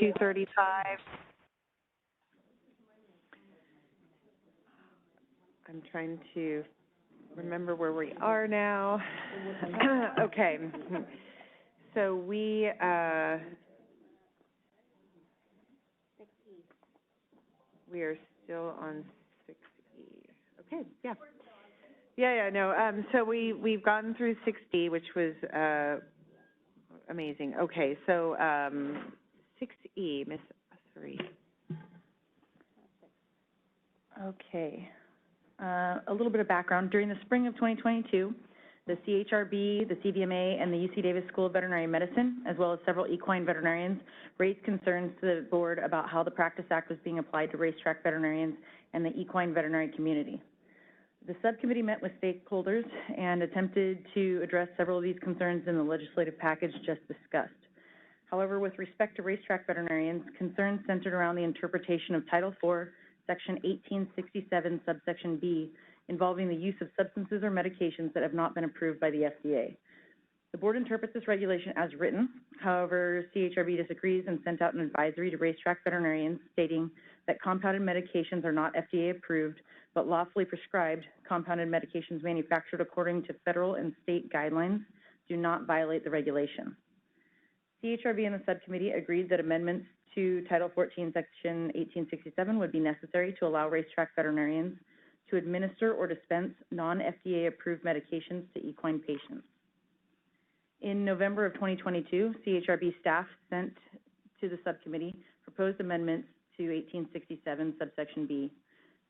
2:35. I'm trying to remember where we are now. Okay. So we are still on 6E. Okay, yeah. No. So we've gotten through 6E, which was amazing. Okay, so 6E, Ms. Asari. Okay. A little bit of background. During the spring of 2022, the CHRB, the CVMA, and the UC Davis School of Veterinary Medicine, as well as several equine veterinarians, raised concerns to the board about how the Practice Act was being applied to racetrack veterinarians and the equine veterinary community. The subcommittee met with stakeholders and attempted to address several of these concerns in the legislative package just discussed. However, with respect to racetrack veterinarians, concerns centered around the interpretation of Title IV, Section 1867, subsection B, involving the use of substances or medications that have not been approved by the FDA. The board interprets this regulation as written. However, CHRB disagrees and sent out an advisory to racetrack veterinarians stating that compounded medications are not FDA approved, but lawfully prescribed compounded medications manufactured according to federal and state guidelines do not violate the regulation. CHRB and the subcommittee agreed that amendments to Title 14, Section 1867 would be necessary to allow racetrack veterinarians to administer or dispense non-FDA approved medications to equine patients. In November of 2022, CHRB staff sent to the subcommittee proposed amendments to 1867, subsection B.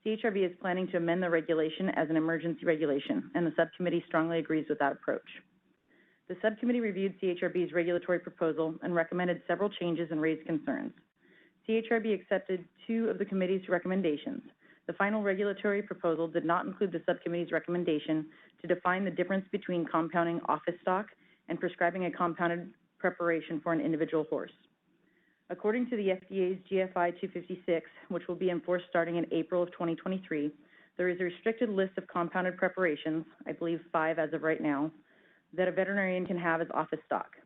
CHRB is planning to amend the regulation as an emergency regulation, and the subcommittee strongly agrees with that approach. The subcommittee reviewed CHRB's regulatory proposal and recommended several changes and raised concerns. CHRB accepted 2 of the committee's recommendations. The final regulatory proposal did not include the subcommittee's recommendation to define the difference between compounding office stock and prescribing a compounded preparation for an individual horse. According to the FDA's GFI 256, which will be enforced starting in April of 2023, there is a restricted list of compounded preparations, I believe 5 as of right now, that a veterinarian can have as office stock.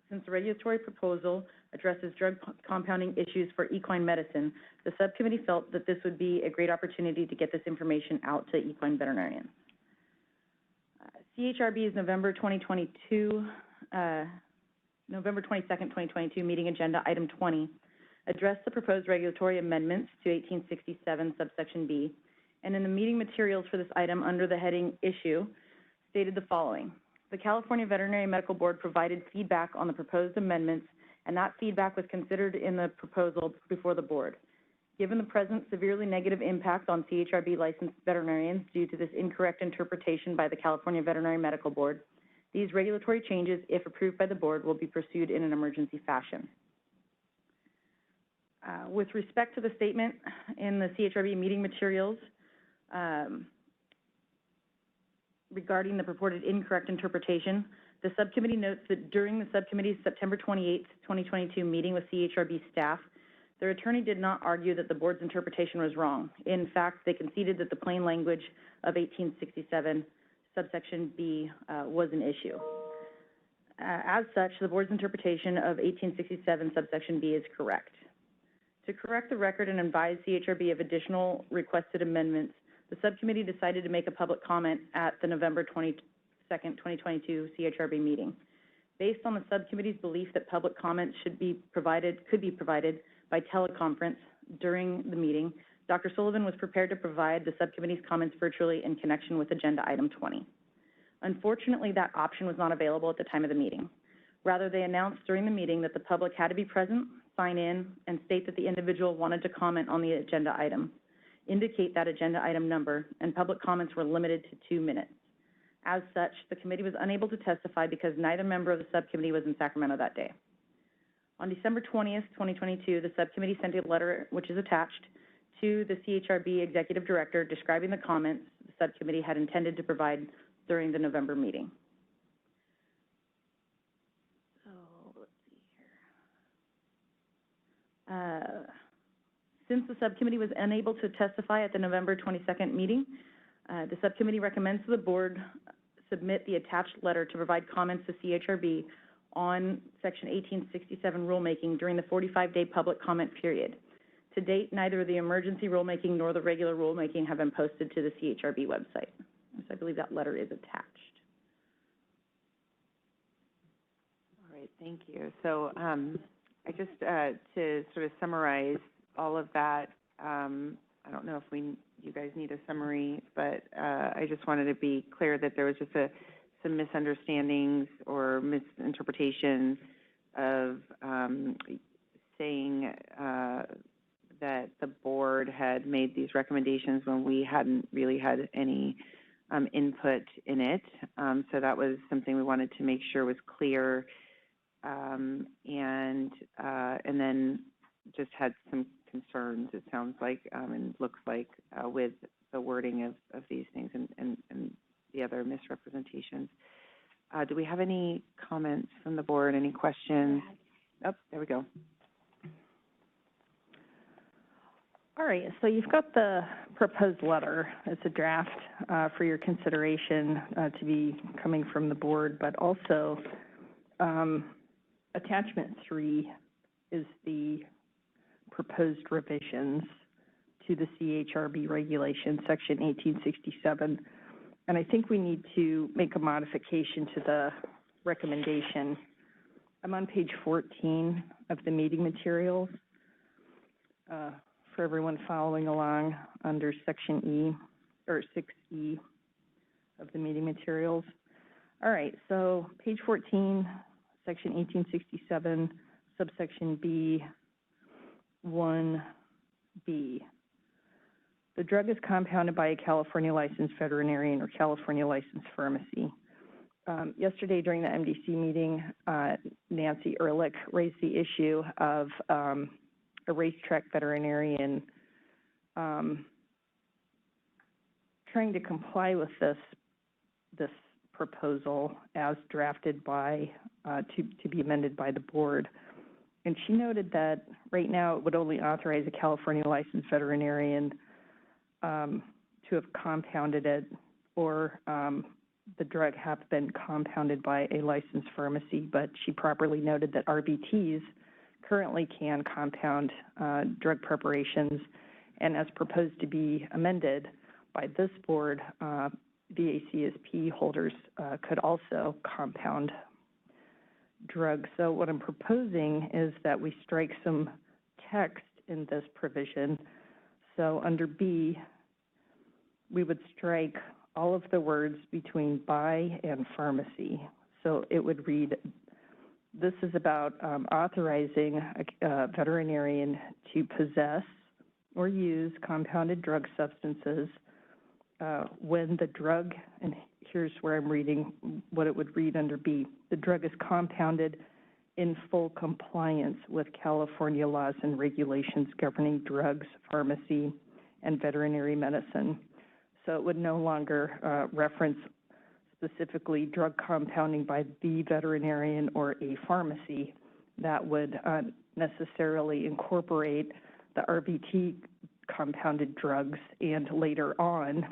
Since the regulatory proposal addresses drug compounding issues for equine medicine, the subcommittee felt that this would be a great opportunity to get this information out to equine veterinarians. CHRB's November 22nd, 2022 meeting agenda, item 20, addressed the proposed regulatory amendments to 1867, subsection B, and in the meeting materials for this item under the heading issue, stated the following. The California Veterinary Medical Board provided feedback on the proposed amendments, and that feedback was considered in the proposal before the board. Given the present severely negative impact on CHRB licensed veterinarians due to this incorrect interpretation by the California Veterinary Medical Board, these regulatory changes, if approved by the board, will be pursued in an emergency fashion. With respect to the statement in the CHRB meeting materials, regarding the purported incorrect interpretation, the subcommittee notes that during the subcommittee's September 28, 2022 meeting with CHRB staff, their attorney did not argue that the board's interpretation was wrong. In fact, they conceded that the plain language of 1867, subsection B, was an issue. As such, the board's interpretation of 1867, subsection B is correct. To correct the record and advise CHRB of additional requested amendments, the subcommittee decided to make a public comment at the November 22nd, 2022 CHRB meeting. Based on the subcommittee's belief that public comments could be provided by teleconference during the meeting, Dr. Sullivan was prepared to provide the subcommittee's comments virtually in connection with agenda item 20. Unfortunately, that option was not available at the time of the meeting. Rather, they announced during the meeting that the public had to be present, sign in, and state that the individual wanted to comment on the agenda item, indicate that agenda item number, and public comments were limited to 2 minutes. As such, the committee was unable to testify because neither member of the subcommittee was in Sacramento that day. On December 20th, 2022, the subcommittee sent a letter, which is attached, to the CHRB executive director describing the comments the subcommittee had intended to provide during the November meeting. So, let's see here. Since the subcommittee was unable to testify at the November 22nd meeting, the subcommittee recommends to the board submit the attached letter to provide comments to CHRB on Section 1867 rulemaking during the 45-day public comment period. To date, neither the emergency rulemaking nor the regular rulemaking have been posted to the CHRB website. So I believe that letter is attached. All right, thank you. So I just, to sort of summarize all of that, I don't know if you guys need a summary, but I just wanted to be clear that there was just some misunderstandings or misinterpretation of saying that the board had made these recommendations when we hadn't really had any input in it. So that was something we wanted to make sure was clear, and then just had some concerns, it sounds like, and looks like, with the wording of these things and the other misrepresentations. Do we have any comments from the board, any questions? Oh, there we go. All right, so you've got the proposed letter. It's a draft for your consideration to be coming from the board, but also attachment 3 is the proposed revisions to the CHRB regulation, section 1867. And I think we need to make a modification to the recommendation. I'm on page 14 of the meeting materials. For everyone following along under section E, or 6E of the meeting materials. All right, so page 14, section 1867, subsection B, 1B. The drug is compounded by a California licensed veterinarian or California licensed pharmacy. Yesterday during the MDC meeting, Nancy Ehrlich raised the issue of a racetrack veterinarian trying to comply with this proposal as drafted by to be amended by the board. And she noted that right now it would only authorize a California licensed veterinarian to have compounded it, or the drug have been compounded by a licensed pharmacy, but she properly noted that RVTs currently can compound drug preparations, and as proposed to be amended by this board, VACSP holders could also compound drugs. So what I'm proposing is that we strike some text in this provision. So under B, we would strike all of the words between by and pharmacy. So it would read, this is about authorizing a veterinarian to possess or use compounded drug substances when the drug, and here's where I'm reading what it would read under B, the drug is compounded in full compliance with California laws and regulations governing drugs, pharmacy, and veterinary medicine. So it would no longer reference specifically drug compounding by the veterinarian or a pharmacy. That would necessarily incorporate the RVT compounded drugs and later on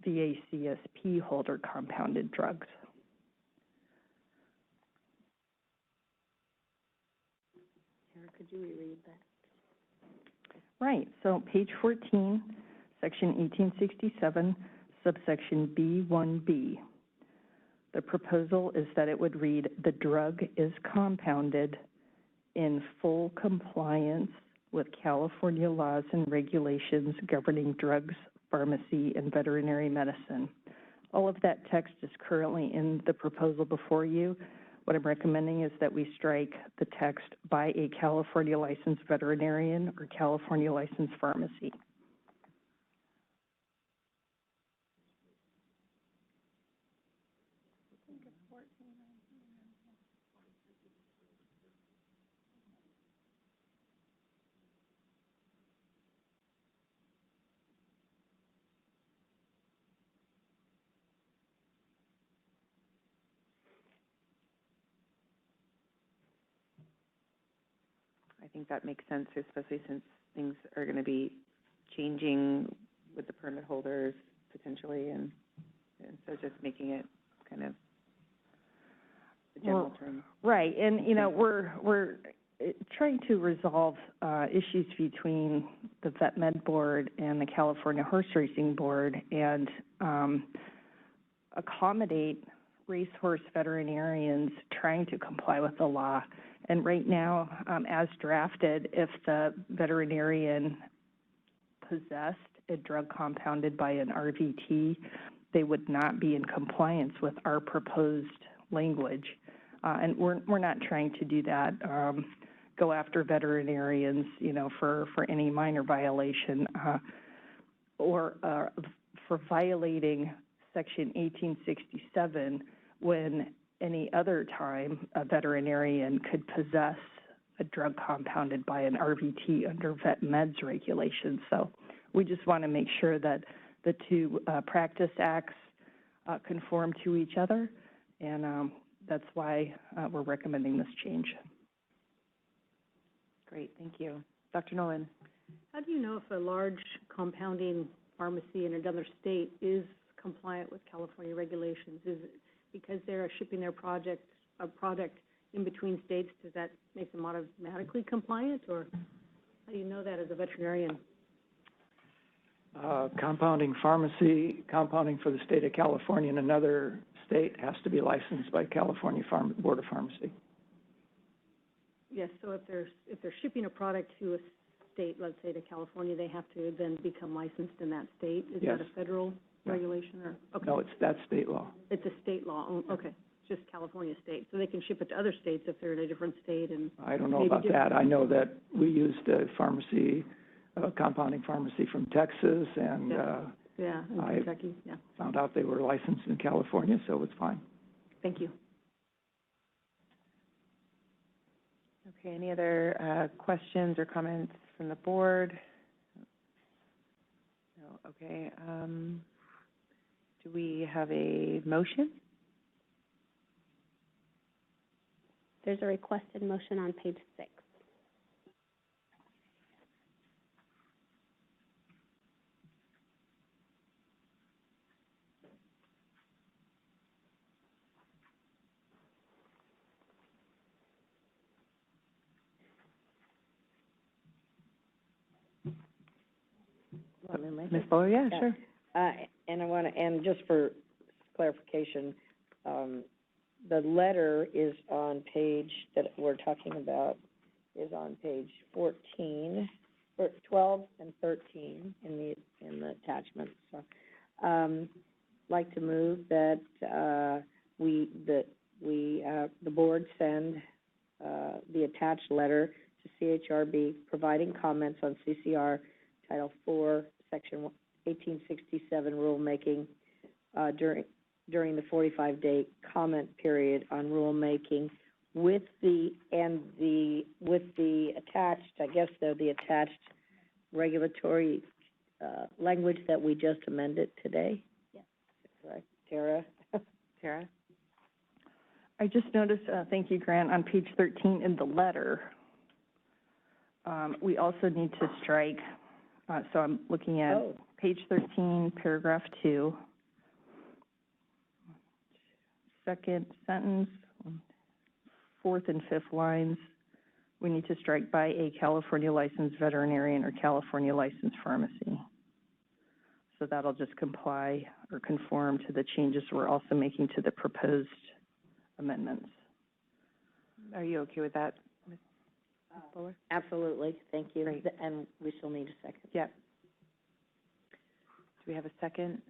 VACSP holder compounded drugs. Sarah, could you reread that? Right, so page 14, section 1867, subsection B1B. The proposal is that it would read, the drug is compounded in full compliance with California laws and regulations governing drugs, pharmacy, and veterinary medicine. All of that text is currently in the proposal before you. What I'm recommending is that we strike the text by a California licensed veterinarian or California licensed pharmacy. I think that makes sense, especially since things are going to be changing with the permit holders potentially, and so just making it kind of the general term. Right, and, you know, we're trying to resolve, issues between the Vet Med Board and the California Horse Racing Board, and, accommodate racehorse veterinarians trying to comply with the law. And right now, as drafted, if the veterinarian possessed a drug compounded by an RVT, they would not be in compliance with our proposed language. And we're not trying to do that, go after veterinarians, you know, for any minor violation, or for violating Section 1867 when any other time a veterinarian could possess a drug compounded by an RVT under Vet Med's regulations. So we just want to make sure that the two practice acts conform to each other, and that's why we're recommending this change. Great, thank you. Dr. Nolan? How do you know if a large compounding pharmacy in another state is compliant with California regulations? Is it because they're shipping their product in between states, does that make them automatically compliant, or how do you know that as a veterinarian? Compounding pharmacy, compounding for the state of California in another state has to be licensed by California Board of Pharmacy. Yes, so if they're shipping a product to a state, let's say to California, they have to then become licensed in that state? Is Yes. that a federal regulation, or? Okay. No, that's state law. It's a state law, okay, just California state. So they can ship it to other states if they're in a different state, and I don't know about that. I know that we used a pharmacy, compounding pharmacy from Texas, and yeah, in I Kentucky, yeah. found out they were licensed in California, so it's fine. Thank you. Okay, any other questions or comments from the board? No, okay. Do we have a motion? There's a requested motion on page 6. Ms. Fuller, yeah, Yeah. sure. And I want to, and just for clarification, the letter is on page, that we're talking about, is on page 14, or 12 and 13 in the attachment. So, like to move that, the board send, the attached letter to CHRB providing comments on CCR Title 4, Section 1867 rulemaking, during the 45-day comment period on rulemaking with the attached, I guess the attached regulatory language that we just amended today. Yes. Correct, Tara? Tara? I just noticed, thank you, Grant, on page 13 in the letter, we also need to strike, so I'm looking at page 13, paragraph 2, second sentence, fourth and fifth lines, we need to strike by a California licensed veterinarian or California licensed pharmacy. So that'll just comply or conform to the changes we're also making to the proposed amendments. Are you okay with that, Ms. Fuller? Absolutely, thank you. Great. And we still need a second. Yep. Do we have a second?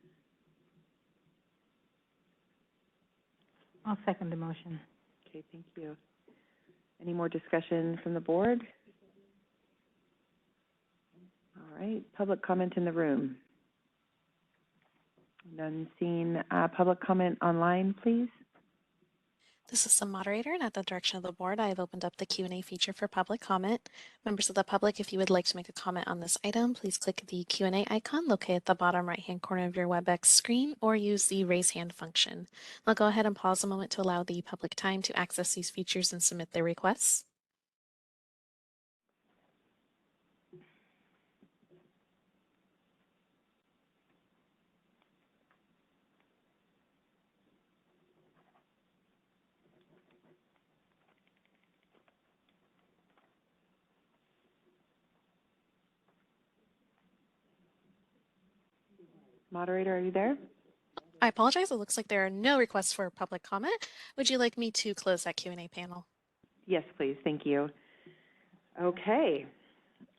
I'll second the motion. Okay, thank you. Any more discussion from the board? All right, public comment in the room. None seen. Public comment online, please. This is the moderator, and at the direction of the board, I have opened up the Q&A feature for public comment. Members of the public, if you would like to make a comment on this item, please click the Q&A icon located at the bottom right-hand corner of your WebEx screen, or use the raise hand function. I'll go ahead and pause a moment to allow the public time to access these features and submit their requests. Moderator, are you there? I apologize. It looks like there are no requests for public comment. Would you like me to close that Q&A panel? Yes, please. Thank you. Okay.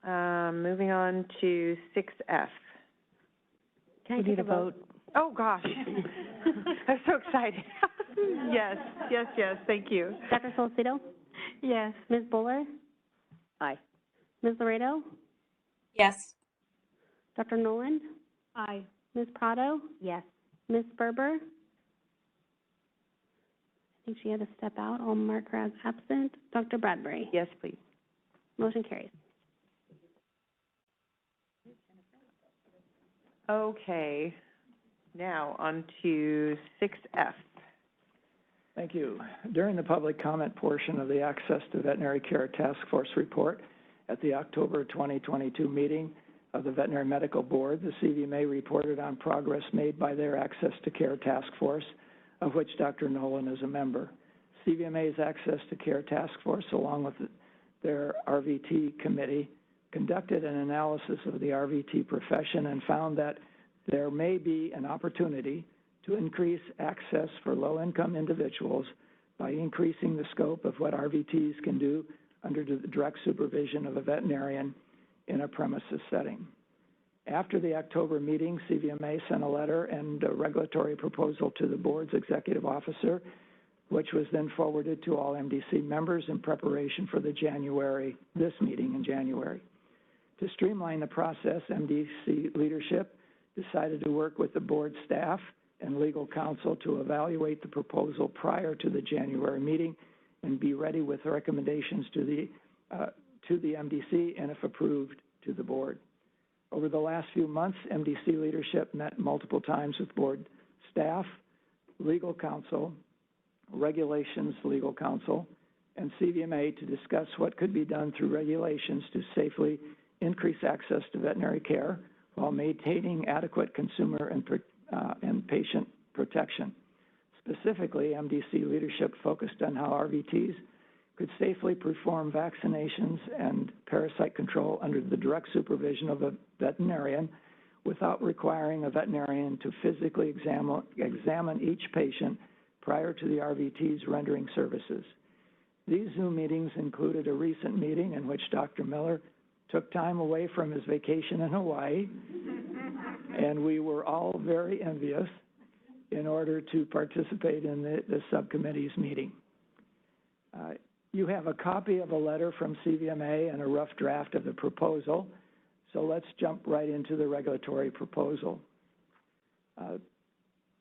Moving on to 6F. Can I take a vote? Oh, gosh. I'm so excited. Yes, yes, yes. Thank you. Dr. Solcito? Yes. Ms. Buller? Aye. Ms. Laredo? Yes. Dr. Nolan? Aye. Ms. Prado? Yes. Ms. Berber? I think she had to step out. I'll mark her as absent. Dr. Bradbury? Yes, please. Motion carries. Okay. Now on to 6F. Thank you. During the public comment portion of the Access to Veterinary Care Task Force report at the October 2022 meeting of the Veterinary Medical Board, the CVMA reported on progress made by their Access to Care Task Force, of which Dr. Nolan is a member. CVMA's Access to Care Task Force, along with their RVT committee, conducted an analysis of the RVT profession and found that there may be an opportunity to increase access for low-income individuals by increasing the scope of what RVTs can do under the direct supervision of a veterinarian in a premises setting. After the October meeting, CVMA sent a letter and a regulatory proposal to the board's executive officer, which was then forwarded to all MDC members in preparation for this meeting in January. To streamline the process, MDC leadership decided to work with the board staff and legal counsel to evaluate the proposal prior to the January meeting and be ready with recommendations to the MDC and, if approved, to the board. Over the last few months, MDC leadership met multiple times with board staff, legal counsel, regulations legal counsel, and CVMA to discuss what could be done through regulations to safely increase access to veterinary care while maintaining adequate consumer and patient protection. Specifically, MDC leadership focused on how RVTs could safely perform vaccinations and parasite control under the direct supervision of a veterinarian without requiring a veterinarian to physically examine each patient prior to the RVTs rendering services. These Zoom meetings included a recent meeting in which Dr. Miller took time away from his vacation in Hawaii, and we were all very envious in order to participate in the subcommittee's meeting. You have a copy of a letter from CVMA and a rough draft of the proposal, so let's jump right into the regulatory proposal.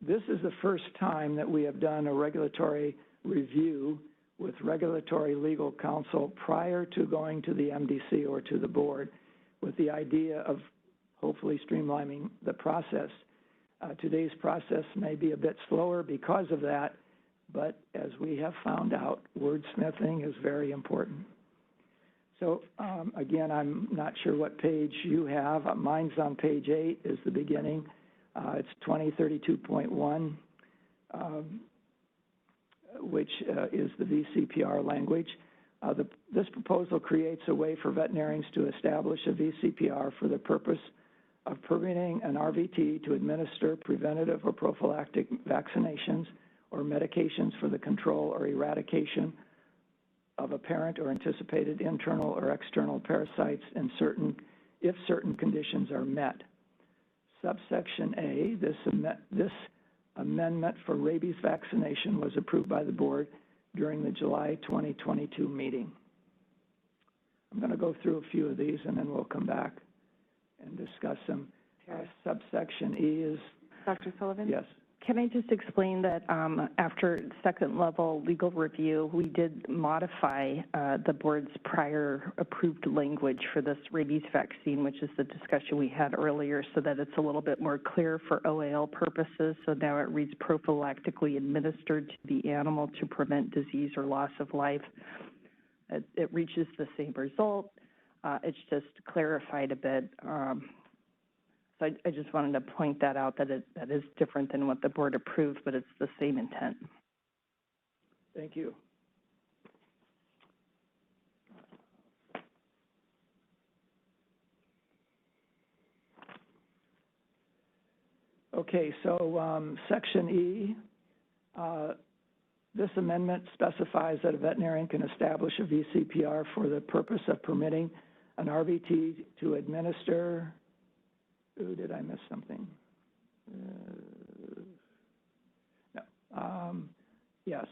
This is the first time that we have done a regulatory review with regulatory legal counsel prior to going to the MDC or to the board, with the idea of hopefully streamlining the process. Today's process may be a bit slower because of that, but as we have found out, wordsmithing is very important. So again, I'm not sure what page you have. Mine's on page 8 is the beginning. It's 2032.1, which is the VCPR language. This proposal creates a way for veterinarians to establish a VCPR for the purpose of permitting an RVT to administer preventative or prophylactic vaccinations or medications for the control or eradication of apparent or anticipated internal or external parasites if certain conditions are met. Subsection A, this amendment for rabies vaccination was approved by the board during the July 2022 meeting. I'm going to go through a few of these and then we'll come back and discuss them. Subsection E is... Dr. Sullivan? Yes. Can I just explain that after second-level legal review, we did modify the board's prior approved language for this rabies vaccine, which is the discussion we had earlier, so that it's a little bit more clear for OAL purposes. So now it reads prophylactically administered to the animal to prevent disease or loss of life. It reaches the same result. It's just clarified a bit. So I just wanted to point that out, that is different than what the board approved, but it's the same intent. Thank you. Okay, so, Section E, this amendment specifies that a veterinarian can establish a VCPR for the purpose of permitting an RVT to administer, ooh, did I miss something? No. Yes.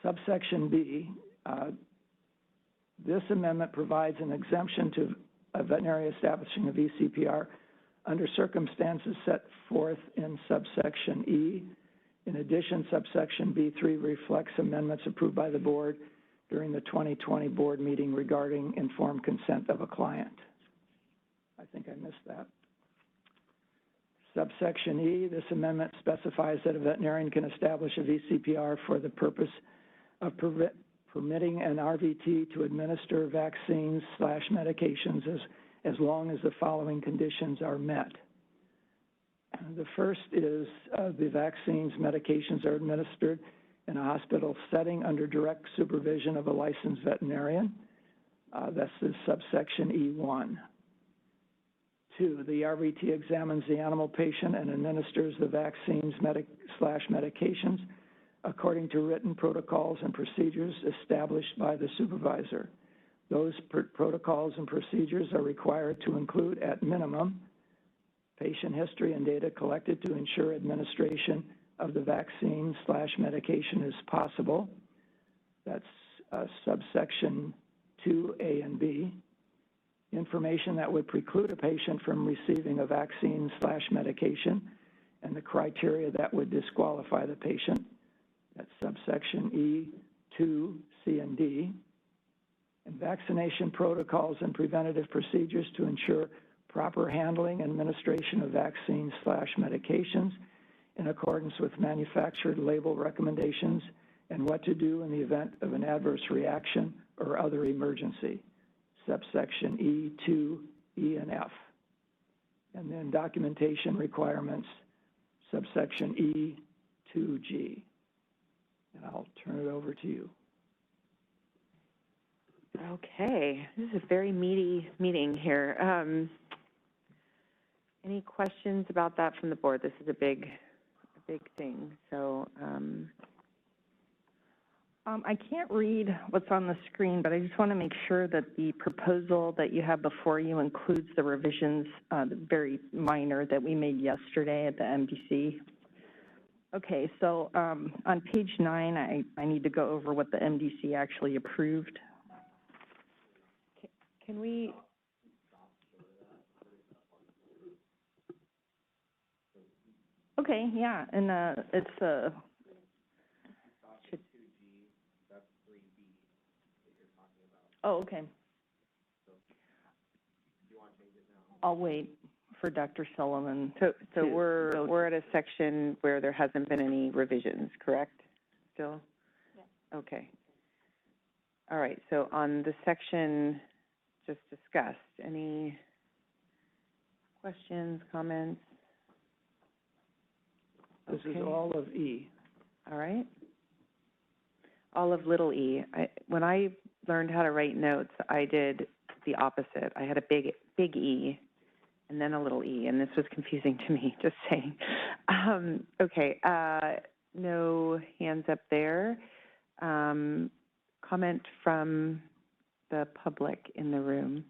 Subsection B, this amendment provides an exemption to a veterinary establishing a VCPR under circumstances set forth in subsection E. In addition, subsection B3 reflects amendments approved by the board during the 2020 board meeting regarding informed consent of a client. I think I missed that. Subsection E, this amendment specifies that a veterinarian can establish a VCPR for the purpose of permitting an RVT to administer vaccines/medications as long as the following conditions are met. The first is the vaccines, medications are administered in a hospital setting under direct supervision of a licensed veterinarian. That's the subsection E1. 2, the RVT examines the animal patient and administers the vaccines medications according to written protocols and procedures established by the supervisor. Those protocols and procedures are required to include, at minimum, patient history and data collected to ensure administration of the vaccine/medication is possible. That's subsection 2A and B. Information that would preclude a patient from receiving a vaccine/medication and the criteria that would disqualify the patient. That's subsection E, 2, C, and D. And vaccination protocols and preventative procedures to ensure proper handling and administration of vaccines/medications in accordance with manufactured label recommendations and what to do in the event of an adverse reaction or other emergency. Subsection E, 2, E, and F. And then documentation requirements, subsection E, 2G. And I'll turn it over to you. Okay, this is a very meaty meeting here. Any questions about that from the board? This is a big thing. So, I can't read what's on the screen, but I just want to make sure that the proposal that you have before you includes the revisions, very minor, that we made yesterday at the MDC. Okay, so on page 9, I need to go over what the MDC actually approved. can we? Okay, yeah, and it's oh, okay. I'll wait for Dr. Sullivan. So we're at a section where there hasn't been any revisions, correct? Still? Yeah. Okay. All right, so on the section just discussed, any questions, comments? This is all of E. All right. All of little e. When I learned how to write notes, I did the opposite. I had a big E and then a little e, and this was confusing to me, just saying. Okay, no hands up there. Comment from the public in the room.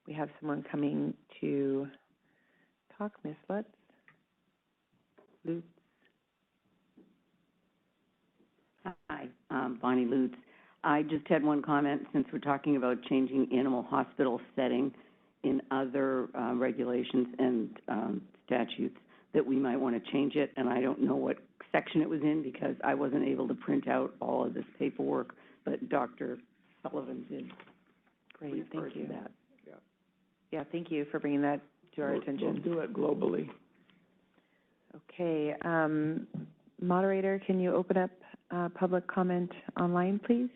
We have someone coming to talk, Ms. Lutz. Lutz. Hi, Bonnie Lutz. I just had one comment, since we're talking about changing animal hospital setting in other regulations and statutes, that we might want to change it, and I don't know what section it was in because I wasn't able to print out all of this paperwork, but Dr. Sullivan did. Great, thank you. That. Yeah, thank you for bringing that to our attention. We'll do it globally. Okay, moderator, can you open up public comment online, please?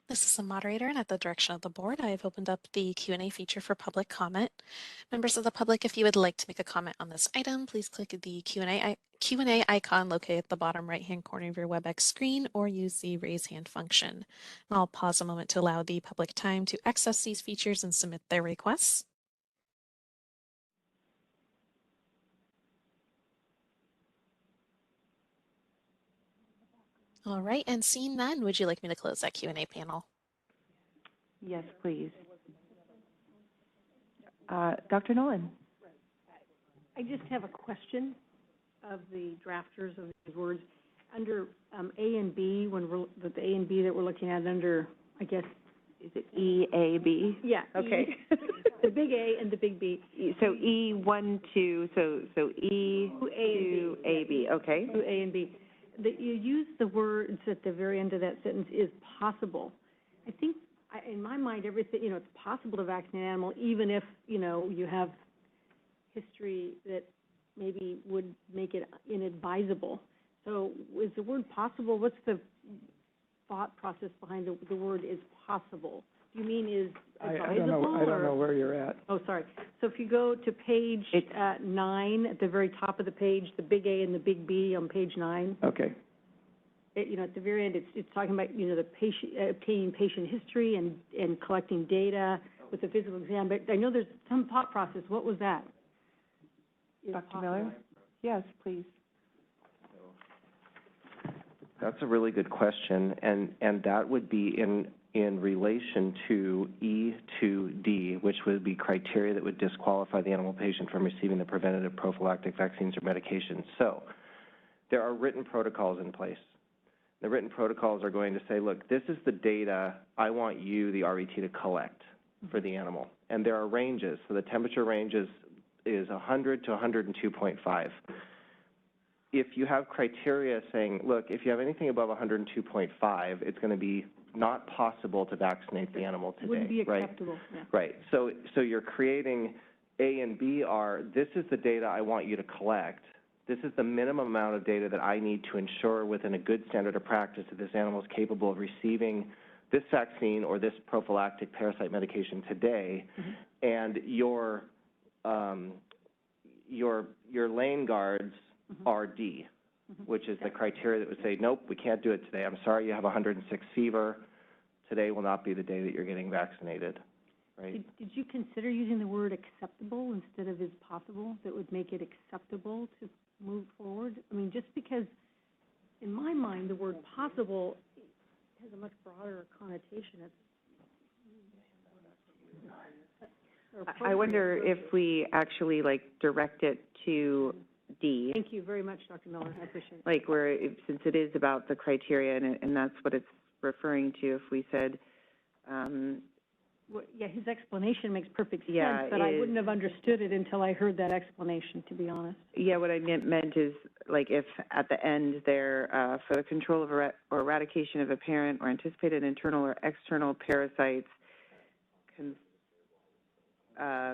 This is the moderator, and at the direction of the board, I have opened up the Q&A feature for public comment. Members of the public, if you would like to make a comment on this item, please click the Q&A icon located at the bottom right-hand corner of your WebEx screen, or use the raise hand function. And I'll pause a moment to allow the public time to access these features and submit their requests. All right, and seeing none, would you like me to close that Q&A panel? Yes, please. Dr. Nolan? I just have a question of the drafters of these words. Under A and B, the A and B that we're looking at under, I guess, Is it EAB? yeah. Okay. The big A and the big B. So E1, 2, so E to AB, okay. To A and B. You use the words at the very end of that sentence, is possible. I think, in my mind, everything, it's possible to vaccinate an animal, even if, you have history that maybe would make it inadvisable. So is the word possible, what's the thought process behind the word is possible? Do you mean is advisable? I don't know where you're at. Oh, sorry. So if you go to page 9, at the very top of the page, the big A and the big B on page 9. Okay. At the very end, it's talking about, the patient, obtaining patient history and collecting data with the physical exam. But I know there's some thought process. What was that? Dr. Miller? Yes, please. That's a really good question, and that would be in relation to E2D, which would be criteria that would disqualify the animal patient from receiving the preventative prophylactic vaccines or medications. So there are written protocols in place. The written protocols are going to say, look, this is the data I want you, the RVT, to collect for the animal. And there are ranges. So the temperature range is 100 to 102.5. If you have criteria saying, look, if you have anything above 102.5, it's going to be not possible to vaccinate the animal today. Wouldn't be acceptable. Right? Right. So you're creating A and B are, this is the data I want you to collect. This is the minimum amount of data that I need to ensure within a good standard of practice that this animal is capable of receiving this vaccine or this prophylactic parasite medication today. Mm-hmm. And your lane guards mm-hmm. are D, mm-hmm. which is the criteria that would say, nope, we can't do it today. I'm sorry, you have 106 fever. Today will not be the day that you're getting vaccinated, right? Did you consider using the word acceptable instead of is possible? That would make it acceptable to move forward? I mean, just because in my mind the word possible has a much broader connotation. I wonder if we actually, direct it to D. Thank you very much, Dr. Miller. I appreciate it. Since it is about the criteria and that's what it's referring to, if we said, his explanation makes perfect sense, yeah, but I wouldn't have understood it until I heard that explanation, to be honest. Yeah, what I meant is, if at the end there, for the control of or eradication of apparent or anticipated internal or external parasites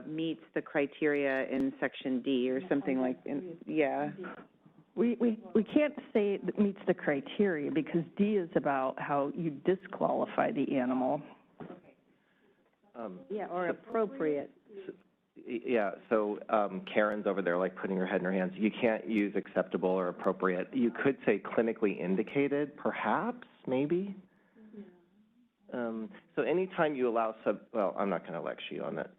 meets the criteria in section D or something yeah. We can't say it meets the criteria because D is about how you disqualify the animal. Or appropriate. So Karen's over there, putting her head in her hands. You can't use acceptable or appropriate. You could say clinically indicated, perhaps, maybe. So anytime you allow I'm not going to lecture you on that.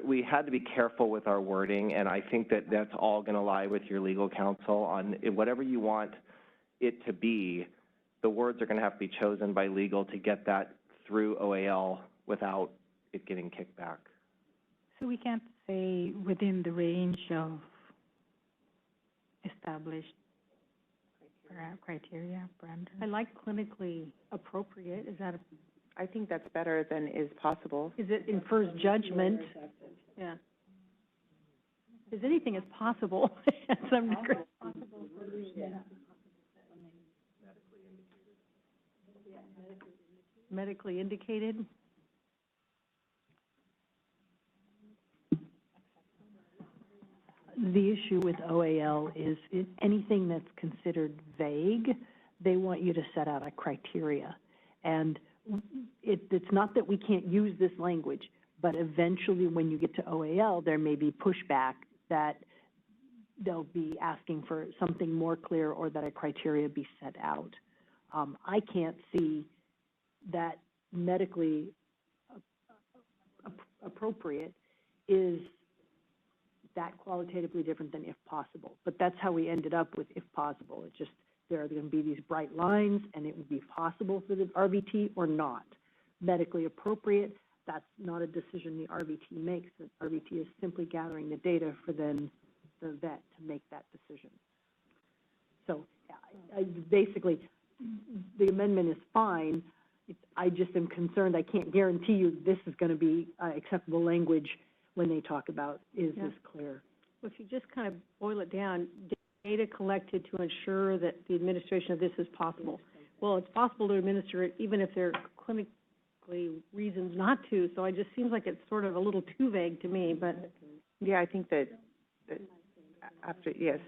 We had to be careful with our wording, and I think that that's all going to lie with your legal counsel on whatever you want it to be. The words are going to have to be chosen by legal to get that through OAL without it getting kicked back. So we can't say within the range of established criteria, Brandon? I like clinically appropriate. Is that I think that's better than is possible. Is it infers judgment? Yeah. Because anything is possible at some degree. Medically indicated? The issue with OAL is anything that's considered vague, they want you to set out a criteria. And it's not that we can't use this language, but eventually when you get to OAL, there may be pushback that they'll be asking for something more clear or that a criteria be set out. I can't see that medically appropriate is that qualitatively different than if possible. But that's how we ended up with if possible. It just there are going to be these bright lines, and it would be possible for the RVT or not. Medically appropriate, that's not a decision the RVT makes. The RVT is simply gathering the data for then the vet to make that decision. So basically, the amendment is fine. I just am concerned, I can't guarantee you this is going to be acceptable language when they talk about, is this clear? Well, if you just kind of boil it down, data collected to ensure that the administration of this is possible. Well, it's possible to administer it even if there are clinically reasons not to, so it just seems like it's sort of a little too vague to me, but. Yeah, I think that after, yes.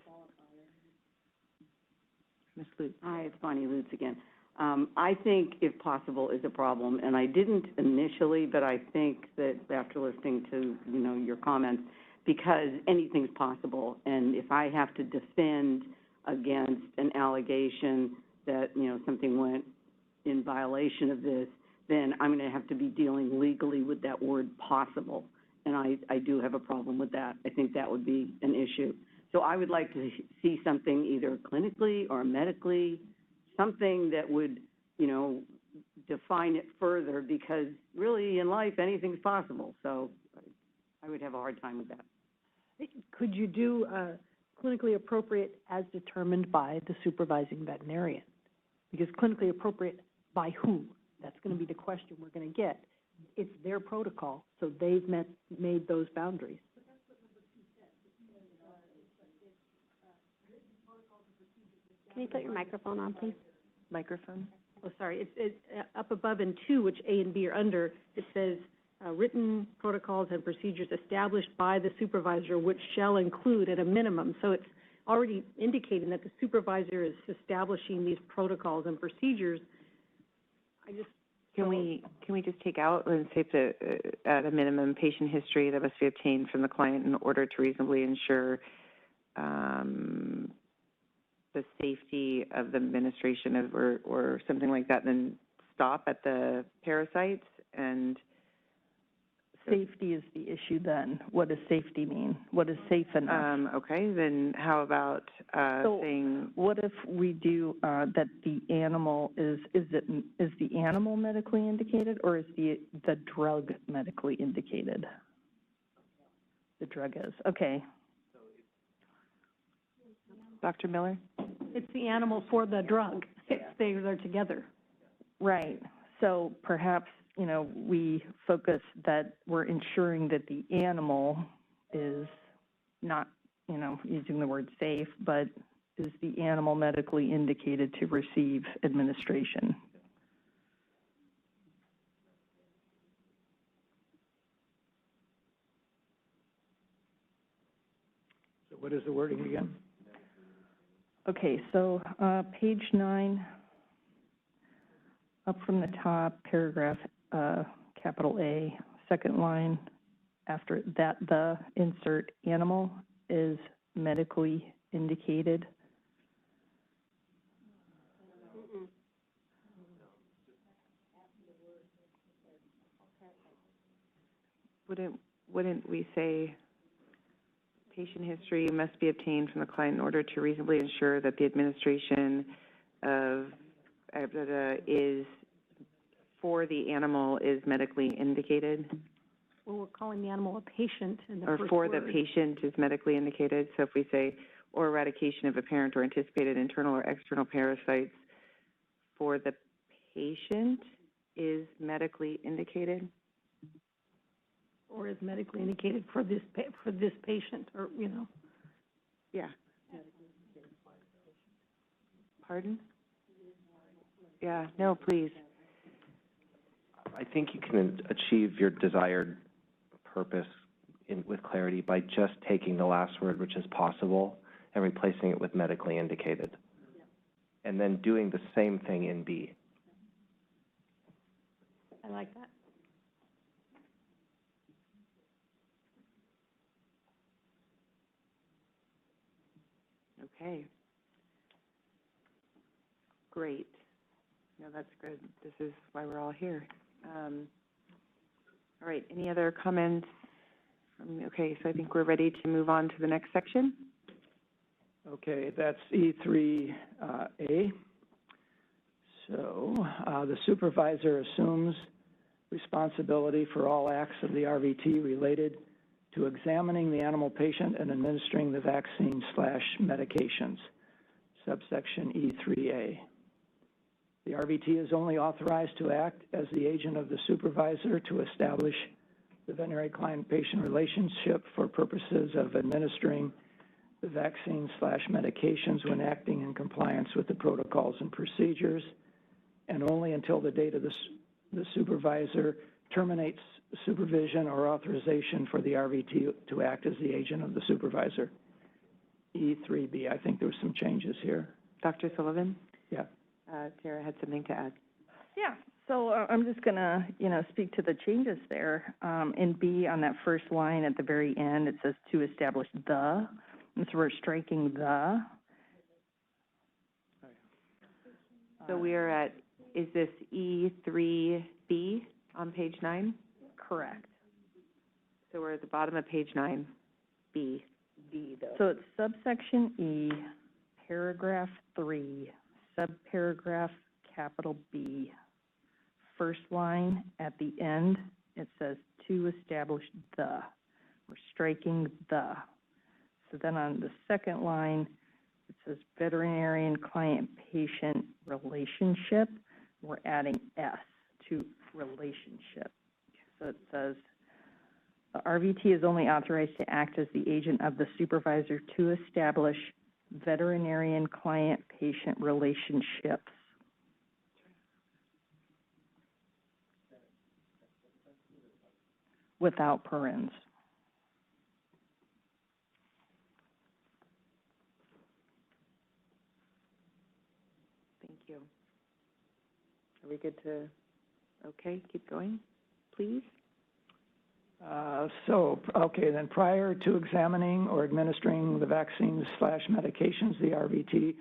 Ms. Lutz. Hi, it's Bonnie Lutz again. I think if possible is a problem, and I didn't initially, but I think that after listening to, your comments, because anything's possible, and if I have to defend against an allegation that, something went in violation of this, then I'm going to have to be dealing legally with that word possible, and I do have a problem with that. I think that would be an issue. So I would like to see something either clinically or medically, something that would, define it further, because really in life, anything's possible. So I would have a hard time with that. Could you do clinically appropriate as determined by the supervising veterinarian? Because clinically appropriate by who? That's going to be the question we're going to get. It's their protocol, so they've made those boundaries. Can you put your microphone on, please? Microphone? Oh, sorry, it's up above in 2, which A and B are under, it says, written protocols and procedures established by the supervisor, which shall include at a minimum. So it's already indicating that the supervisor is establishing these protocols and procedures. Can we just take out and say that at a minimum, patient history that must be obtained from the client in order to reasonably ensure the safety of the administration of, or something like that, then stop at the parasites and. Safety is the issue then. What does safety mean? What is safe enough? Okay, then how about saying? What if we do that the animal is the animal medically indicated, or is the drug medically indicated? The drug is, okay. Dr. Miller? It's the animal for the drug. They're together. Right. So perhaps, we focus that we're ensuring that the animal is not, using the word safe, but is the animal medically indicated to receive administration? So what is the wording again? Okay, so page 9, up from the top, paragraph capital A, second line, after that, the insert animal is medically indicated. Wouldn't we say patient history must be obtained from the client in order to reasonably ensure that the administration of is for the animal is medically indicated? Well, we're calling the animal a patient in the or first for word. the patient is medically indicated. So if we say, or eradication of apparent or anticipated internal or external parasites for the patient is medically indicated? Or is medically indicated for this patient, or, Yeah. Pardon? Yeah, no, please. I think you can achieve your desired purpose with clarity by just taking the last word, which is possible, and replacing it with medically indicated. And then doing the same thing in B. I like that. Okay. Great. No, that's good. This is why we're all here. All right, any other comments? Okay, so I think we're ready to move on to the next section. Okay, that's E3A. So the supervisor assumes responsibility for all acts of the RVT related to examining the animal patient and administering the vaccine/medications, subsection E3A. The RVT is only authorized to act as the agent of the supervisor to establish the veterinary client-patient relationship for purposes of administering the vaccine/medications when acting in compliance with the protocols and procedures, and only until the date of the supervisor terminates supervision or authorization for the RVT to act as the agent of the supervisor. E3B, I think there were some changes here. Dr. Sullivan? Yeah. Sarah had something to add. Yeah, so I'm just gonna, speak to the changes there. In B, on that first line at the very end, it says to establish the, and so we're striking the. So we are at, is this E3B on page 9? Correct. So we're at the bottom of page 9, B. B, though. So it's subsection E, paragraph 3, subparagraph capital B. First line at the end, it says to establish the. We're striking the. So then on the second line, it says veterinarian client-patient relationship. We're adding S to relationship. So it says the RVT is only authorized to act as the agent of the supervisor to establish veterinarian client-patient relationships. Without parens. Thank you. Are we good to, okay, keep going, please? Okay, then prior to examining or administering the vaccines/medications, the RVT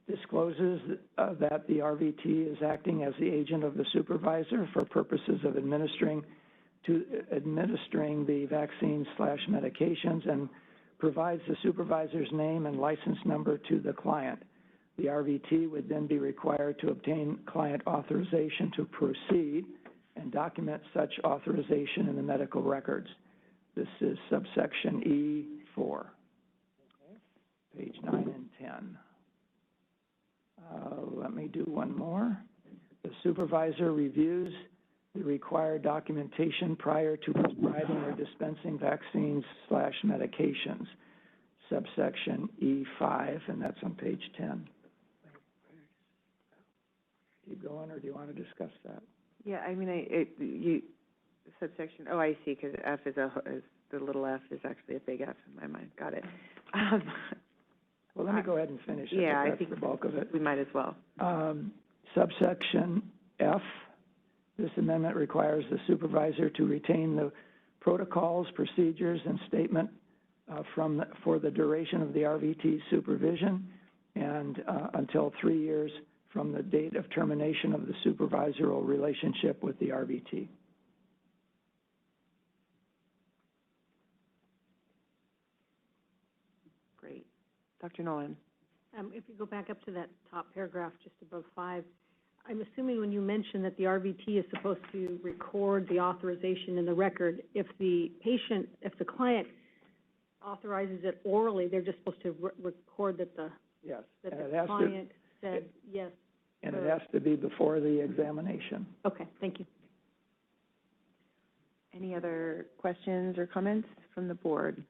discloses that the RVT is acting as the agent of the supervisor for purposes of administering the vaccines/medications and provides the supervisor's name and license number to the client. The RVT would then be required to obtain client authorization to proceed and document such authorization in the medical records. This is subsection E4, page 9 and 10. Let me do one more. The supervisor reviews the required documentation prior to prescribing or dispensing vaccines/medications, subsection E5, and that's on page 10. Keep going, or do you want to discuss that? Yeah, I mean, subsection, oh, I see, because F is the little f is actually a big F in my mind. Got it. Well, let me go ahead and finish it. Yeah, I That's think the bulk of it. we might as well. Subsection F, this amendment requires the supervisor to retain the protocols, procedures, and statement for the duration of the RVT supervision and until 3 years from the date of termination of the supervisory relationship with the RVT. Great. Dr. Nolan? If you go back up to that top paragraph just above 5, I'm assuming when you mentioned that the RVT is supposed to record the authorization in the record, if the client authorizes it orally, they're just supposed to record that the Yes. that And the client said yes. And it has to be before the examination. Okay, thank you. Any other questions or comments from the board?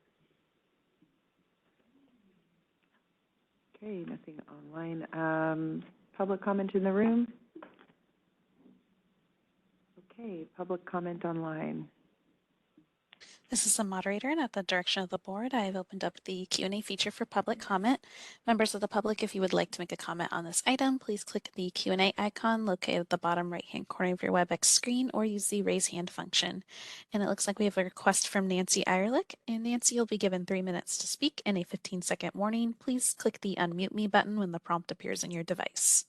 Okay, nothing online. Public comment in the room? Okay, public comment online. This is the moderator, and at the direction of the board, I have opened up the Q&A feature for public comment. Members of the public, if you would like to make a comment on this item, please click the Q&A icon located at the bottom right-hand corner of your WebEx screen or use the raise hand function. And it looks like we have a request from Nancy Eierlich. And Nancy, you'll be given 3 minutes to speak and a 15-second warning. Please click the unmute me button when the prompt appears on your device.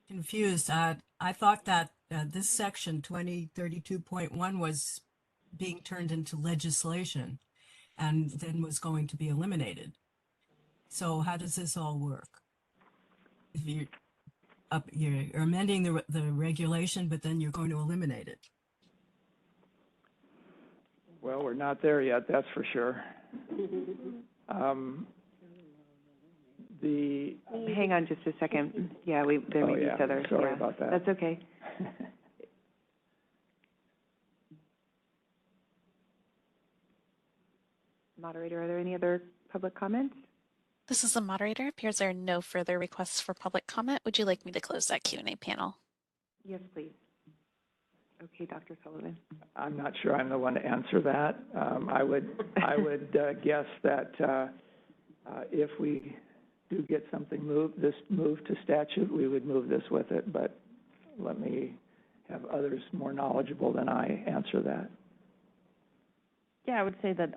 Confused. I thought that this section 2032.1 was being turned into legislation. and then was going to be eliminated. So how does this all work? If you're amending the regulation, but then you're going to eliminate it. Well, we're not there yet, that's for sure. Hang on just a second. Yeah, there may be each other. Sorry about that. That's okay. Moderator, are there any other public comments? This is the moderator. It appears there are no further requests for public comment. Would you like me to close that Q&A panel? Yes, please. Okay, Dr. Sullivan. I'm not sure I'm the one to answer that. I would guess that if we do get something moved to statute, we would move this with it, but let me have others more knowledgeable than I answer that. Yeah, I would say that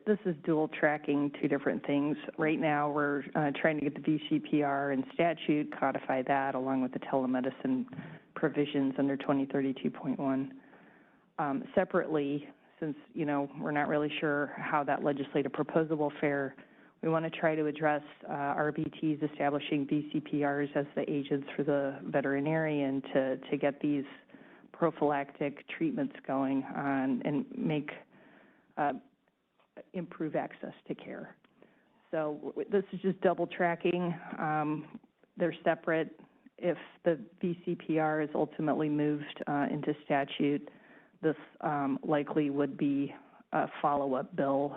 this is dual tracking two different things. Right now, we're trying to get the VCPR and statute, codify that along with the telemedicine provisions under 2032.1. Separately, since, we're not really sure how that legislative proposal will fare, we want to try to address RBTs establishing VCPRs as the agents for the veterinarian to get these prophylactic treatments going on and make improve access to care. So this is just double tracking. They're separate. If the VCPR is ultimately moved into statute, this likely would be a follow-up bill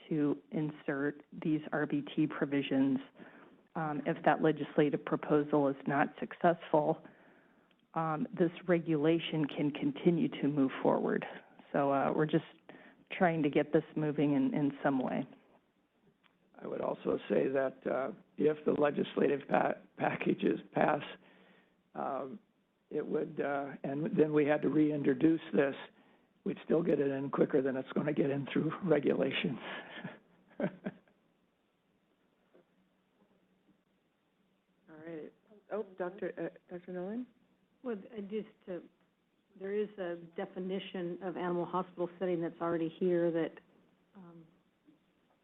to insert these RBT provisions. If that legislative proposal is not successful, this regulation can continue to move forward. So we're just trying to get this moving in some way. I would also say that if the legislative packages pass, it would, and then we had to reintroduce this, we'd still get it in quicker than it's going to get in through regulations. All right. Oh, Dr. Nolan? Well, there is a definition of animal hospital setting that's already here that,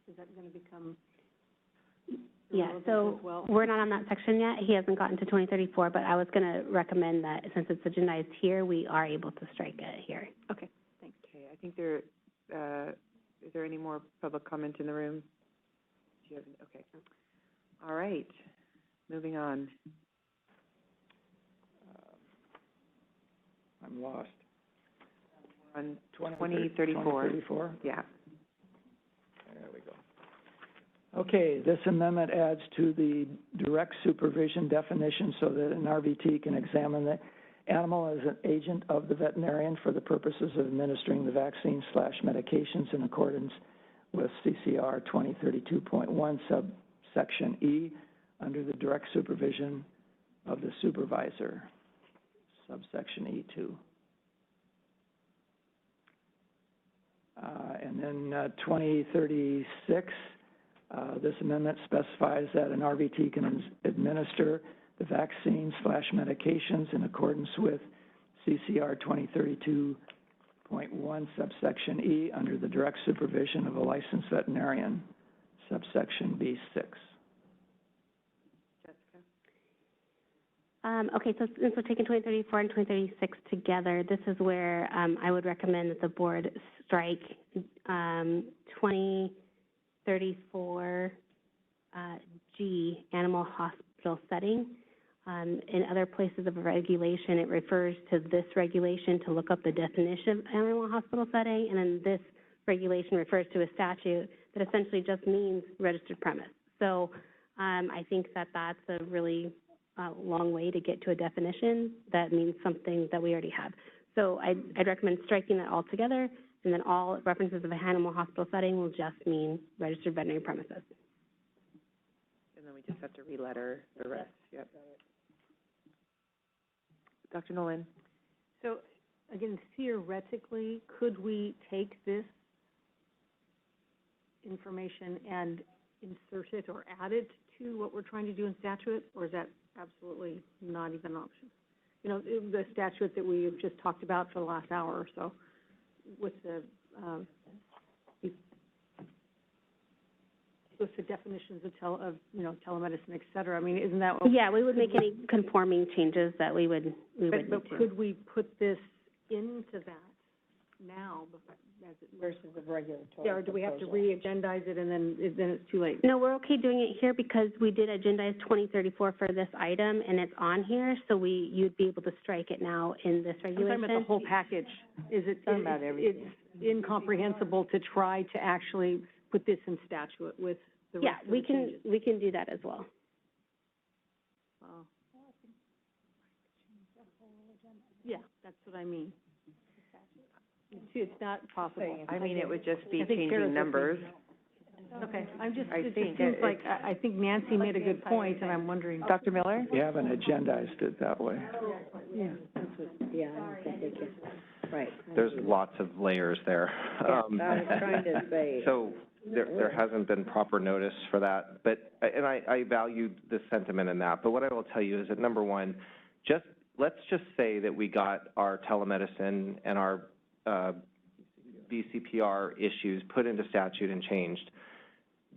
is that going to become Yeah, so as well? we're not on that section yet. He hasn't gotten to 2034, but I was going to recommend that since it's agendized here, we are able to strike it here. Okay, thanks. Okay, I think is there any more public comment in the room? Do you have, okay. All right, moving on. I'm lost. On 2034. 2034? Yeah. There we go. Okay, this amendment adds to the direct supervision definition so that an RVT can examine the animal as an agent of the veterinarian for the purposes of administering the vaccines/medications in accordance with CCR 2032.1 subsection E under the direct supervision of the supervisor, subsection E2. And then 2036, this amendment specifies that an RVT can administer the vaccines/medications in accordance with CCR 2032.1 subsection E under the direct supervision of a licensed veterinarian, subsection B6. Okay, so since we're taking 2034 and 2036 together, this is where I would recommend that the board strike 2034 G, animal hospital setting. In other places of regulation, it refers to this regulation to look up the definition of animal hospital setting, and then this regulation refers to a statute that essentially just means registered premise. So I think that that's a really long way to get to a definition that means something that we already have. So I'd recommend striking that all together, and then all references of an animal hospital setting will just mean registered veterinary premises. And then we just have to re-letter the rest. Yep. Dr. Nolan? So, again, theoretically, could we take this information and insert it or add it to what we're trying to do in statute, or is that absolutely not even an option? You know, the statute that we have just talked about for the last hour or so with the goes to definitions of telemedicine, et cetera. I mean, isn't that what? Yeah, we would make any conforming changes that we would need But to. could we put this into that now, as it Versus the regulatory Yeah, or do we have to proposal. re-agendize it and then it's too late? No, we're okay doing it here because we did agendize 2034 for this item, and it's on here, so you'd be able to strike it now in this I'm regulation. talking about the whole package. Is it, Talking about everything. it's incomprehensible to try to actually put this in statute with the Yeah, rest of we the can, changes? we can do that as well. Wow. Yeah, that's what I mean. It's not possible. I mean, it would just be I think Kara's changing with me. numbers. Okay, I'm just, I it think seems it- like, I think Nancy made a good point, and I'm wondering. Dr. Miller? We haven't agendized it that way. Yeah, that's what, yeah, I don't think we can, right. There's lots of layers there. Yeah, I was trying to say. So there hasn't been proper notice for that, but, and I value the sentiment in that, but what I will tell you is that, number one, let's just say that we got our telemedicine and our VCPR issues put into statute and changed.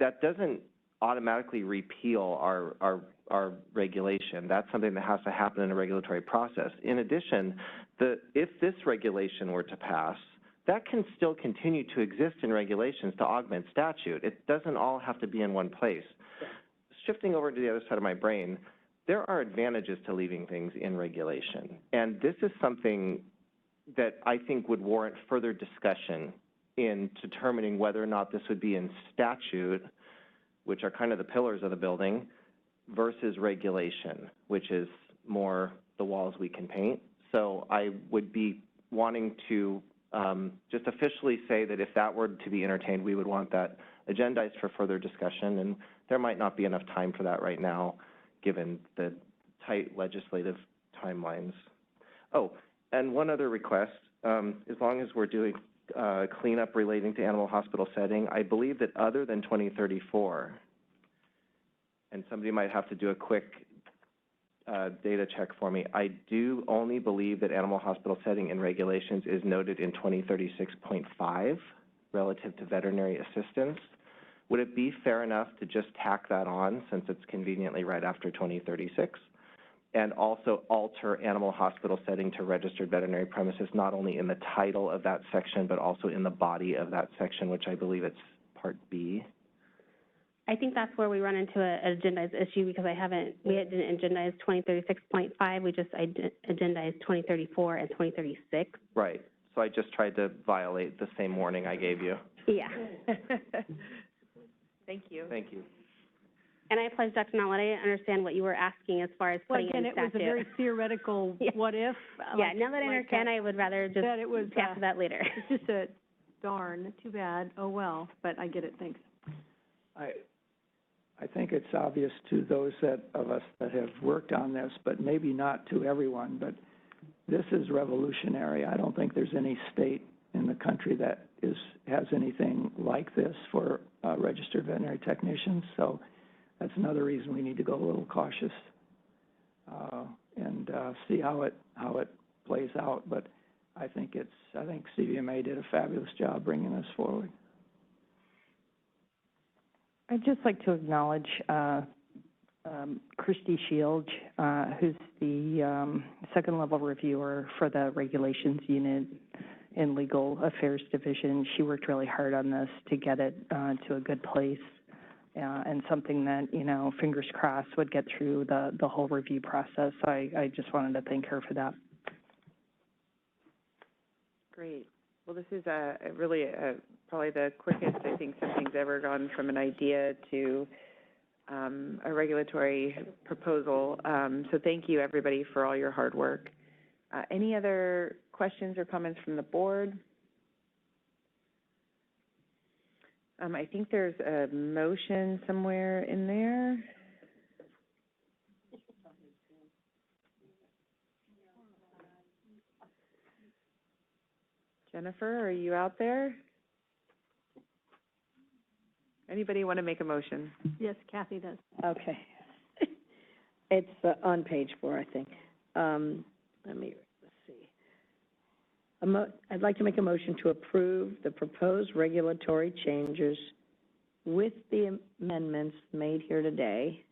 That doesn't automatically repeal our regulation. That's something that has to happen in a regulatory process. In addition, if this regulation were to pass, that can still continue to exist in regulations to augment statute. It doesn't all have to be in one place. Shifting over to the other side of my brain, there are advantages to leaving things in regulation. And this is something that I think would warrant further discussion in determining whether or not this would be in statute, which are kind of the pillars of the building, versus regulation, which is more the walls we can paint. So I would be wanting to just officially say that if that were to be entertained, we would want that agendized for further discussion, and there might not be enough time for that right now, given the tight legislative timelines. Oh, and one other request, as long as we're doing cleanup relating to animal hospital setting, I believe that other than 2034, and somebody might have to do a quick data check for me, I do only believe that animal hospital setting in regulations is noted in 2036.5 relative to veterinary assistance. Would it be fair enough to just tack that on, since it's conveniently right after 2036? And also alter animal hospital setting to registered veterinary premises, not only in the title of that section, but also in the body of that section, which I believe it's Part B. I think that's where we run into an agendized issue because we didn't agendize 2036.5, we just agendized 2034 and 2036. Right. So I just tried to violate the same warning I gave you. Yeah. Thank you. Thank you. And I apologize, Dr. Nolan, I didn't understand what you were asking as far as Well, putting again, in it was statute. a very theoretical Yeah. what if. Yeah, now that I understand, I would rather just That it was, tackle that later. It's just a darn, too bad, oh well, but I get it, thanks. I think it's obvious to those of us that have worked on this, but maybe not to everyone, but this is revolutionary. I don't think there's any state in the country that has anything like this for registered veterinary technicians, so that's another reason we need to go a little cautious and see how it plays out. But I think CVMA did a fabulous job bringing this forward. I'd just like to acknowledge Christy Shields, who's the second-level reviewer for the Regulations Unit in Legal Affairs Division. She worked really hard on this to get it to a good place, and something that, fingers crossed, would get through the whole review process. So I just wanted to thank her for that. Great. Well, this is really probably the quickest I think something's ever gone from an idea to a regulatory proposal. So thank you, everybody, for all your hard work. Any other questions or comments from the board? I think there's a motion somewhere in there. Jennifer, are you out there? Anybody want to make a motion? Yes, Kathy does. Okay. It's on page 4, I think. Let's see. I'd like to make a motion to approve the proposed regulatory changes with the amendments made here today,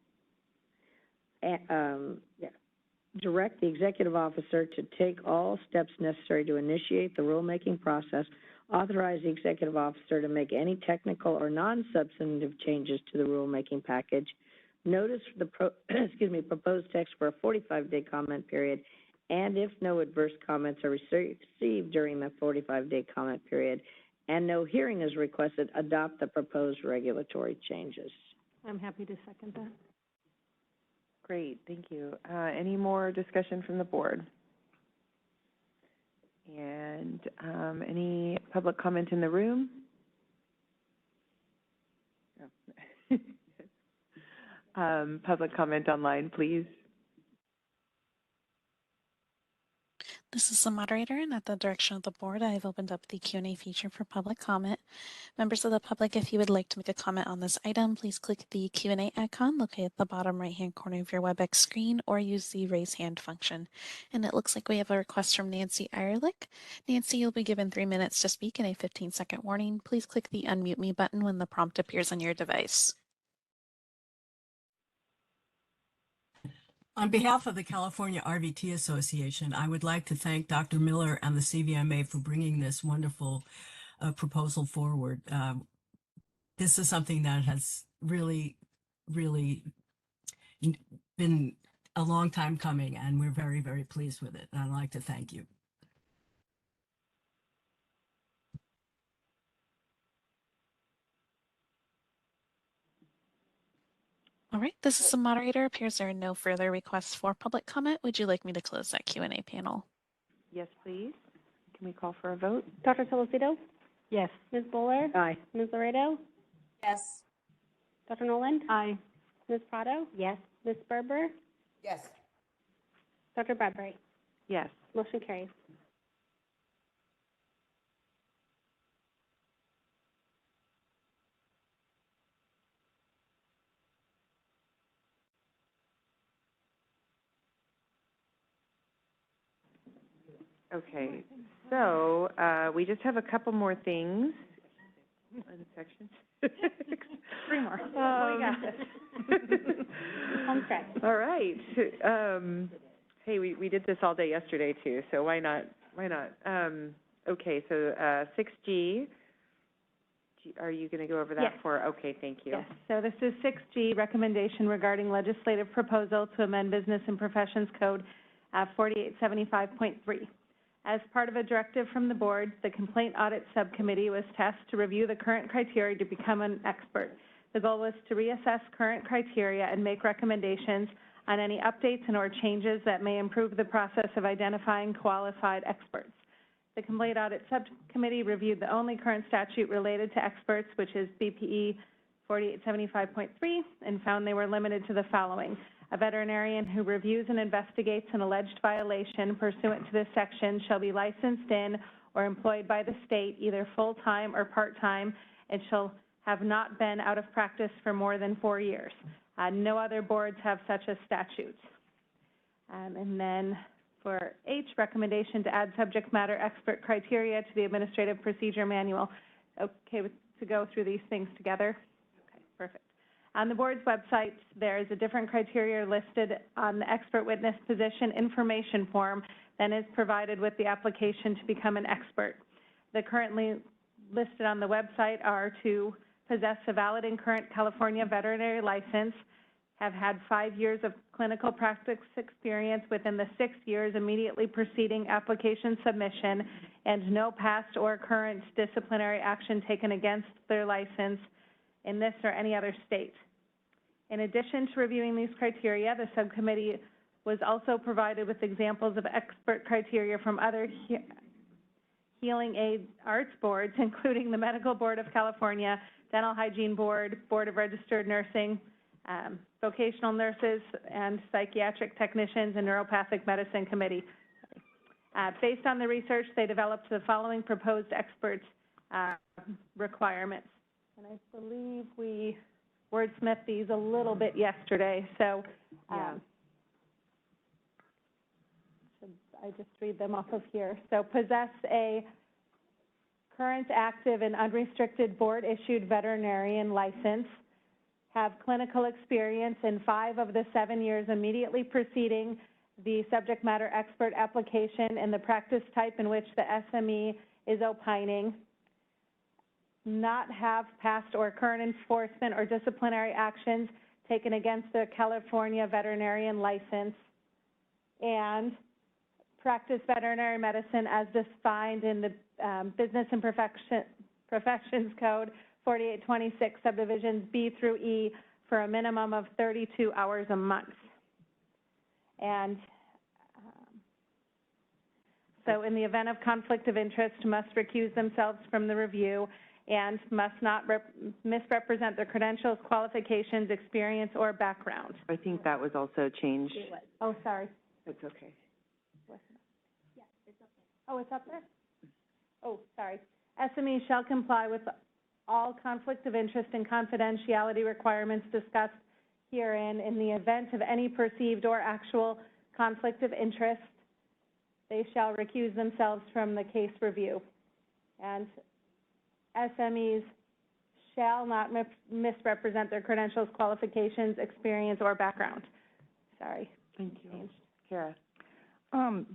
direct the executive officer to take all steps necessary to initiate the rulemaking process, authorize the executive officer to make any technical or non-substantive changes to the rulemaking package, notice the proposed text for a 45-day comment period, and if no adverse comments are received during the 45-day comment period, and no hearing is requested, adopt the proposed regulatory changes. I'm happy to second that. Great, thank you. Any more discussion from the board? And any public comment in the room? No. Public comment online, please. This is the moderator, and at the direction of the board, I have opened up the Q&A feature for public comment. Members of the public, if you would like to make a comment on this item, please click the Q&A icon located at the bottom right-hand corner of your WebEx screen, or use the raise hand function. And it looks like we have a request from Nancy Eierlich. Nancy, you'll be given 3 minutes to speak and a 15-second warning. Please click the Unmute Me button when the prompt appears on your device. On behalf of the California RVT Association, I would like to thank Dr. Miller and the CVMA for bringing this wonderful proposal forward. This is something that has really been a long time coming, and we're very, very pleased with it. And I'd like to thank you. All right, this is the moderator. Appears there are no further requests for public comment. Would you like me to close that Q&A panel? Yes, please. Can we call for a vote? Dr. Solocito? Yes. Ms. Bowler? Aye. Ms. Laredo? Yes. Dr. Noland? Aye. Ms. Prado? Yes. Ms. Berber? Yes. Dr. Bradbury? Yes. Motion carries. Okay, so we just have a couple more things. In section 6. 3 more. We got this. Home stretch. All right. Hey, we did this all day yesterday too, so why not? Okay, so 6G. Are you going to go over that Yes. Okay, thank you. Yes, so this is 6G, recommendation regarding legislative proposal to amend Business and Professions Code 4875.3. As part of a directive from the board, the Complaint Audit Subcommittee was tasked to review the current criteria to become an expert. The goal was to reassess current criteria and make recommendations on any updates and or changes that may improve the process of identifying qualified experts. The Complaint Audit Subcommittee reviewed the only current statute related to experts, which is BPE 4875.3, and found they were limited to the following: a veterinarian who reviews and investigates an alleged violation pursuant to this section shall be licensed in or employed by the state, either full-time or part-time, and shall have not been out of practice for more than 4 years. No other boards have such a statute. And then for H, recommendation to add subject matter expert criteria to the Administrative Procedure Manual. Okay to go through these things together? Okay, perfect. On the board's website, there is a different criteria listed on the expert witness position information form than is provided with the application to become an expert. The currently listed on the website are to possess a valid and current California veterinary license, have had 5 years of clinical practice experience within the 6 years immediately preceding application submission, and no past or current disciplinary action taken against their license in this or any other state. In addition to reviewing these criteria, the subcommittee was also provided with examples of expert criteria from other healing aid arts boards, including the Medical Board of California, Dental Hygiene Board, Board of Registered Nursing, Vocational Nurses and Psychiatric Technicians, and Neuropathic Medicine Committee. Based on the research, they developed the following proposed experts requirements. And I believe we wordsmithed these a little bit yesterday, so should I just read them off of here? So possess a current, active, and unrestricted board-issued veterinarian license, have clinical experience in 5 of the 7 years immediately preceding the subject matter expert application and the practice type in which the SME is opining, not have past or current enforcement or disciplinary actions taken against the California veterinarian license, and practice veterinary medicine as defined in the Business and Professions Code 4826 subdivisions B through E for a minimum of 32 hours a month. And so in the event of conflict of interest, must recuse themselves from the review and must not misrepresent their credentials, qualifications, experience, or background. I think that was also changed. Oh, sorry. It's okay. Yeah, it's up there. Oh, it's up there? Oh, sorry. SME shall comply with all conflict of interest and confidentiality requirements discussed herein. In the event of any perceived or actual conflict of interest, they shall recuse themselves from the case review. And SMEs shall not misrepresent their credentials, qualifications, experience, or background. Sorry. Thank you. Kara.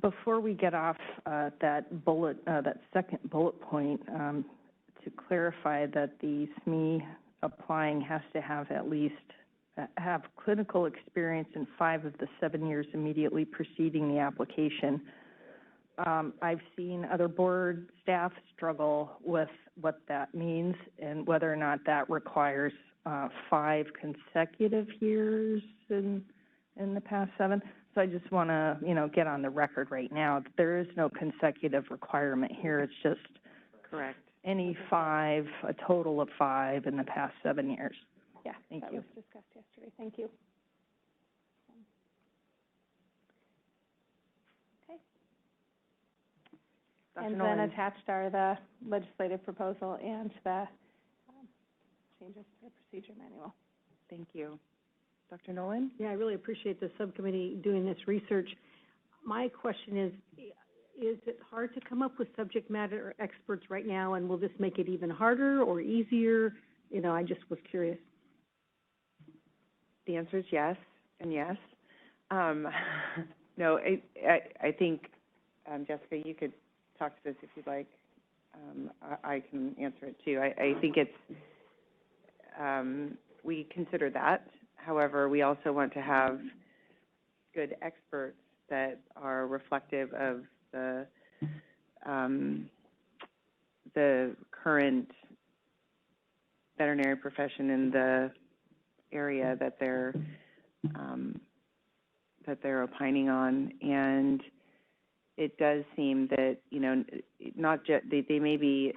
Before we get off that bullet, that second bullet point, to clarify that the SME applying has to have at least have clinical experience in 5 of the 7 years immediately preceding the application. I've seen other board staff struggle with what that means and whether or not that requires 5 consecutive years in the past 7. So I just want to, get on the record right now that there is no consecutive requirement here. It's just correct. Any 5, a total of 5 in the past 7 years. Yeah, Thank you. That was discussed yesterday. Thank you. Okay. Dr. And Nolan. then attached are the legislative proposal and the changes to the procedure manual. Thank you. Dr. Nolan? Yeah, I really appreciate the subcommittee doing this research. My question is it hard to come up with subject matter experts right now, and will this make it even harder or easier? I just was curious. The answer is yes and yes. No, I think, Jessica, you could talk to this if you'd like. I can answer it too. I think it's, we consider that. However, we also want to have good experts that are reflective of the current veterinary profession in the area that they're opining on. And it does seem that, not just, they may be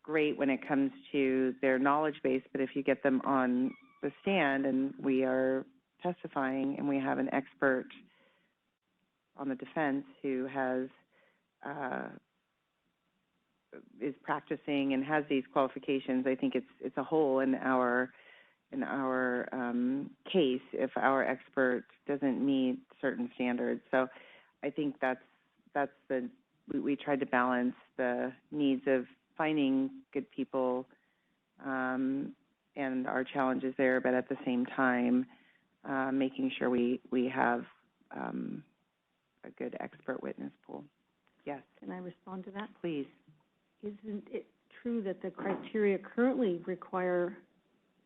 great when it comes to their knowledge base, but if you get them on the stand and we are testifying and we have an expert on the defense who has is practicing and has these qualifications, I think it's a hole in our case if our expert doesn't meet certain standards. So I think we tried to balance the needs of finding good people and our challenges there, but at the same time making sure we have a good expert witness pool. Yes. Can I respond to that? Please. Isn't it true that the criteria currently require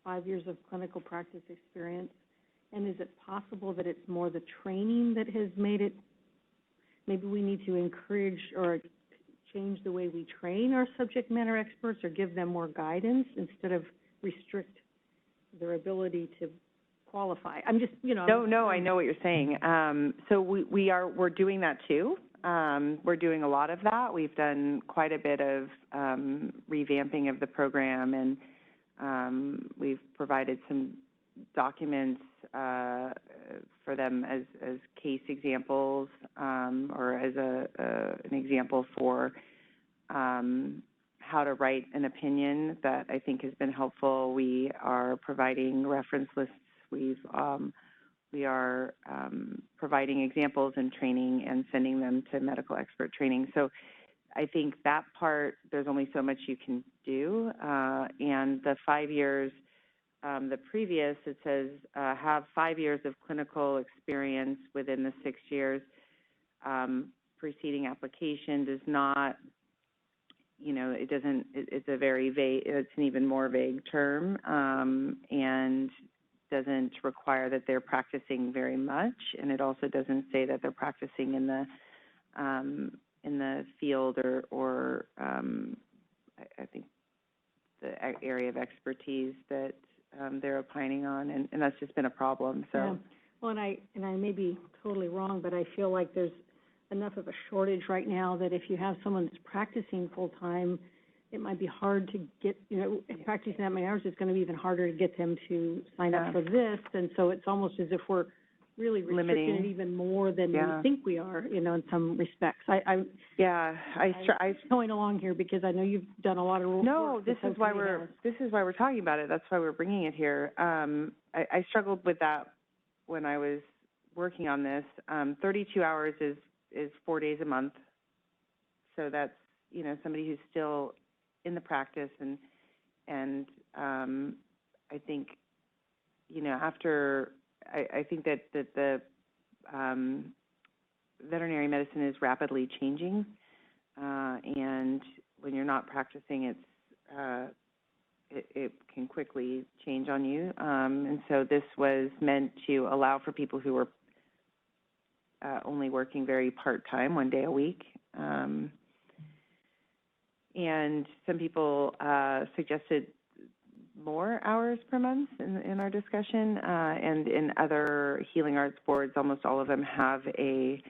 5 years of clinical practice experience? And is it possible that it's more the training that has made it, maybe we need to encourage or change the way we train our subject matter experts or give them more guidance instead of restrict their ability to qualify? I'm just, No, I know what you're saying. So we're doing that too. We're doing a lot of that. We've done quite a bit of revamping of the program, and we've provided some documents for them as case examples or as an example for how to write an opinion that I think has been helpful. We are providing reference lists. We are providing examples and training and sending them to medical expert training. So I think that part, there's only so much you can do. And the 5 years, the previous, it says, have 5 years of clinical experience within the 6 years. Preceding application does not, it doesn't, it's a very vague, it's an even more vague term, and doesn't require that they're practicing very much, and it also doesn't say that they're practicing in the field or I think the area of expertise that they're opining on, and that's just been a problem. So, yeah. Well, and I may be totally wrong, but I feel like there's enough of a shortage right now that if you have someone that's practicing full time, it might be hard to get, practicing that many hours, it's going to be even harder to get them to sign up for this. And so it's almost as if we're really restricting it even more than we think we are, in some respects. I'm going along here because I know you've done a lot of work. No, this is why we're talking about it. That's why we're bringing it here. I struggled with that when I was working on this. 32 hours is 4 days a month. So that's, somebody who's still in the practice, and I think, after, I think that the veterinary medicine is rapidly changing, and when you're not practicing, it can quickly change on you, and so this was meant to allow for people who were only working very part-time, 1 day a week. And some people suggested more hours per month in our discussion, and in other healing arts boards, almost all of them have a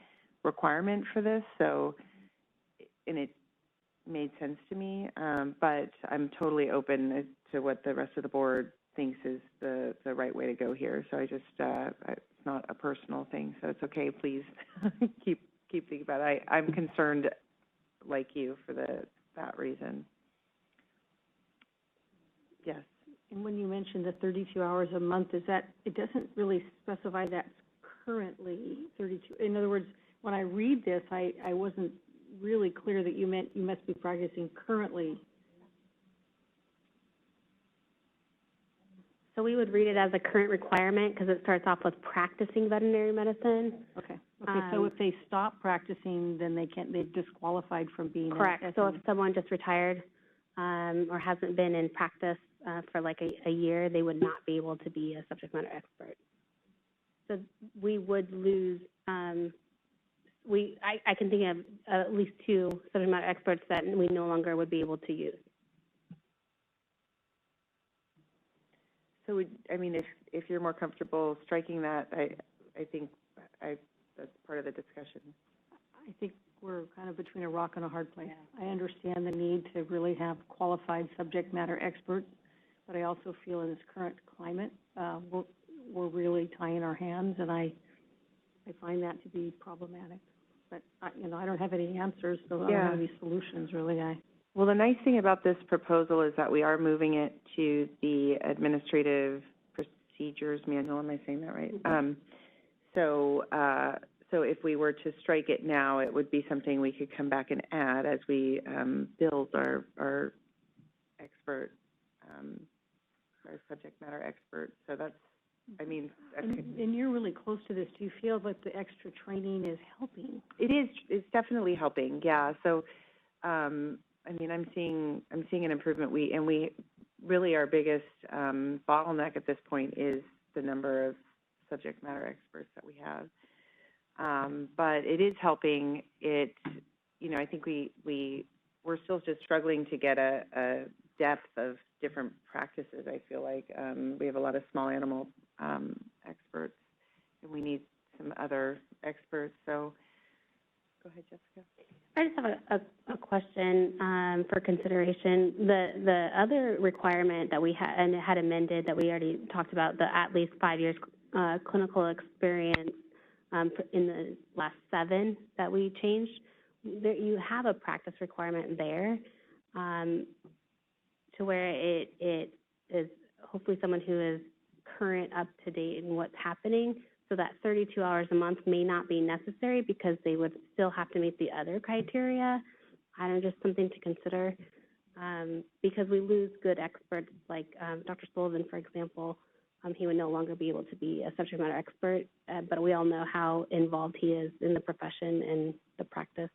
requirement for this, so, and it made sense to me, but I'm totally open to what the rest of the board thinks is the right way to go here. So I just, it's not a personal thing, so it's okay, please keep thinking about it. I'm concerned like you for that reason. Yes. And when you mentioned the 32 hours a month, is that, it doesn't really specify that's currently 32. In other words, when I read this, I wasn't really clear that you meant you must be practicing currently. So we would read it as a current requirement because it starts off with practicing veterinary medicine. Okay. So if they stop practicing, then they're disqualified from being correct. So if someone just retired or hasn't been in practice for like a year, they would not be able to be a subject matter expert. So we would lose, I can think of at least 2 subject matter experts that we no longer would be able to use. So, if you're more comfortable striking that, I think that's part of the discussion. I think we're kind of between a rock and a hard place. I understand the need to really have qualified subject matter experts, but I also feel in this current climate, we're really tying our hands, and I find that to be problematic. But, I don't have any answers, so I don't have any solutions, really. Well, the nice thing about this proposal is that we are moving it to the Administrative Procedures Manual. Am I saying that right? So if we were to strike it now, it would be something we could come back and add as we build our expert, our subject matter expert. So that's, And you're really close to this. Do you feel that the extra training is helping? It is. It's definitely helping. Yeah. So, I'm seeing an improvement. We really, our biggest bottleneck at this point is the number of subject matter experts that we have. But it is helping. I think we're still just struggling to get a depth of different practices. I feel like we have a lot of small animal experts, and we need some other experts. So, go ahead, Jessica. I just have a question for consideration. The other requirement that we had amended that we already talked about, the at least 5 years clinical experience in the last 7 that we changed, you have a practice requirement there to where it is hopefully someone who is current, up to date in what's happening. So that 32 hours a month may not be necessary because they would still have to meet the other criteria. I don't know, just something to consider, because we lose good experts like Dr. Sullivan, for example. He would no longer be able to be a subject matter expert, but we all know how involved he is in the profession and the practice.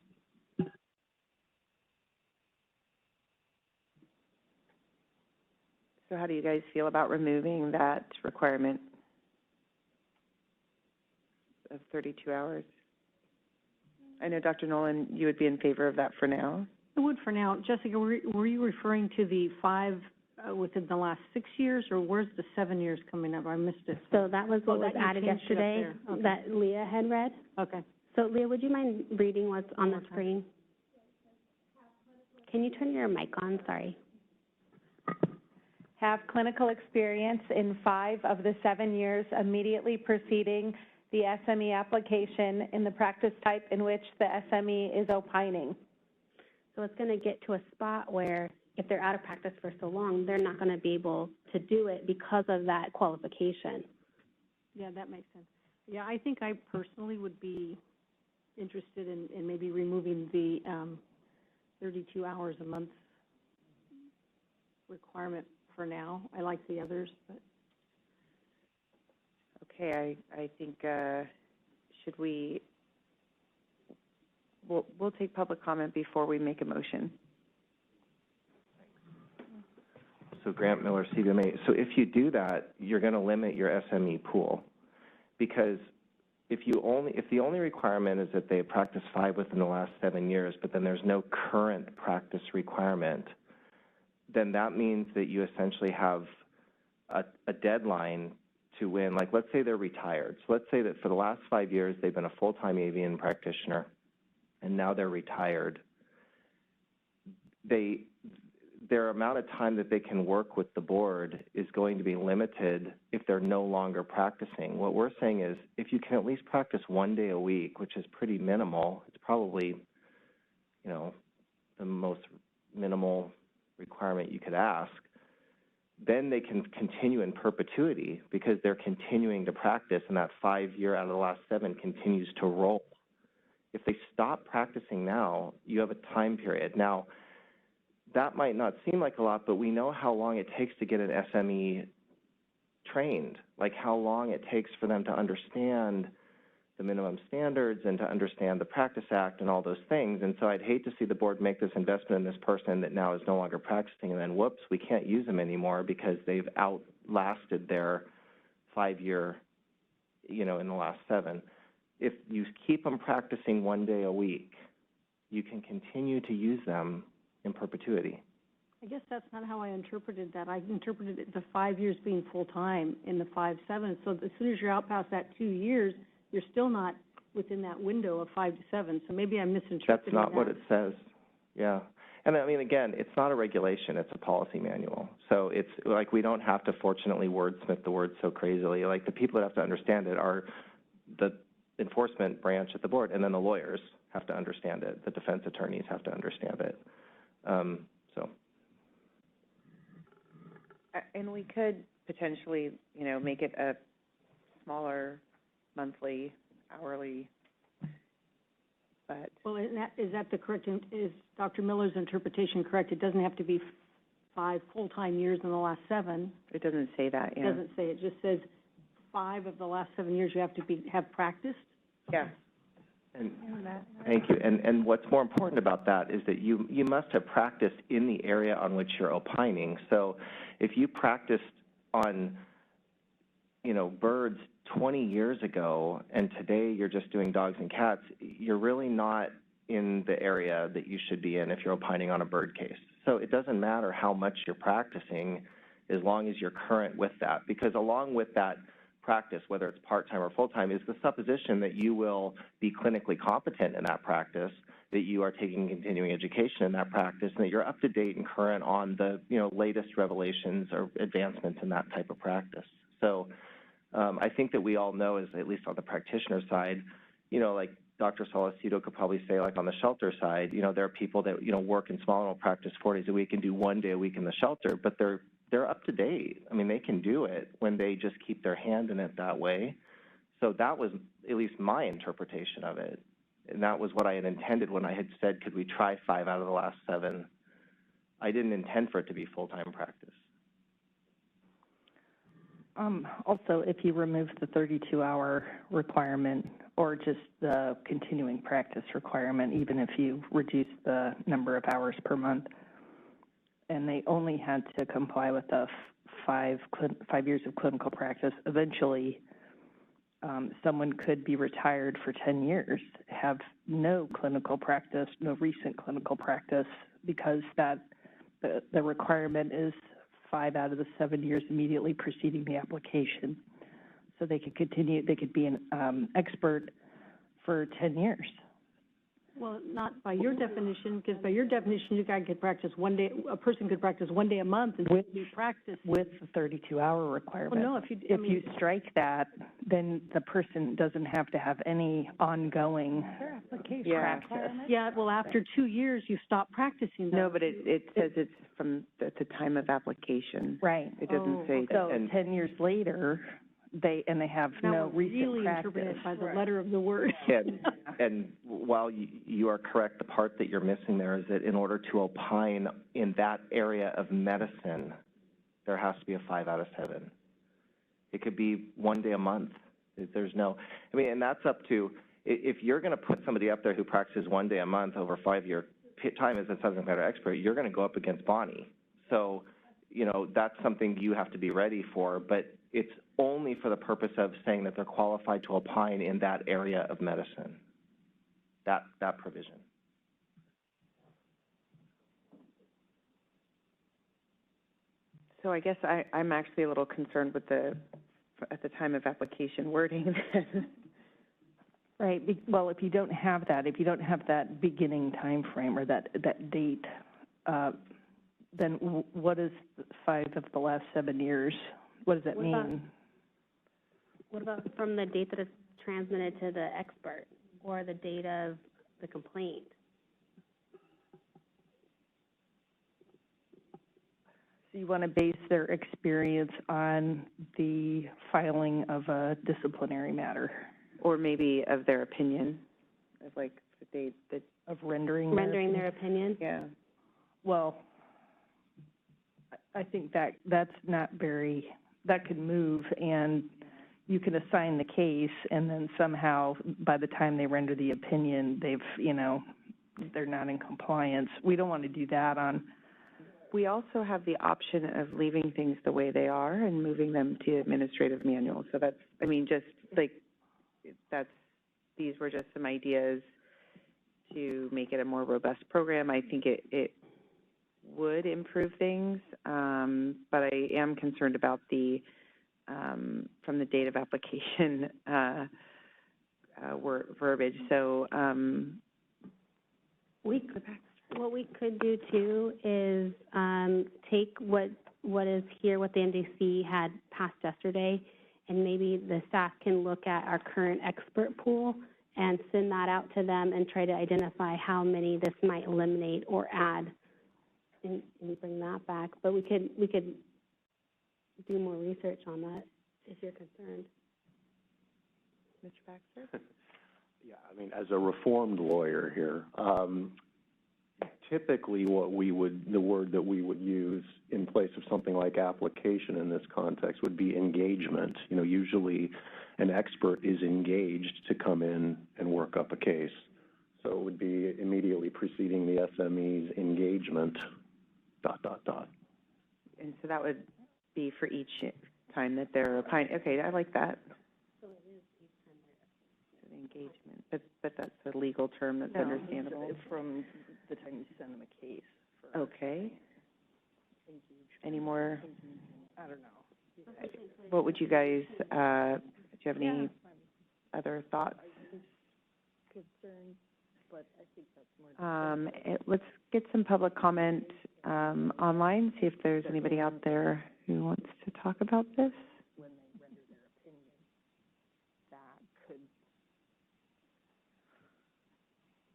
So how do you guys feel about removing that requirement of 32 hours? I know, Dr. Nolan, you would be in favor of that for now. I would for now. Jessica, were you referring to the 5 within the last 6 years, or where's the 7 years coming up? I missed it. So that was what was added yesterday that Leah had read. Okay. So Leah, would you mind reading what's on the screen? Can you turn your mic on? Sorry. Have clinical experience in 5 of the 7 years immediately preceding the SME application in the practice type in which the SME is opining. So it's going to get to a spot where if they're out of practice for so long, they're not going to be able to do it because of that qualification. Yeah, that makes sense. Yeah, I think I personally would be interested in maybe removing the 32 hours a month requirement for now. I like the others, but. Okay, I think, should we, we'll take public comment before we make a motion. So Grant Miller, CVMA. So if you do that, you're going to limit your SME pool, because if the only requirement is that they have practiced 5 within the last 7 years, but then there's no current practice requirement, then that means that you essentially have a deadline to when, like, let's say they're retired. So let's say that for the last 5 years they've been a full-time avian practitioner, and now they're retired. Their amount of time that they can work with the board is going to be limited if they're no longer practicing. What we're saying is, if you can at least practice 1 day a week, which is pretty minimal, it's probably, the most minimal requirement you could ask, then they can continue in perpetuity because they're continuing to practice, and that 5 year out of the last 7 continues to roll. If they stop practicing now, you have a time period. Now, that might not seem like a lot, but we know how long it takes to get an SME trained, like how long it takes for them to understand the minimum standards and to understand the Practice Act and all those things. And so I'd hate to see the board make this investment in this person that now is no longer practicing, and then whoops, we can't use them anymore because they've outlasted their 5 year, in the last 7. If you keep them practicing 1 day a week, you can continue to use them in perpetuity. I guess that's not how I interpreted that. I interpreted it, the 5 years being full-time in the 5-7. So as soon as you're out past that 2 years, you're still not within that window of 5 to 7. So maybe I'm misinterpreting that. That's not what it says. Yeah. And I mean, again, it's not a regulation, it's a policy manual. So it's like we don't have to, fortunately, wordsmith the word so crazily. Like, the people that have to understand it are the enforcement branch at the board, and then the lawyers have to understand it. The defense attorneys have to understand it. And we could potentially, make it a smaller monthly, hourly, but. Well, is that the correct, is Dr. Miller's interpretation correct? It doesn't have to be 5 full-time years in the last 7. It doesn't say that, yeah. It doesn't say, it just says 5 of the last 7 years you have to have practiced? Yeah. And thank you. And what's more important about that is that you must have practiced in the area on which you're opining. So if you practiced on, birds 20 years ago, and today you're just doing dogs and cats, you're really not in the area that you should be in if you're opining on a bird case. So it doesn't matter how much you're practicing as long as you're current with that, because along with that practice, whether it's part-time or full-time, is the supposition that you will be clinically competent in that practice, that you are taking continuing education in that practice, and that you're up to date and current on the, latest revelations or advancements in that type of practice. So I think that we all know, is at least on the practitioner side, like Dr. Solicito could probably say, like on the shelter side, there are people that, work in small animal practice 4 days a week and do 1 day a week in the shelter, but they're up to date. I mean, they can do it when they just keep their hand in it that way. So that was at least my interpretation of it, And that was what I had intended when I had said, could we try 5 out of the last 7? I didn't intend for it to be full-time practice. Also, if you remove the 32-hour requirement or just the continuing practice requirement, even if you reduce the number of hours per month, and they only had to comply with the 5 years of clinical practice, eventually someone could be retired for 10 years, have no clinical practice, no recent clinical practice, because the requirement is 5 out of the 7 years immediately preceding the application. So they could continue, they could be an expert for 10 years. Well, not by your definition, because by your definition, you guys could practice one day, a person could practice 1 day a month and be practice. With the 32-hour requirement. Well, no, if you strike that, then the person doesn't have to have any ongoing practice. Yeah, well, after 2 years, you stop practicing those. No, but it says it's from at the time of application. Right. It doesn't say. So 10 years later, they have no recent really practice. interpreted by the letter of the word. And while you are correct, the part that you're missing there is that in order to opine in that area of medicine, there has to be a 5 out of 7. It could be 1 day a month. There's no, I mean, and that's up to, if you're going to put somebody up there who practices 1 day a month over 5-year time as a subject matter expert, you're going to go up against Bonnie. So, you know, that's something you have to be ready for, but it's only for the purpose of saying that they're qualified to opine in that area of medicine, that provision. So I guess I'm actually a little concerned with at the time of application wording. Right. Well, if you don't have that beginning time frame or that date, then what is 5 of the last 7 years? What does that mean? What about from the date that it's transmitted to the expert or the date of the complaint? So you want to base their experience on the filing of a disciplinary matter? Or maybe of their opinion, of like the date that. Of rendering their opinion? Yeah. Well, I think that's not very, that could move, and you can assign the case, and then somehow by the time they render the opinion, they're not in compliance. We don't want to do that on. We also have the option of leaving things the way they are and moving them to administrative manual. So that's, I mean, just like, these were just some ideas to make it a more robust program. I think it would improve things, but I am concerned about the, from the date of application verbiage. So what we could do too is take what is here, what the NDC had passed yesterday, and maybe the staff can look at our current expert pool and send that out to them and try to identify how many this might eliminate or add, and bring that back. But we could do more research on that if you're concerned. Mr. Baxter? Yeah, I mean, as a reformed lawyer here, typically the word that we would use in place of something like application in this context would be engagement. You know, usually an expert is engaged to come in and work up a case. So it would be immediately preceding the SME's engagement, ... And so that would be for each time that they're opining. Okay, I like that. So it is each time they're engagement, but that's a legal term that's understandable. It's from the time you send them a case. Okay. Any more? I don't know. What would you guys, do you have any other thoughts? Concerns, but I think that's more. Let's get some public comment online, see if there's anybody out there who wants to talk about this. When they render their opinion, that could.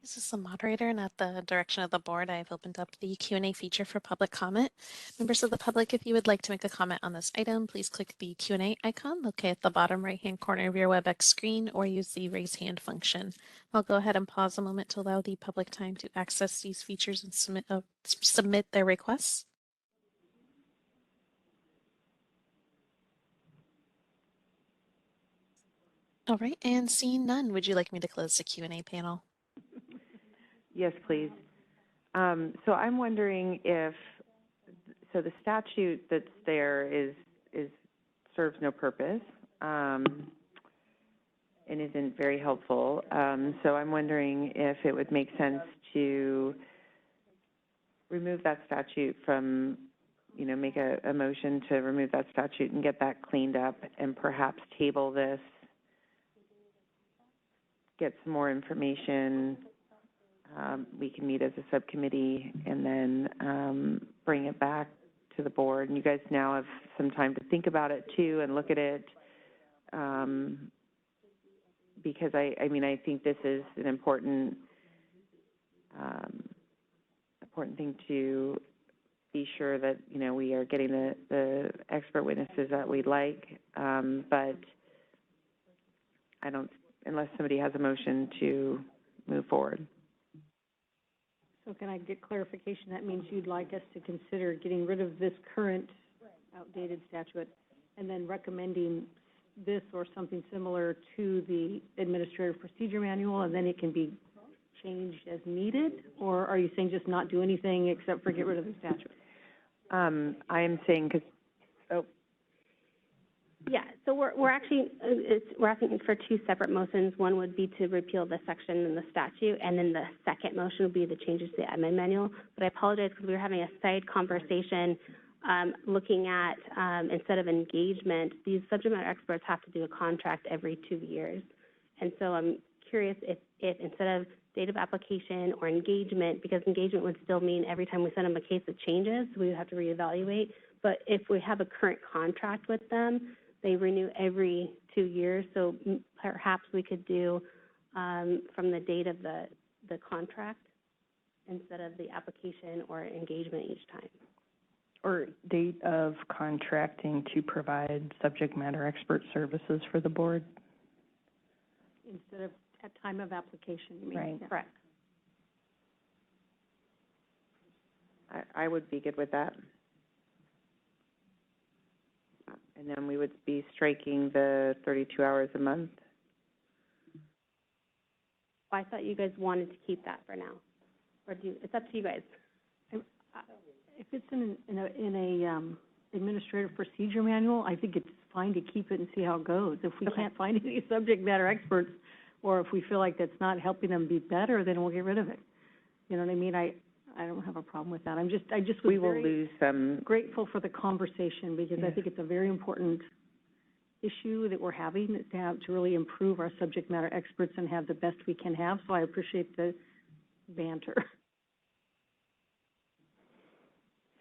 This is the moderator, and at the direction of the board, I've opened up the Q&A feature for public comment. Members of the public, if you would like to make a comment on this item, please click the Q&A icon located at the bottom right-hand corner of your WebEx screen or use the raise hand function. I'll go ahead and pause a moment to allow the public time to access these features and submit their requests. All right, and seeing none, would you like me to close the Q&A panel? Yes, please. So I'm wondering if, so the statute that's there serves no purpose, and isn't very helpful. So I'm wondering if it would make sense to remove that statute from, make a motion to remove that statute and get that cleaned up, and perhaps table this, get some more information. We can meet as a subcommittee and then bring it back to the board. And you guys now have some time to think about it too and look at it, because I think this is an important thing to be sure that we are getting the expert witnesses that we'd like. But I don't, unless somebody has a motion to move forward. So can I get clarification? That means you'd like us to consider getting rid of this current outdated statute and then recommending this or something similar to the Administrative Procedure Manual, and then it can be changed as needed? Or are you saying just not do anything except for get rid of the statute? I am saying Yeah, so we're actually, we're asking for two separate motions. One would be to repeal the section in the statute, and then the second motion would be the changes to the admin manual. But I apologize because we were having a side conversation looking at, instead of engagement, these subject matter experts have to do a contract every 2 years. And so I'm curious if instead of date of application or engagement, because engagement would still mean every time we send them a case that changes, we would have to reevaluate. But if we have a current contract with them, they renew every 2 years, so perhaps we could do from the date of the contract instead of the application or engagement each time. Or date of contracting to provide subject matter expert services for the board. Instead of at time of application, you mean? Right. Yeah. Correct. I would be good with that. And then we would be striking the 32 hours a month. I thought you guys wanted to keep that for now, or it's up to you guys. If it's in a Administrative Procedure Manual, I think it's fine to keep it and see how it goes. If we can't find any subject matter experts, or if we feel like that's not helping them be better, then we'll get rid of it. You know what I mean? I don't have a problem with that. I just was we will lose some. Grateful for the conversation, because I think it's a very important issue that we're having to really improve our subject matter experts and have the best we can have. So I appreciate the banter.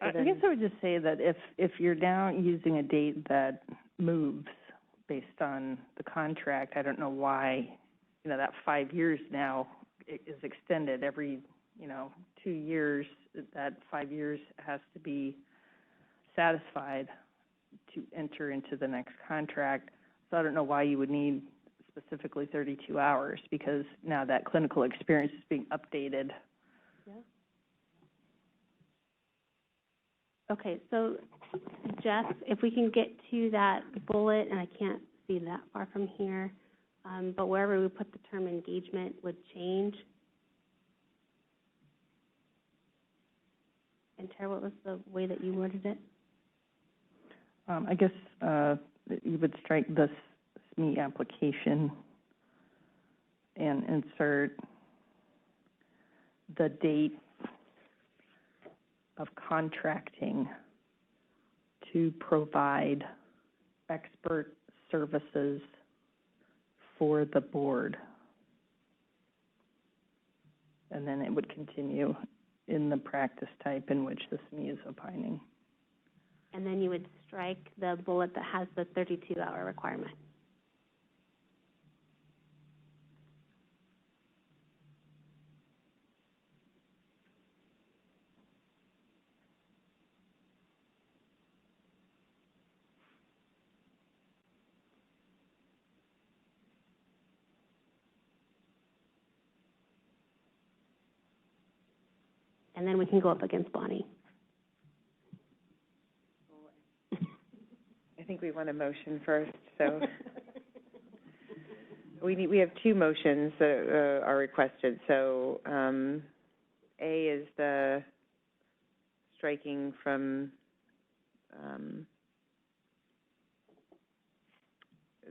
I guess I would just say that if you're now using a date that moves based on the contract, I don't know why, that 5 years now is extended every, 2 years. That 5 years has to be satisfied to enter into the next contract. So I don't know why you would need specifically 32 hours, because now that clinical experience is being updated. Yeah. Okay, so Jeff, if we can get to that bullet, and I can't see that far from here, but wherever we put the term engagement would change. And Tara, what was the way that you worded it? I guess you would strike this SME application and insert the date of contracting to provide expert services for the board. And then it would continue in the practice type in which the SME is opining. And then you would strike the bullet that has the 32-hour requirement. and then we can go up against Bonnie. I think we want a motion first, so. We have two motions that are requested. So, A is the striking from,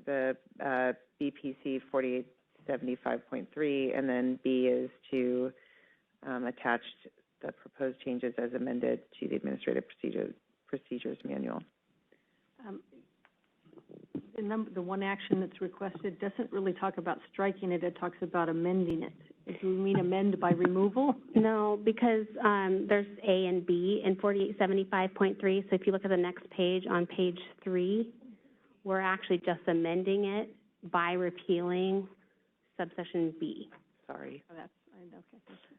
the, BPC 4875.3, and then B is to, attach the proposed changes as amended to the Administrative Procedures Manual. The one action that's requested doesn't really talk about striking it, it talks about amending it. Do you mean amend by removal? No, because there's A and B in 4875.3, so if you look at the next page, on page 3, we're actually just amending it by repealing subsection B. Sorry. Oh, that's, okay, thank you.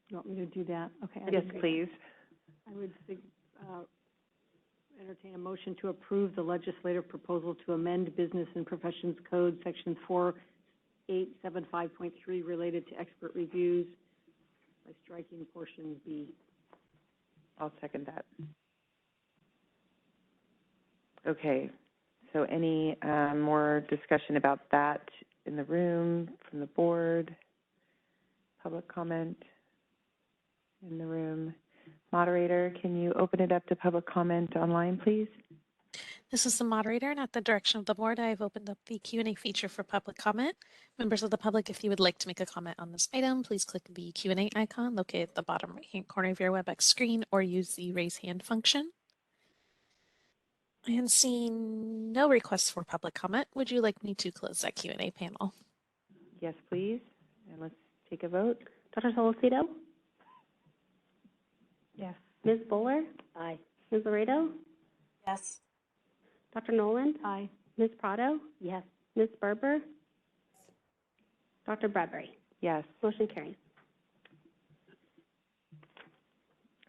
You want me to do that? Okay. Yes, please. I would entertain a motion to approve the legislative proposal to amend Business and Professions Code, Section 4875.3, related to expert reviews by striking portion B. I'll second that. Okay. So any more discussion about that in the room, from the board? Public comment in the room? Moderator, can you open it up to public comment online, please? This is the moderator, and at the direction of the board, I have opened up the Q&A feature for public comment. Members of the public, if you would like to make a comment on this item, please click the Q&A icon located at the bottom right-hand corner of your WebEx screen, or use the raise hand function. And seeing no requests for public comment, would you like me to close that Q&A panel? Yes, please. And let's take a vote. Dr. Solocito? Yes. Ms. Buller? Aye. Ms. Laredo? Yes. Dr. Noland? Aye. Ms. Prado? Yes. Ms. Berber? Dr. Bradbury? Yes. Motion carries.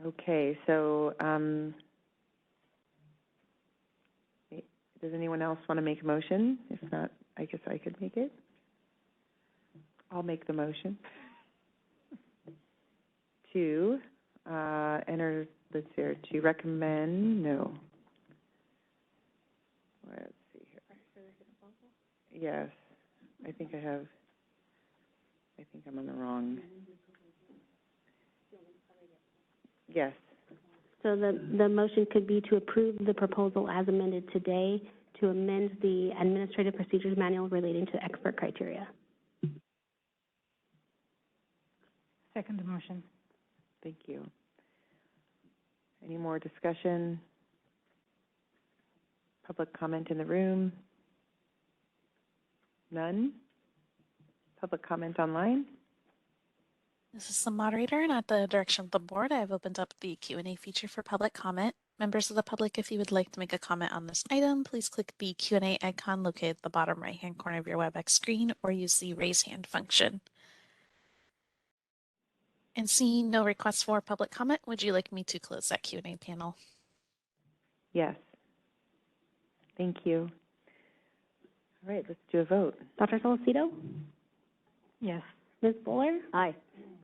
Okay, so does anyone else want to make a motion? If not, I guess I could make it. I'll make the motion to enter, let's see here, to recommend, no. Let's see here. Yes, I think I'm on the wrong. Yes. So the motion could be to approve the proposal as amended today to amend the Administrative Procedures Manual relating to expert criteria. Second motion. Thank you. Any more discussion? Public comment in the room? None? Public comment online? This is the moderator, and at the direction of the board, I have opened up the Q&A feature for public comment. Members of the public, if you would like to make a comment on this item, please click the Q&A icon located at the bottom right-hand corner of your WebEx screen, or use the raise hand function. And seeing no requests for public comment, would you like me to close that Q&A panel? Yes. Thank you. All right, let's do a vote. Dr. Solocito? Yes. Ms. Buller? Aye.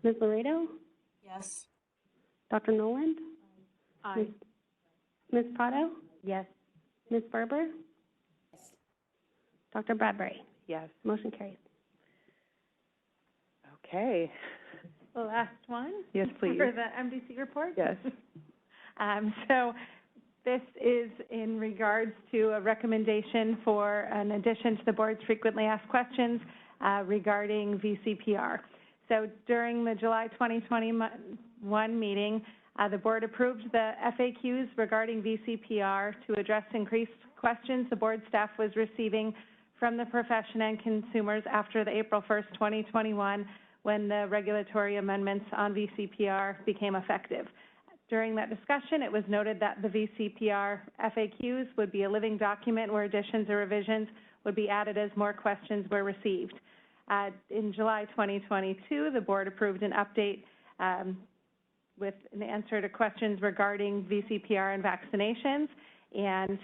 Ms. Laredo? Yes. Dr. Noland? Aye. Ms. Prado? Yes. Ms. Berber? Yes. Dr. Bradbury? Yes. Motion carries. Okay. The last one? Yes, please. For the MDC report? Yes. So this is in regards to a recommendation for an addition to the board's frequently asked questions regarding VCPR. So during the July 2021 meeting, the board approved the FAQs regarding VCPR to address increased questions the board staff was receiving from the profession and consumers after the April 1st, 2021, when the regulatory amendments on VCPR became effective. During that discussion, it was noted that the VCPR FAQs would be a living document where additions or revisions would be added as more questions were received. In July 2022, the board approved an update with an answer to questions regarding VCPR and vaccinations. And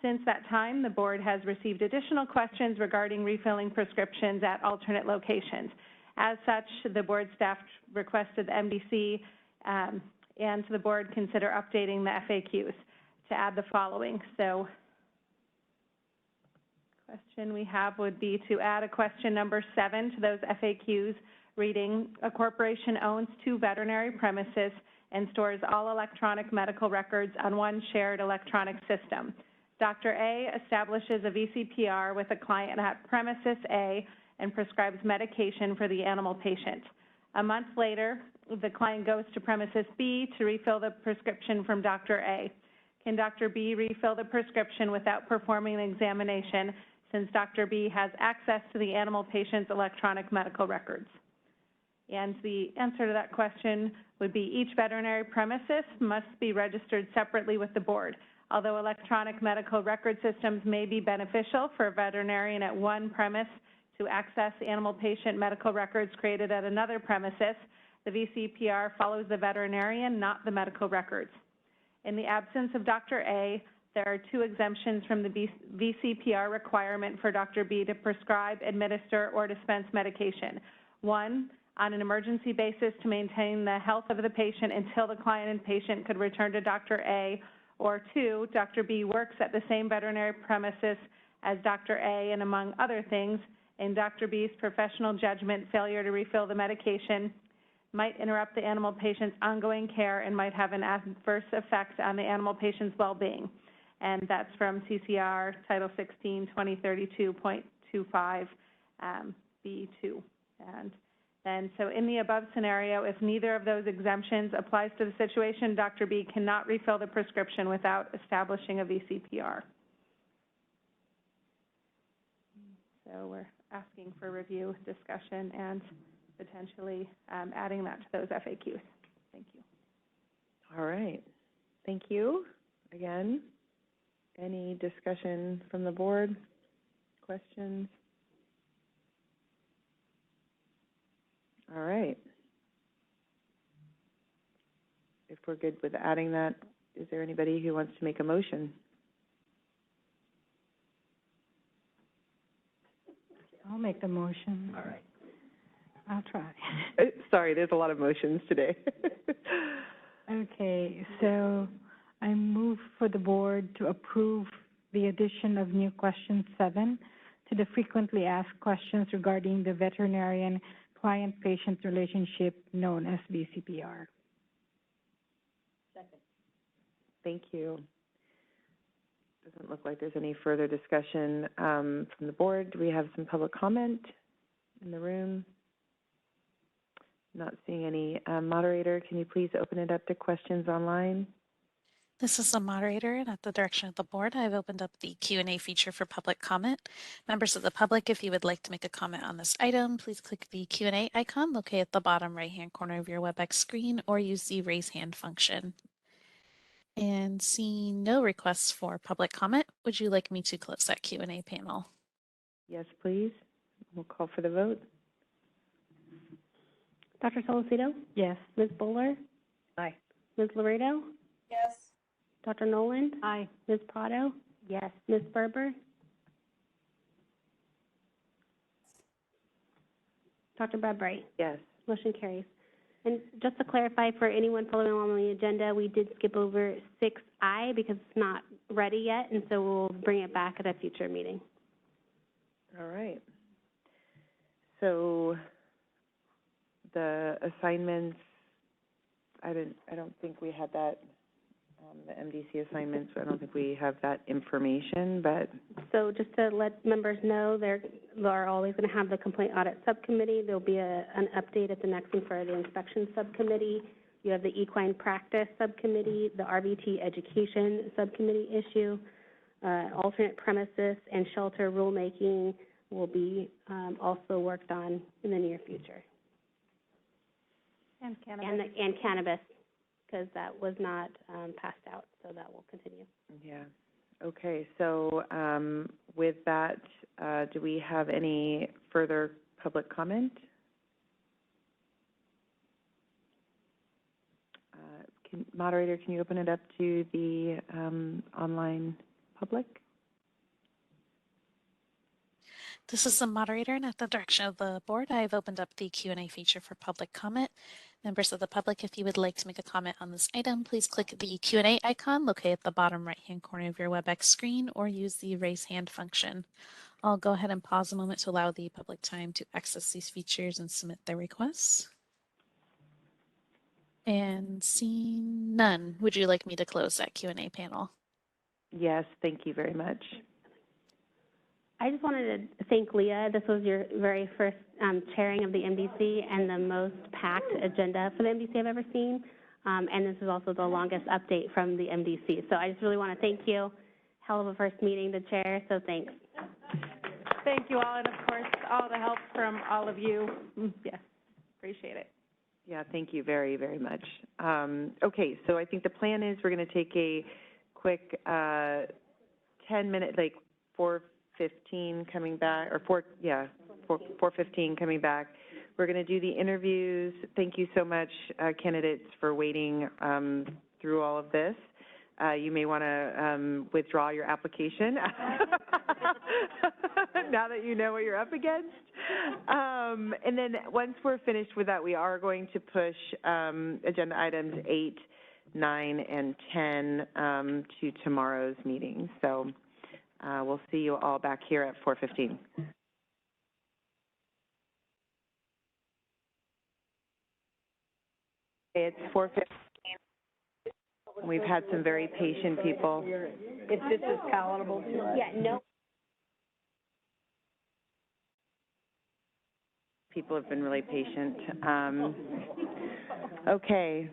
Since that time, the board has received additional questions regarding refilling prescriptions at alternate locations. As such, the board staff requested the MDC and the board consider updating the FAQs to add the following. So, question we have would be to add a question number 7 to those FAQs, reading, a corporation owns 2 veterinary premises and stores all electronic medical records on one shared electronic system. Dr. A establishes a VCPR with a client at premises A and prescribes medication for the animal patient. A month later, the client goes to premises B to refill the prescription from Dr. A. Can Dr. B refill the prescription without performing an examination, since Dr. B has access to the animal patient's electronic medical records? And the answer to that question would be each veterinary premises must be registered separately with the board. Although electronic medical record systems may be beneficial for a veterinarian at one premise to access animal patient medical records created at another premises, the VCPR follows the veterinarian, not the medical records. In the absence of Dr. A, there are 2 exemptions from the VCPR requirement for Dr. B to prescribe, administer, or dispense medication. 1, on an emergency basis to maintain the health of the patient until the client and patient could return to Dr. A, or 2, Dr. B works at the same veterinary premises as Dr. A, and among other things, in Dr. B's professional judgment, failure to refill the medication might interrupt the animal patient's ongoing care and might have an adverse effect on the animal patient's well-being. And that's from CCR Title 16, 2032.25, B2. And so in the above scenario, if neither of those exemptions applies to the situation, Dr. B cannot refill the prescription without establishing a VCPR. So we're asking for review, discussion, and potentially adding that to those FAQs. Thank you. All right. Thank you. Again, any discussion from the board? Questions? All right. If we're good with adding that, is there anybody who wants to make a motion? I'll make the motion. All right. I'll try. Sorry, there's a lot of motions today. Okay, so I move for the board to approve the addition of new question 7 to the frequently asked questions regarding the veterinarian client-patient relationship known as VCPR. Second. Thank you. Doesn't look like there's any further discussion from the board. Do we have some public comment in the room? Not seeing any. Moderator, can you please open it up to questions online? This is the moderator, and at the direction of the board, I've opened up the Q&A feature for public comment. Members of the public, if you would like to make a comment on this item, please click the Q&A icon located at the bottom right-hand corner of your WebEx screen, or use the raise hand function. And seeing no requests for public comment, would you like me to close that Q&A panel? Yes, please. We'll call for the vote. Dr. Solocito? Yes. Ms. Bowler? Aye. Ms. Laredo? Yes. Dr. Noland? Aye. Ms. Prado? Yes. Ms. Berber? Dr. Bradbright? Yes. Motion carries. And just to clarify for anyone following along on the agenda, we did skip over 6I because it's not ready yet, and so we'll bring it back at a future meeting. All right. So the assignments, I don't think we had that, the MDC assignments, I don't think we have that information, but. So just to let members know, they're always going to have the complaint audit subcommittee. There'll be an update at the next one for the inspection subcommittee. You have the equine practice subcommittee, the RVT education subcommittee issue, alternate premises and shelter rulemaking will be also worked on in the near future. And cannabis. And cannabis, because that was not passed out, so that will continue. Yeah. Okay. So with that, do we have any further public comment? Moderator, can you open it up to the online public? This is the moderator, and at the direction of the board, I've opened up the Q&A feature for public comment. Members of the public, if you would like to make a comment on this item, please click the Q&A icon located at the bottom right-hand corner of your WebEx screen or use the raise hand function. I'll go ahead and pause a moment to allow the public time to access these features and submit their requests. And seeing none, would you like me to close that Q&A panel? Yes, thank you very much. I just wanted to thank Leah. This was your very first chairing of the MDC and the most packed agenda for the MDC I've ever seen. And this is also the longest update from the MDC. So I just really want to thank you. Hell of a first meeting to chair, so thanks. Thank you all, and of course, all the help from all of you. Yes, appreciate it. Yeah, thank you very, very much. Okay, so I think the plan is we're going to take a quick 10-minute, like 4:15 coming back, or 4:15 coming back. We're going to do the interviews. Thank you so much, candidates, for waiting through all of this. You may want to withdraw your application now that you know what you're up against. And then once we're finished with that, we are going to push agenda items 8, 9, and 10 to tomorrow's meeting. So we'll see you all back here at 4:15. It's 4:15. We've had some very patient people. If this is palatable to us. Yeah, no. People have been really patient. Okay.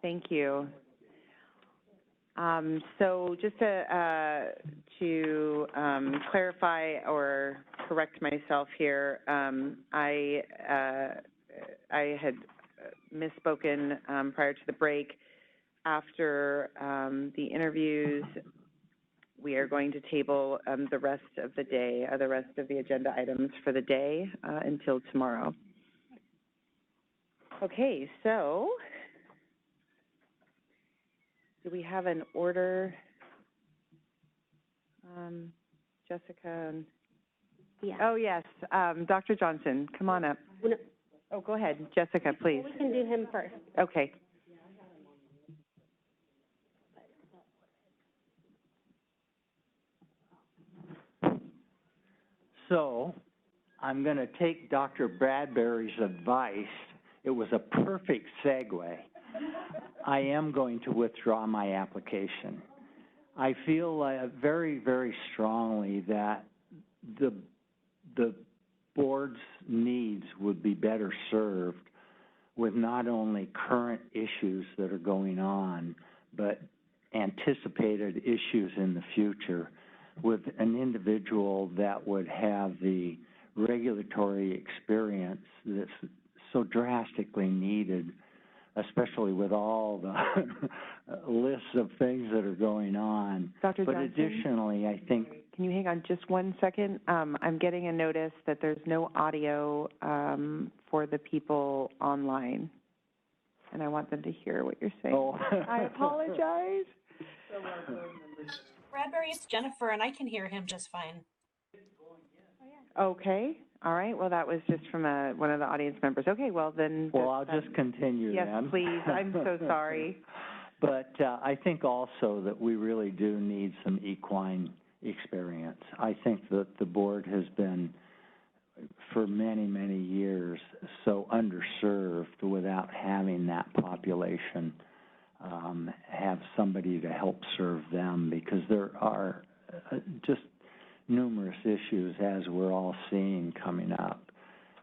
Thank you. So just to clarify or correct myself here, I had misspoken prior to the break. After the interviews, we are going to table the rest of the day, the rest of the agenda items for the day until tomorrow. Okay, so do we have an order? Jessica? Yeah. Oh, yes. Dr. Johnson, come on up. No. Oh, go ahead. Jessica, please. We can do him first. Okay. So I'm going to take Dr. Bradbury's advice. It was a perfect segue. I am going to withdraw my application. I feel very, very strongly that the board's needs would be better served with not only current issues that are going on, but anticipated issues in the future, with an individual that would have the regulatory experience that's so drastically needed, especially with all the lists of things that are going on. Dr. But Johnson? additionally, I think... Can you hang on just 1 second? I'm getting a notice that there's no audio for the people online, and I want them to hear what you're saying. Oh. I apologize. Bradbury's Jennifer, and I can hear him just fine. Okay. All right. Well, that was just from one of the audience members. Okay. Well, then. Well, I'll just continue yes, then. Yes, please. I'm so sorry. But I think also that we really do need some equine experience. I think that the board has been, for many, many years, so underserved without having that population have somebody to help serve them, because there are just numerous issues, as we're all seeing, coming up.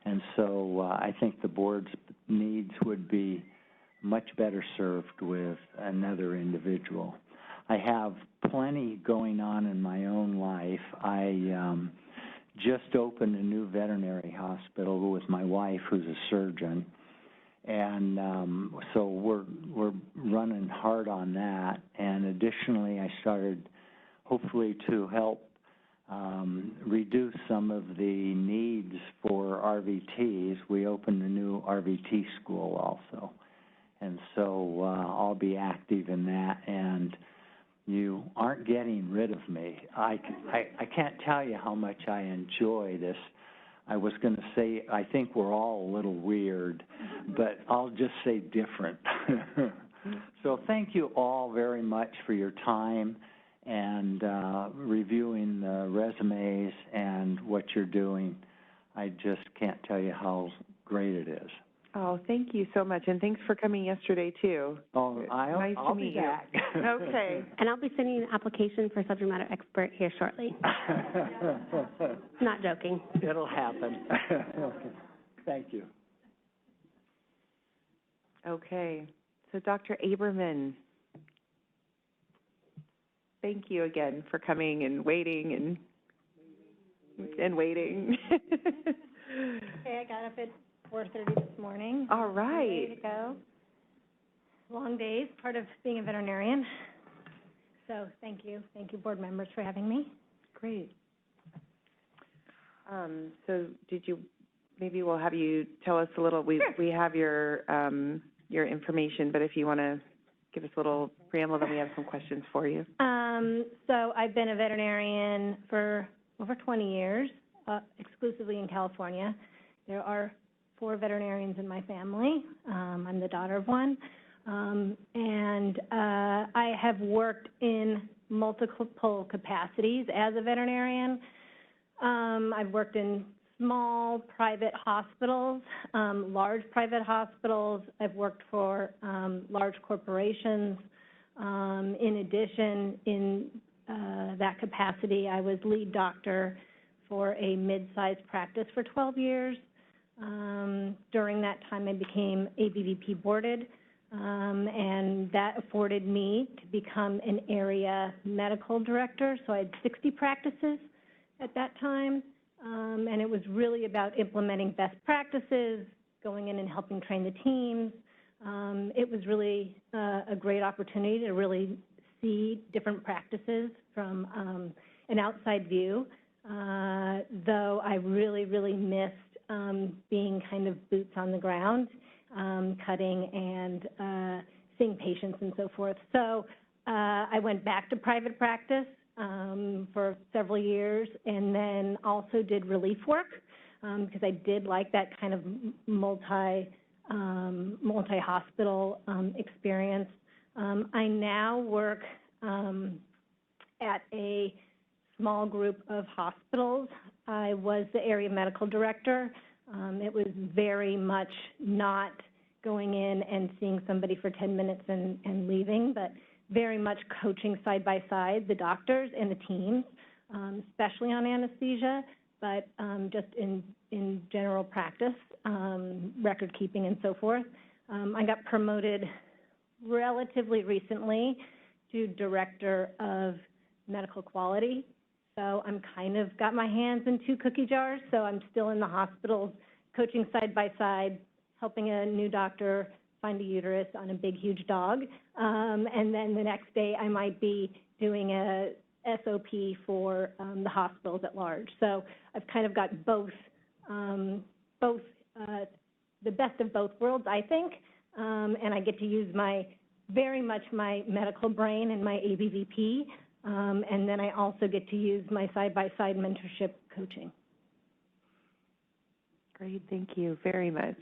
And so I think the board's needs would be much better served with another individual. I have plenty going on in my own life. I just opened a new veterinary hospital with my wife, who's a surgeon. And so we're running hard on that. And additionally, I started, hopefully, to help reduce some of the needs for RVTs. We opened a new RVT school also. And so I'll be active in that. And you aren't getting rid of me. I can't tell you how much I enjoy this. I was going to say, I think we're all a little weird, but I'll just say different. So thank you all very much for your time and reviewing the resumes and what you're doing. I just can't tell you how great it is. Oh, thank you so much, and thanks for coming yesterday, too. Oh, I'll be back. Okay. And I'll be sending an application for subject matter expert here shortly. Not joking. It'll happen. Thank you. Okay. So, Dr. Aberman, thank you again for coming and waiting and waiting. Okay, I got up at 4:30 this morning. All right. Ready to go. Long days, part of being a veterinarian. So thank you board members for having me. Great. So maybe we'll have you tell us a little, we have your information, but if you want to give us a little preamble, then we have some questions for you. So I've been a veterinarian for over 20 years, exclusively in California. There are 4 veterinarians in my family. I'm the daughter of one. And I have worked in multiple capacities as a veterinarian. I've worked in small private hospitals, large private hospitals. I've worked for large corporations. In addition, in that capacity, I was lead doctor for a mid-sized practice for 12 years. During that time, I became ABVP boarded, and that afforded me to become an area medical director. So I had 60 practices at that time, and it was really about implementing best practices, going in and helping train the teams. It was really a great opportunity to really see different practices from an outside view, though I really, really missed being kind of boots on the ground, cutting and seeing patients and so forth. So I went back to private practice for several years, and then also did relief work because I did like that kind of multi-hospital experience. I now work at a small group of hospitals. I was the area medical director. It was very much not going in and seeing somebody for 10 minutes and leaving, but very much coaching side by side the doctors and the teams, especially on anesthesia, but just in general practice, record keeping and so forth. I got promoted relatively recently to director of medical quality. So I'm kind of got my hands in 2 cookie jars. So I'm still in the hospitals, coaching side by side, helping a new doctor find a uterus on a big, huge dog. And then the next day I might be doing a SOP for the hospitals at large. So I've kind of got both the best of both worlds, I think. And I get to use very much my medical brain and my ABVP. And then I also get to use my side-by-side mentorship coaching. Great, thank you very much.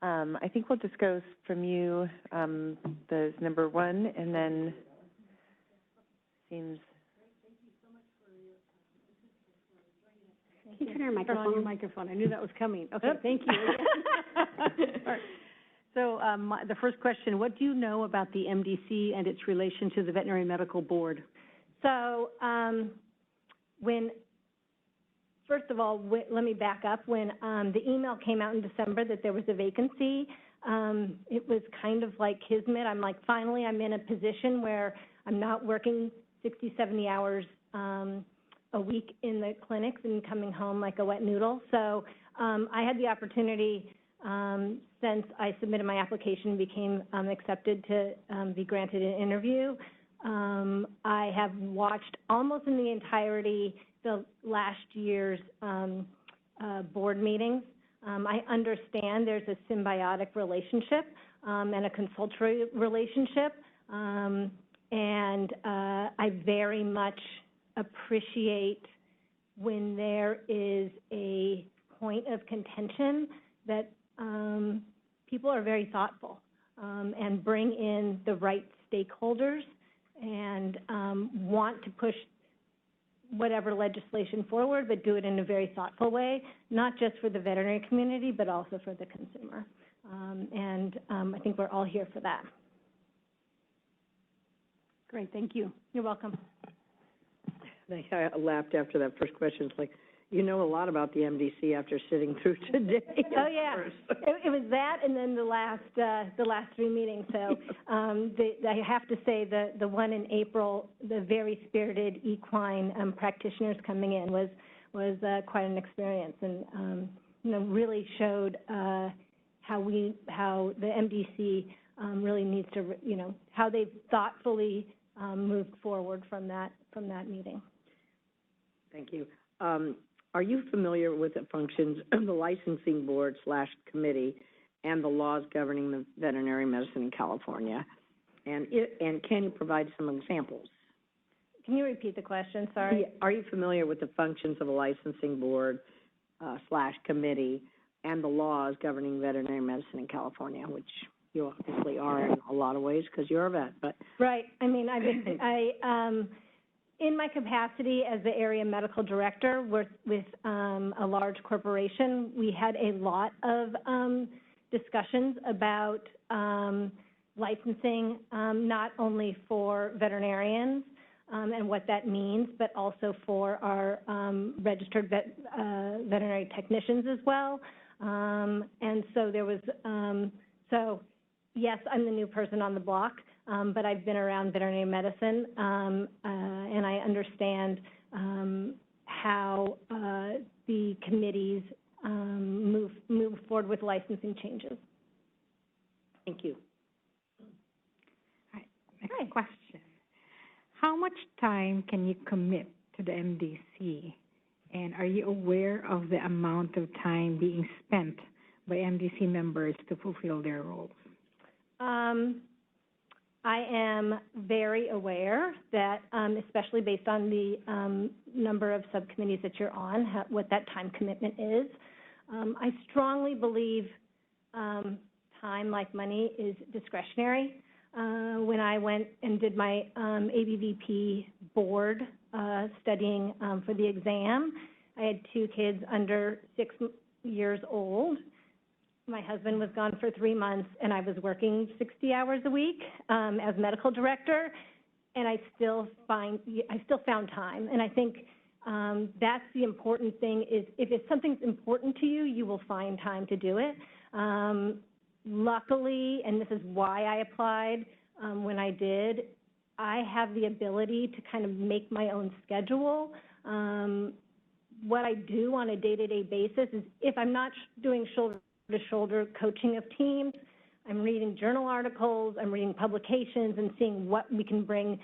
I think we'll just go from you, the number 1, and then seems. Can you turn your microphone? Turn on your microphone. I knew that was coming. Okay, thank you. All right. So the first question, what do you know about the MDC and its relation to the Veterinary Medical Board? So first of all, let me back up. When the email came out in December that there was a vacancy, it was kind of like kismet. I'm like, finally, I'm in a position where I'm not working 60, 70 hours a week in the clinics and coming home like a wet noodle. So I had the opportunity, since I submitted my application and became accepted to be granted an interview. I have watched almost in the entirety the last year's board meetings. I understand there's a symbiotic relationship and a consultative relationship. And I very much appreciate when there is a point of contention that people are very thoughtful and bring in the right stakeholders and want to push whatever legislation forward, but do it in a very thoughtful way, not just for the veterinary community, but also for the consumer. I think we're all here for that. Great, thank you. You're welcome. I laughed after that first question. It's like, you know a lot about the MDC after sitting through today. Oh, yeah. It was that and then the last 3 meetings. So I have to say the one in April, the very spirited equine practitioners coming in was quite an experience, and really showed how the MDC really needs to, how they've thoughtfully moved forward from that meeting. Thank you. Are you familiar with the functions of the licensing board / committee and the laws governing the veterinary medicine in California? And can you provide some examples? Can you repeat the question? Sorry. Are you familiar with the functions of a licensing board / committee and the laws governing veterinary medicine in California, which you obviously are in a lot of ways because you're a vet, but. Right. I mean, in my capacity as the area medical director with a large corporation, we had a lot of discussions about licensing, not only for veterinarians and what that means, but also for our registered veterinary technicians as well. And so there was, yes, I'm the new person on the block, but I've been around veterinary medicine, and I understand how the committees move forward with licensing changes. Thank you. All right, next question. How much time can you commit to the MDC, and are you aware of the amount of time being spent by MDC members to fulfill their roles? I am very aware that, especially based on the number of subcommittees that you're on, what that time commitment is. I strongly believe time, like money, is discretionary. When I went and did my ABVP board studying for the exam, I had 2 kids under 6 years old. My husband was gone for 3 months, and I was working 60 hours a week as medical director, and I still found time. And I think that's the important thing is if something's important to you, you will find time to do it. Luckily, and this is why I applied when I did, I have the ability to kind of make my own schedule. What I do on a day-to-day basis is if I'm not doing shoulder-to-shoulder coaching of teams, I'm reading journal articles, I'm reading publications and seeing what we can bring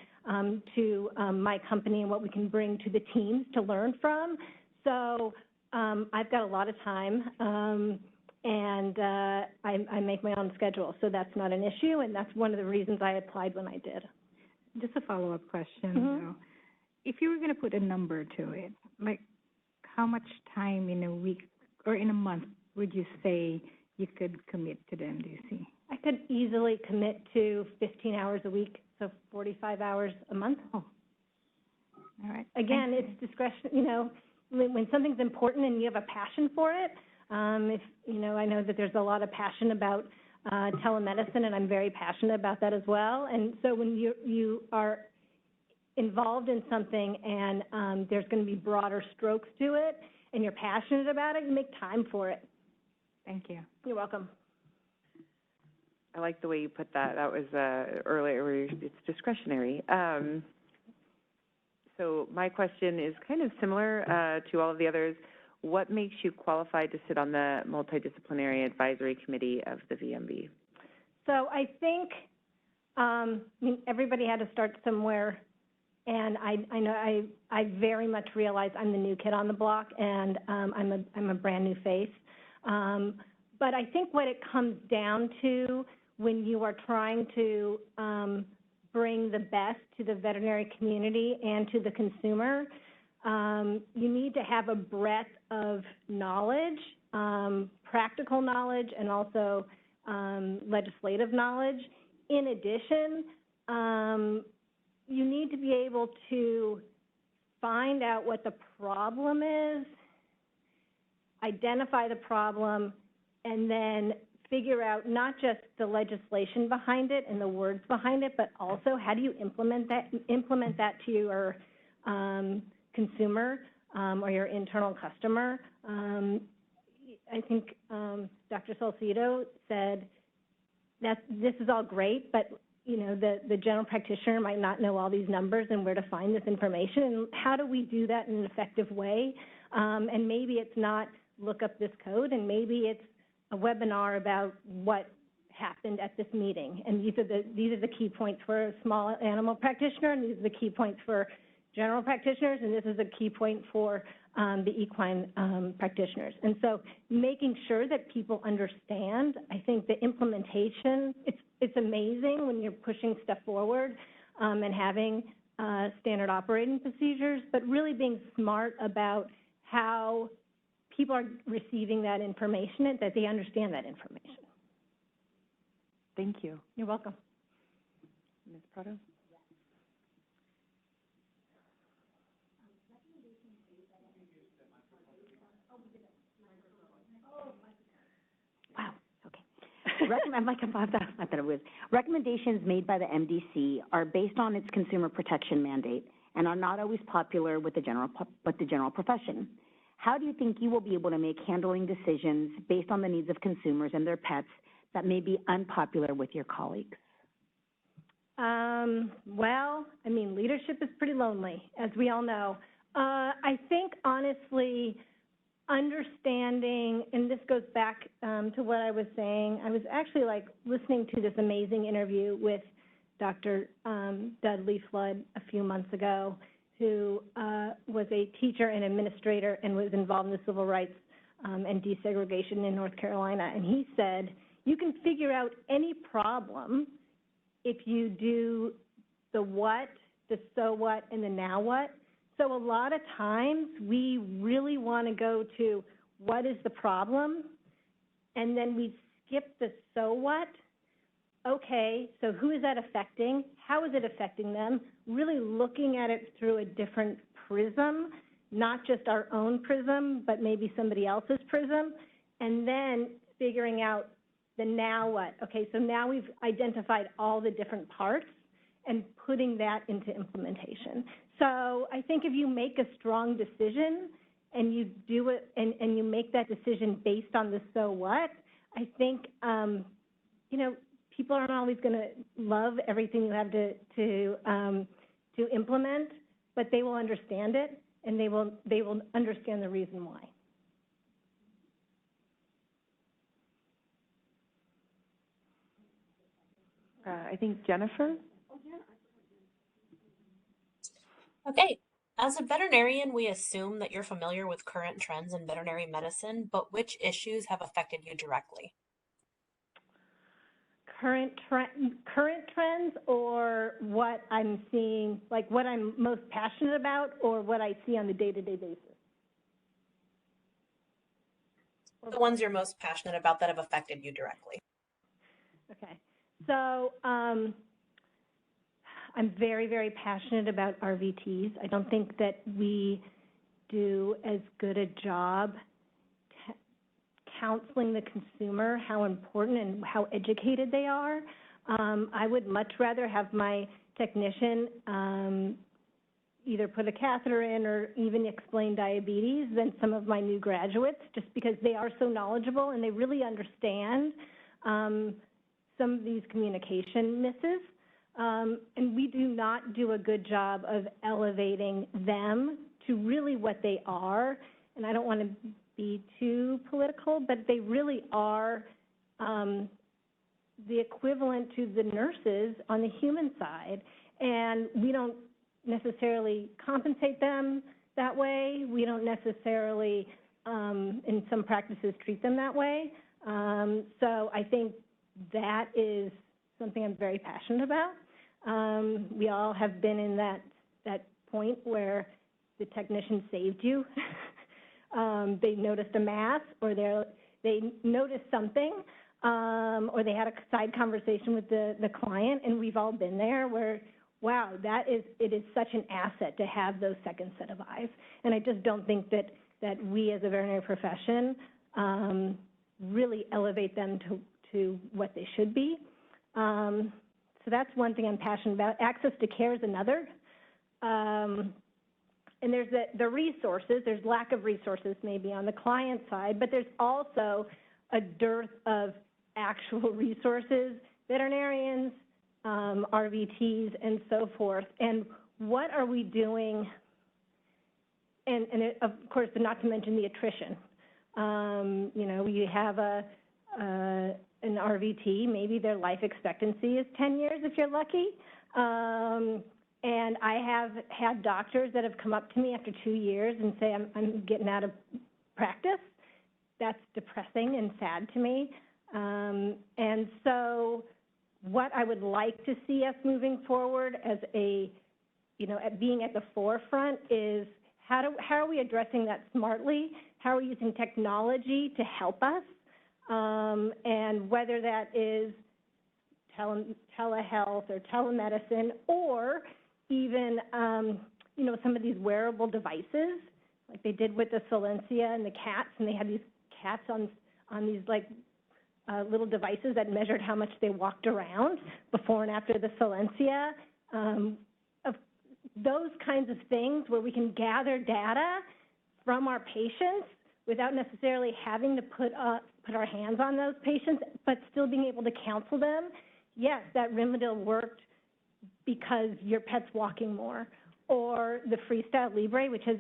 to my company and what we can bring to the teams to learn from. So I've got a lot of time, and I make my own schedule, so that's not an issue, and that's one of the reasons I applied when I did. Just a follow-up question, though. If you were going to put a number to it, like how much time in a week or in a month would you say you could commit to the MDC? I could easily commit to 15 hours a week, so 45 hours a month. Oh. All right. Again, it's discretion, when something's important and you have a passion for it, I know that there's a lot of passion about telemedicine, and I'm very passionate about that as well. And so when you are involved in something and there's going to be broader strokes to it and you're passionate about it, you make time for it. Thank you. You're welcome. I like the way you put that. That was earlier where it's discretionary. So my question is kind of similar to all of the others. What makes you qualified to sit on the Multidisciplinary Advisory Committee of the VMB? So I think, everybody had to start somewhere, and I know I very much realize I'm the new kid on the block, and I'm a brand new face. But I think what it comes down to when you are trying to bring the best to the veterinary community and to the consumer, you need to have a breadth of knowledge, practical knowledge, and also legislative knowledge. In addition, you need to be able to find out what the problem is, identify the problem, and then figure out not just the legislation behind it and the words behind it, but also how do you implement that to your consumer or your internal customer. I think Dr. Salcido said that this is all great, but you know, the general practitioner might not know all these numbers and where to find this information. And how do we do that in an effective way? And maybe it's not look up this code, and maybe it's a webinar about what happened at this meeting. And these are the key points for a small animal practitioner, and these are the key points for general practitioners, and this is a key point for the equine practitioners. And so making sure that people understand, I think the implementation, it's amazing when you're pushing stuff forward and having standard operating procedures, but really being smart about how people are receiving that information and that they understand that information. Thank you. You're welcome. Ms. Prado? Wow, okay. I thought it was. Recommendations made by the MDC are based on its consumer protection mandate and are not always popular with the general profession. How do you think you will be able to make handling decisions based on the needs of consumers and their pets that may be unpopular with your colleagues? Well, I mean, leadership is pretty lonely, as we all know. I think, honestly, understanding, and this goes back to what I was saying, I was actually, listening to this amazing interview with Dr. Dudley Flood a few months ago, who was a teacher and administrator and was involved in the civil rights and desegregation in North Carolina. And he said, you can figure out any problem if you do the what, the so what, and the now what. So a lot of times we really want to go to what is the problem, and then we skip the so what. Okay, so who is that affecting? How is it affecting them? Really looking at it through a different prism, not just our own prism, but maybe somebody else's prism, and then figuring out the now what. Okay, so now we've identified all the different parts and putting that into implementation. So I think if you make a strong decision and you do it and you make that decision based on the so what, I think, people aren't always going to love everything you have to implement, but they will understand it, and they will understand the reason why. I think Jennifer? Okay. As a veterinarian, we assume that you're familiar with current trends in veterinary medicine, but which issues have affected you directly? Current trends, or what I'm seeing, like what I'm most passionate about, or what I see on a day-to-day basis? The ones you're most passionate about that have affected you directly. Okay. So I'm very, very passionate about RVTs. I don't think that we do as good a job counseling the consumer how important and how educated they are. I would much rather have my technician either put a catheter in or even explain diabetes than some of my new graduates, just because they are so knowledgeable and they really understand some of these communication misses. And we do not do a good job of elevating them to really what they are. And I don't want to be too political, but they really are the equivalent to the nurses on the human side. And we don't necessarily compensate them that way. We don't necessarily, in some practices, treat them that way. So I think that is something I'm very passionate about. We all have been in that point where the technician saved you. They noticed a mass, or they noticed something, or they had a side conversation with the client, and we've all been there where, wow, it is such an asset to have those second set of eyes. And I just don't think that we as a veterinary profession really elevate them to what they should be. So that's one thing I'm passionate about. Access to care is another. And there's the resources. There's lack of resources maybe on the client side, but there's also a dearth of actual resources, veterinarians, RVTs, and so forth. And what are we doing? And of course, not to mention the attrition. You have an RVT, maybe their life expectancy is 10 years if you're lucky. And I have had doctors that have come up to me after 2 years and say, I'm getting out of practice. That's depressing and sad to me. And so what I would like to see us moving forward as at being at the forefront is how are we addressing that smartly? How are we using technology to help us? And whether that is telehealth or telemedicine, or even, some of these wearable devices, like they did with the Silencia and the cats, and they had these cats on these, little devices that measured how much they walked around before and after the Silencia. Of those kinds of things where we can gather data from our patients without necessarily having to put our hands on those patients, but still being able to counsel them. Yes, that Rimadyl worked because your pet's walking more. Or the Freestyle Libre, which has,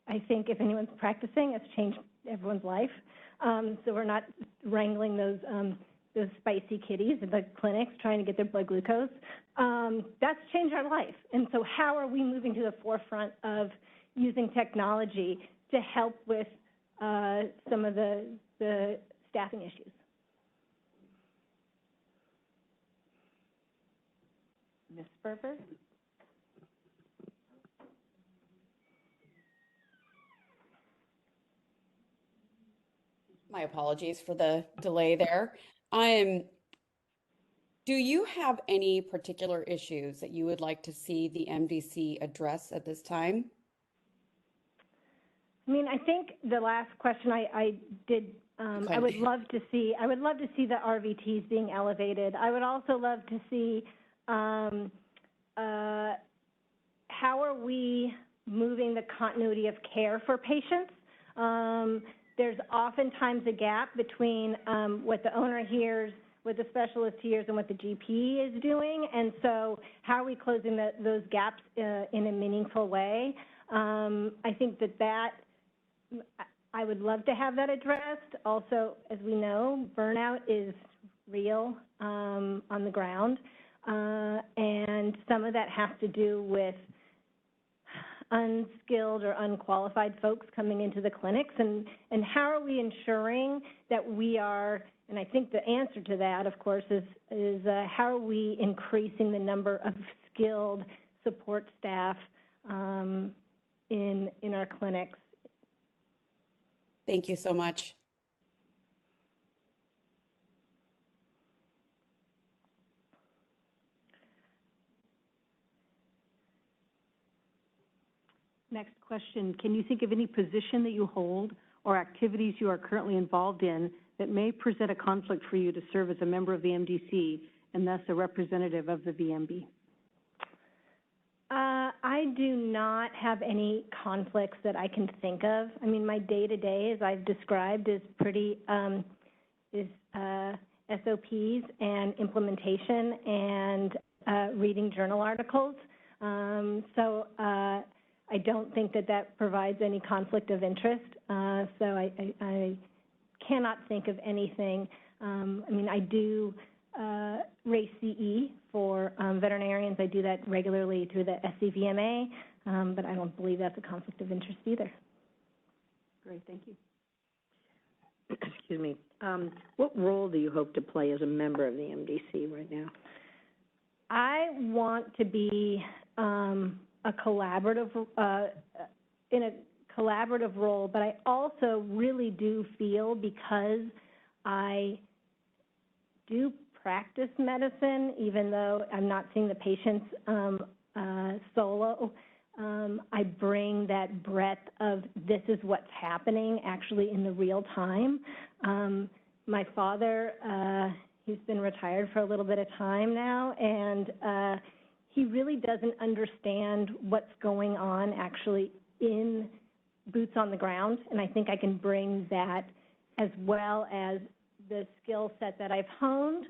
I think, if anyone's practicing, has changed everyone's life. So we're not wrangling those spicy kitties in the clinics trying to get their blood glucose. That's changed our life. And so how are we moving to the forefront of using technology to help with some of the staffing issues? Ms. Berber? My apologies for the delay there. Do you have any particular issues that you would like to see the MDC address at this time? I mean, I think the last question I did, I would love to see the RVTs being elevated. I would also love to see how are we moving the continuity of care for patients. There's oftentimes a gap between what the owner hears, what the specialist hears, and what the GP is doing. And so how are we closing those gaps in a meaningful way? I think that I would love to have that addressed. Also, as we know, burnout is real on the ground. And some of that has to do with unskilled or unqualified folks coming into the clinics, and how are we ensuring that we are, and I think the answer to that, of course, is how are we increasing the number of skilled support staff in our clinics? Thank you so much. Next question. Can you think of any position that you hold or activities you are currently involved in that may present a conflict for you to serve as a member of the MDC and thus a representative of the VMB? I do not have any conflicts that I can think of. I mean, my day-to-day, as I've described, is pretty, SOPs and implementation and reading journal articles. So I don't think that provides any conflict of interest. So I cannot think of anything. I mean, I do race CE for veterinarians. I do that regularly through the SCVMA, but I don't believe that's a conflict of interest either. Great, thank you. Excuse me. What role do you hope to play as a member of the MDC right now? I want to be a collaborative, in a collaborative role, but I also really do feel, because I do practice medicine, even though I'm not seeing the patients solo, I bring that breadth of this is what's happening actually in the real time. My father, he's been retired for a little bit of time now, and he really doesn't understand what's going on actually in boots on the ground, and I think I can bring that, as well as the skill set that I've honed,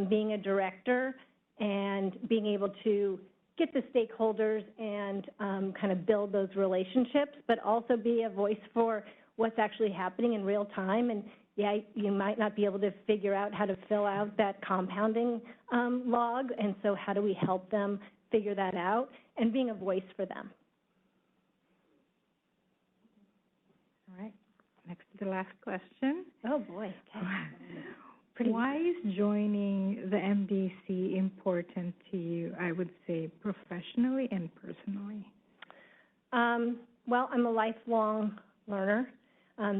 being a director and being able to get the stakeholders and kind of build those relationships, but also be a voice for what's actually happening in real time. And yeah, you might not be able to figure out how to fill out that compounding log, and so how do we help them figure that out, and being a voice for them. All right, next to the last question. Oh, boy. Okay. Why is joining the MDC important to you, I would say, professionally and personally? Well, I'm a lifelong learner.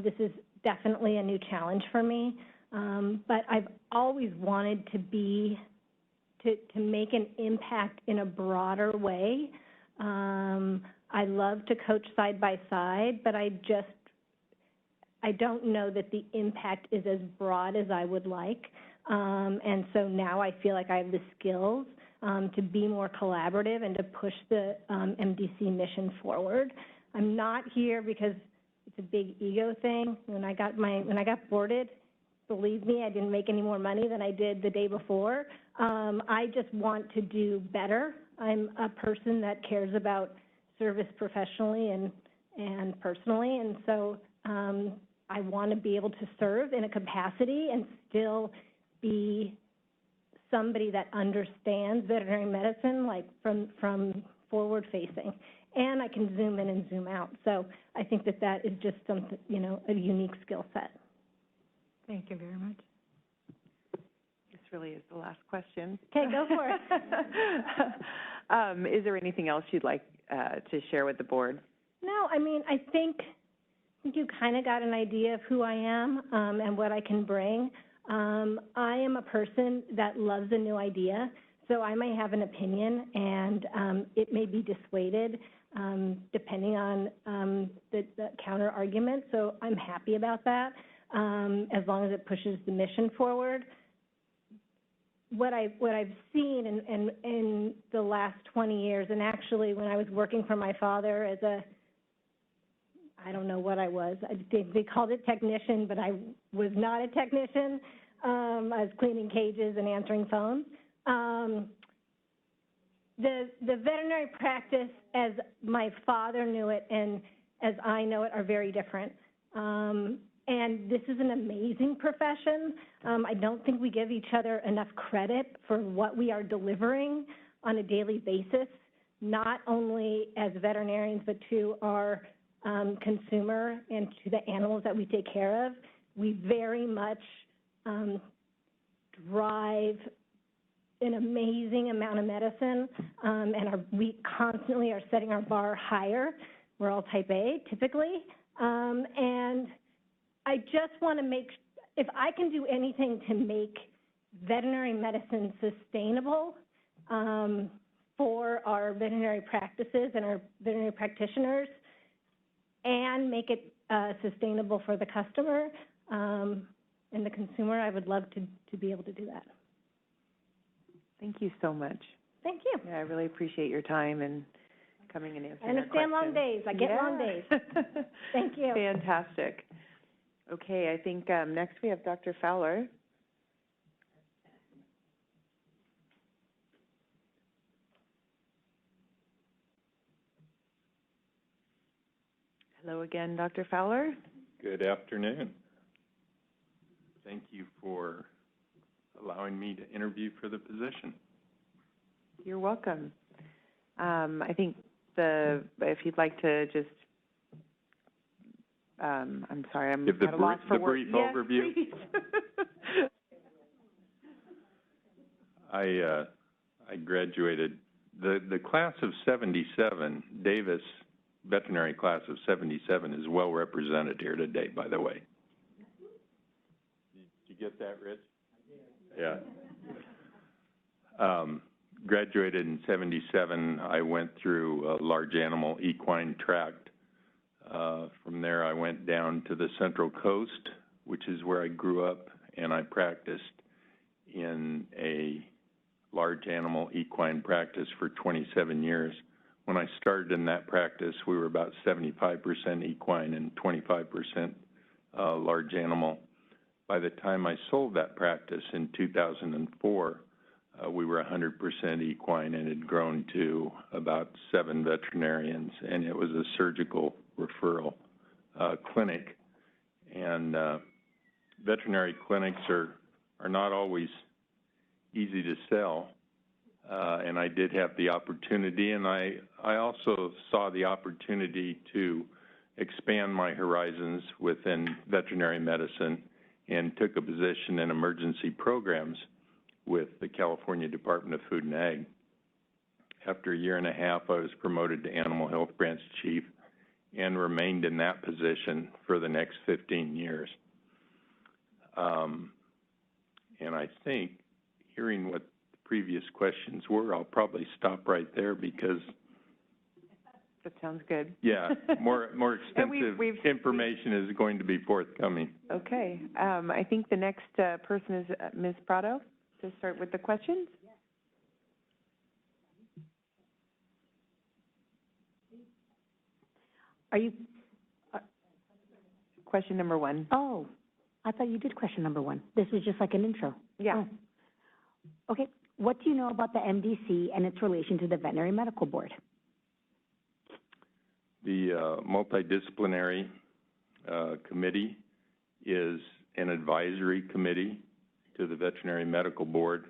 This is definitely a new challenge for me, but I've always wanted to make an impact in a broader way. I love to coach side by side, but I don't know that the impact is as broad as I would like. And so now I feel like I have the skills to be more collaborative and to push the MDC mission forward. I'm not here because it's a big ego thing. When I got boarded, believe me, I didn't make any more money than I did the day before. I just want to do better. I'm a person that cares about service professionally and personally, and so I want to be able to serve in a capacity and still be somebody that understands veterinary medicine, like from forward-facing. And I can zoom in and zoom out. So I think that is just something, a unique skill set. Thank you very much. This really is the last question. Okay, go for it. Is there anything else you'd like to share with the board? No, I think you kind of got an idea of who I am and what I can bring. I am a person that loves a new idea, so I may have an opinion, and it may be dissuaded depending on the counter argument. So I'm happy about that, as long as it pushes the mission forward. What I've seen in the last 20 years, and actually when I was working for my father as I don't know what I was. They called it technician, but I was not a technician. I was cleaning cages and answering phones. The veterinary practice, as my father knew it and as I know it, are very different. And this is an amazing profession. I don't think we give each other enough credit for what we are delivering on a daily basis, not only as veterinarians, but to our consumer and to the animals that we take care of. We very much drive an amazing amount of medicine, and we constantly are setting our bar higher. We're all type A, typically. And I just want to if I can do anything to make veterinary medicine sustainable for our veterinary practices and our veterinary practitioners, and make it sustainable for the customer and the consumer, I would love to be able to do that. Thank you so much. Thank you. Yeah, I really appreciate your time and coming and answering I understand long days. I get long days. Thank you. Fantastic. Okay, I think next we have Dr. Fowler. Hello again, Dr. Fowler. Good afternoon. Thank you for allowing me to interview for the position. You're welcome. I think if you'd like to just, I'm sorry, I'm give the at a loss for words. brief overview. Please. I I graduated, the class of 77, Davis veterinary class of 77 is well represented here today, by the way. Did you get that, Rich? Yeah. Graduated in 77. I went through a large animal equine tract. From there, I went down to the Central Coast, which is where I grew up, and I practiced in a large animal equine practice for 27 years. When I started in that practice, we were about 75% equine and 25% large animal. By the time I sold that practice in 2004, we were 100% equine and had grown to about 7 veterinarians, and it was a surgical referral clinic. And veterinary clinics are not always easy to sell, and I did have the opportunity, and I also saw the opportunity to expand my horizons within veterinary medicine and took a position in emergency programs with the California Department of Food and Ag. After a year and a half, I was promoted to Animal Health Branch Chief and remained in that position for the next 15 years. And I think, hearing what the previous questions were, I'll probably stop right there because... That sounds good. Yeah, more extensive information is going to be forthcoming. Okay. I think the next person is Ms. Prado to start with the questions. Are you... Question number 1. Oh, I thought you did question number 1. This was just like an intro. Yeah. Oh. Okay. What do you know about the MDC and its relation to the Veterinary Medical Board? The multidisciplinary committee is an advisory committee to the Veterinary Medical Board.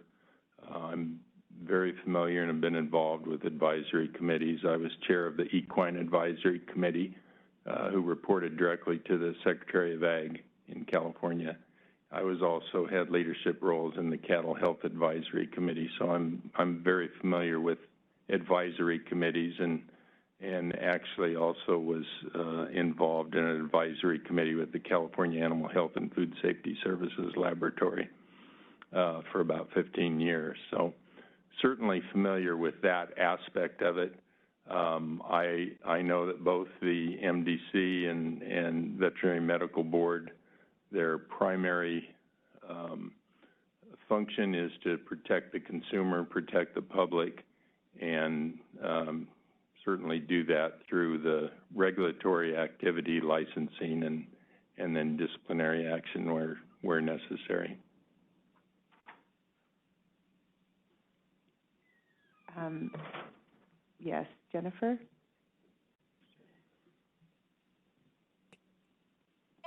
I'm very familiar and have been involved with advisory committees. I was chair of the Equine Advisory Committee, who reported directly to the Secretary of Ag in California. I was also had leadership roles in the Cattle Health Advisory Committee, so I'm very familiar with advisory committees, and actually also was involved in an advisory committee with the California Animal Health and Food Safety Services Laboratory for about 15 years. So certainly familiar with that aspect of it. I know that both the MDC and Veterinary Medical Board, their primary function is to protect the consumer, protect the public, and certainly do that through the regulatory activity, licensing, and then disciplinary action where necessary. Yes, Jennifer?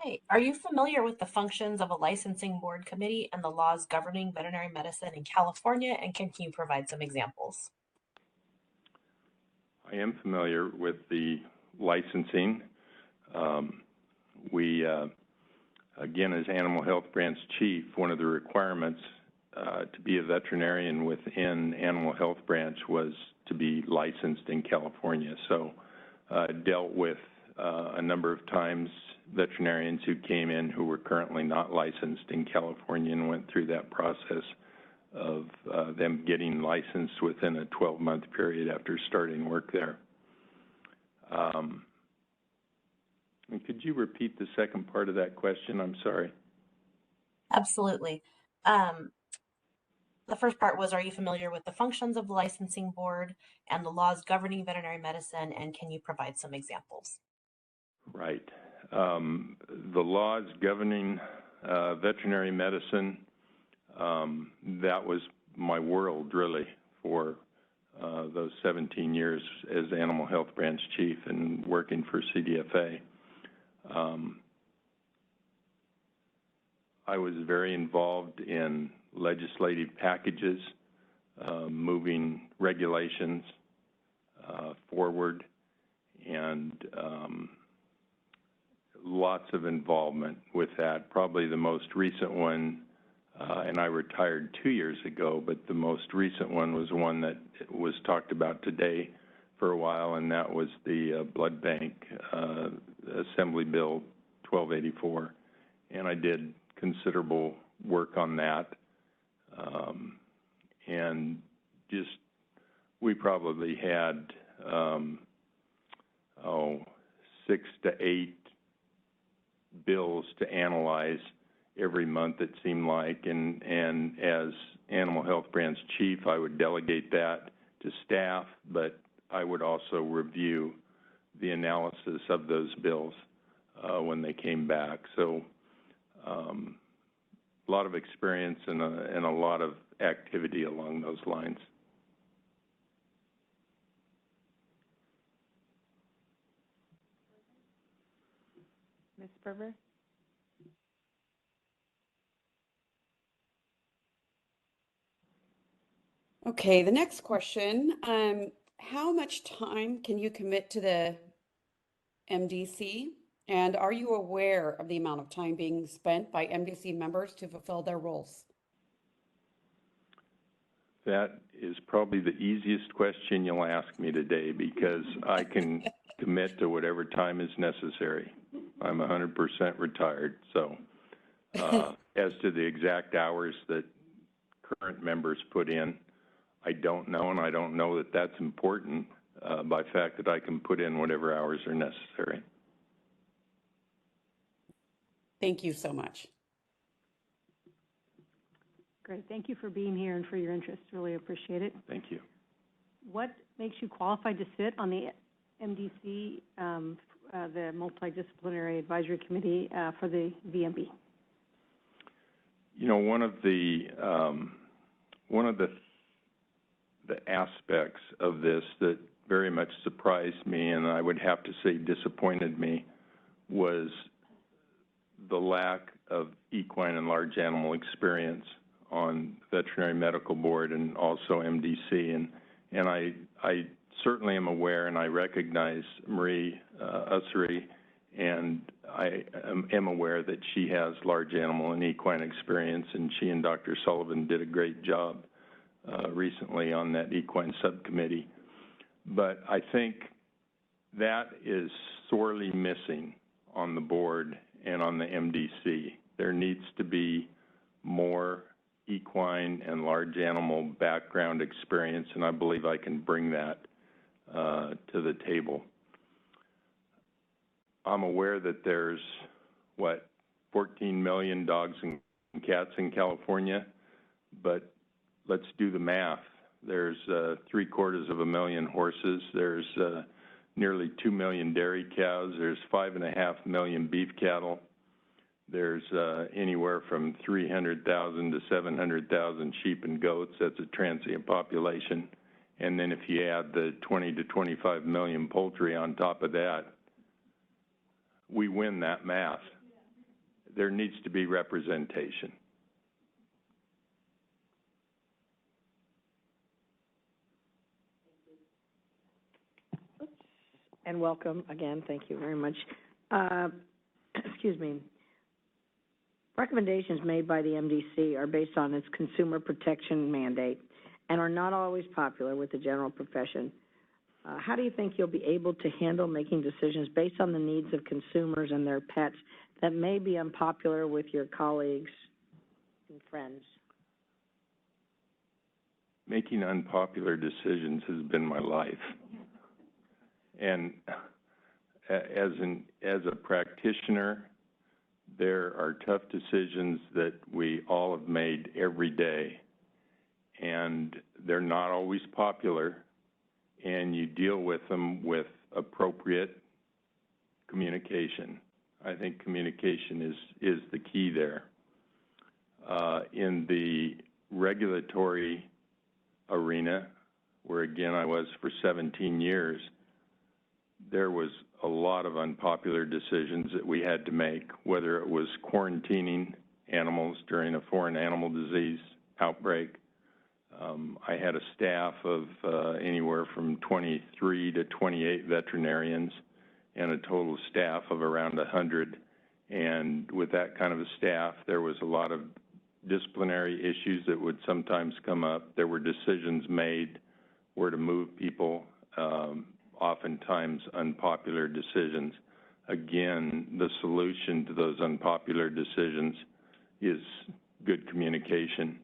Hey, are you familiar with the functions of a licensing board committee and the laws governing veterinary medicine in California, and can you provide some examples? I am familiar with the licensing. Again, as Animal Health Branch Chief, one of the requirements to be a veterinarian within Animal Health Branch was to be licensed in California. So dealt with a number of times veterinarians who came in who were currently not licensed in California and went through that process of them getting licensed within a 12-month period after starting work there. And could you repeat the second part of that question? I'm sorry. Absolutely. The first part was, are you familiar with the functions of the licensing board and the laws governing veterinary medicine, and can you provide some examples? Right. The laws governing veterinary medicine, that was my world, really, for those 17 years as Animal Health Branch Chief and working for CDFA. I was very involved in legislative packages, moving regulations forward, and lots of involvement with that. Probably the most recent one and I retired 2 years ago, but the most recent one was one that was talked about today for a while, and that was the blood bank Assembly Bill 1284, and I did considerable work on that, and just we probably had 6 to 8 bills to analyze every month, it seemed like, and as Animal Health Branch Chief, I would delegate that to staff, but I would also review the analysis of those bills when they came back. So a lot of experience and a lot of activity along those lines. Ms. Berber? Okay, the next question, how much time can you commit to the MDC? And are you aware of the amount of time being spent by MDC members to fulfill their roles? That is probably the easiest question you'll ask me today, because I can commit to whatever time is necessary. I'm 100% retired, so as to the exact hours that current members put in, I don't know, and I don't know that that's important by fact that I can put in whatever hours are necessary. Thank you so much. Great. Thank you for being here and for your interest. Really appreciate it. Thank you. What makes you qualified to sit on the MDC, the Multidisciplinary Advisory Committee for the VMB? You know, one of the aspects of this that very much surprised me, and I would have to say disappointed me, was the lack of equine and large animal experience on Veterinary Medical Board and also MDC. And I certainly am aware, and I recognize Marie Ussery, and I am aware that she has large animal and equine experience, and she and Dr. Sullivan did a great job recently on that equine subcommittee. But I think that is sorely missing on the board and on the MDC. There needs to be more equine and large animal background experience, and I believe I can bring that to the table. I'm aware that there's, 14 million dogs and cats in California, but let's do the math. There's 750,000 horses. There's nearly 2 million dairy cows. There's 5.5 million beef cattle. There's anywhere from 300,000 to 700,000 sheep and goats. That's a transient population. And then if you add the 20 to 25 million poultry on top of that, we win that math. There needs to be representation. And welcome again. Thank you very much. Excuse me. Recommendations made by the MDC are based on its consumer protection mandate and are not always popular with the general profession. How do you think you'll be able to handle making decisions based on the needs of consumers and their pets that may be unpopular with your colleagues and friends? Making unpopular decisions has been my life. And as a practitioner, there are tough decisions that we all have made every day, and they're not always popular, and you deal with them with appropriate communication. I think communication is the key there. In the regulatory arena, where again I was for 17 years, there was a lot of unpopular decisions that we had to make, whether it was quarantining animals during a foreign animal disease outbreak. I had a staff of anywhere from 23 to 28 veterinarians and a total staff of around 100. And with that kind of a staff, there was a lot of disciplinary issues that would sometimes come up. There were decisions made where to move people, oftentimes unpopular decisions. Again, the solution to those unpopular decisions is good communication.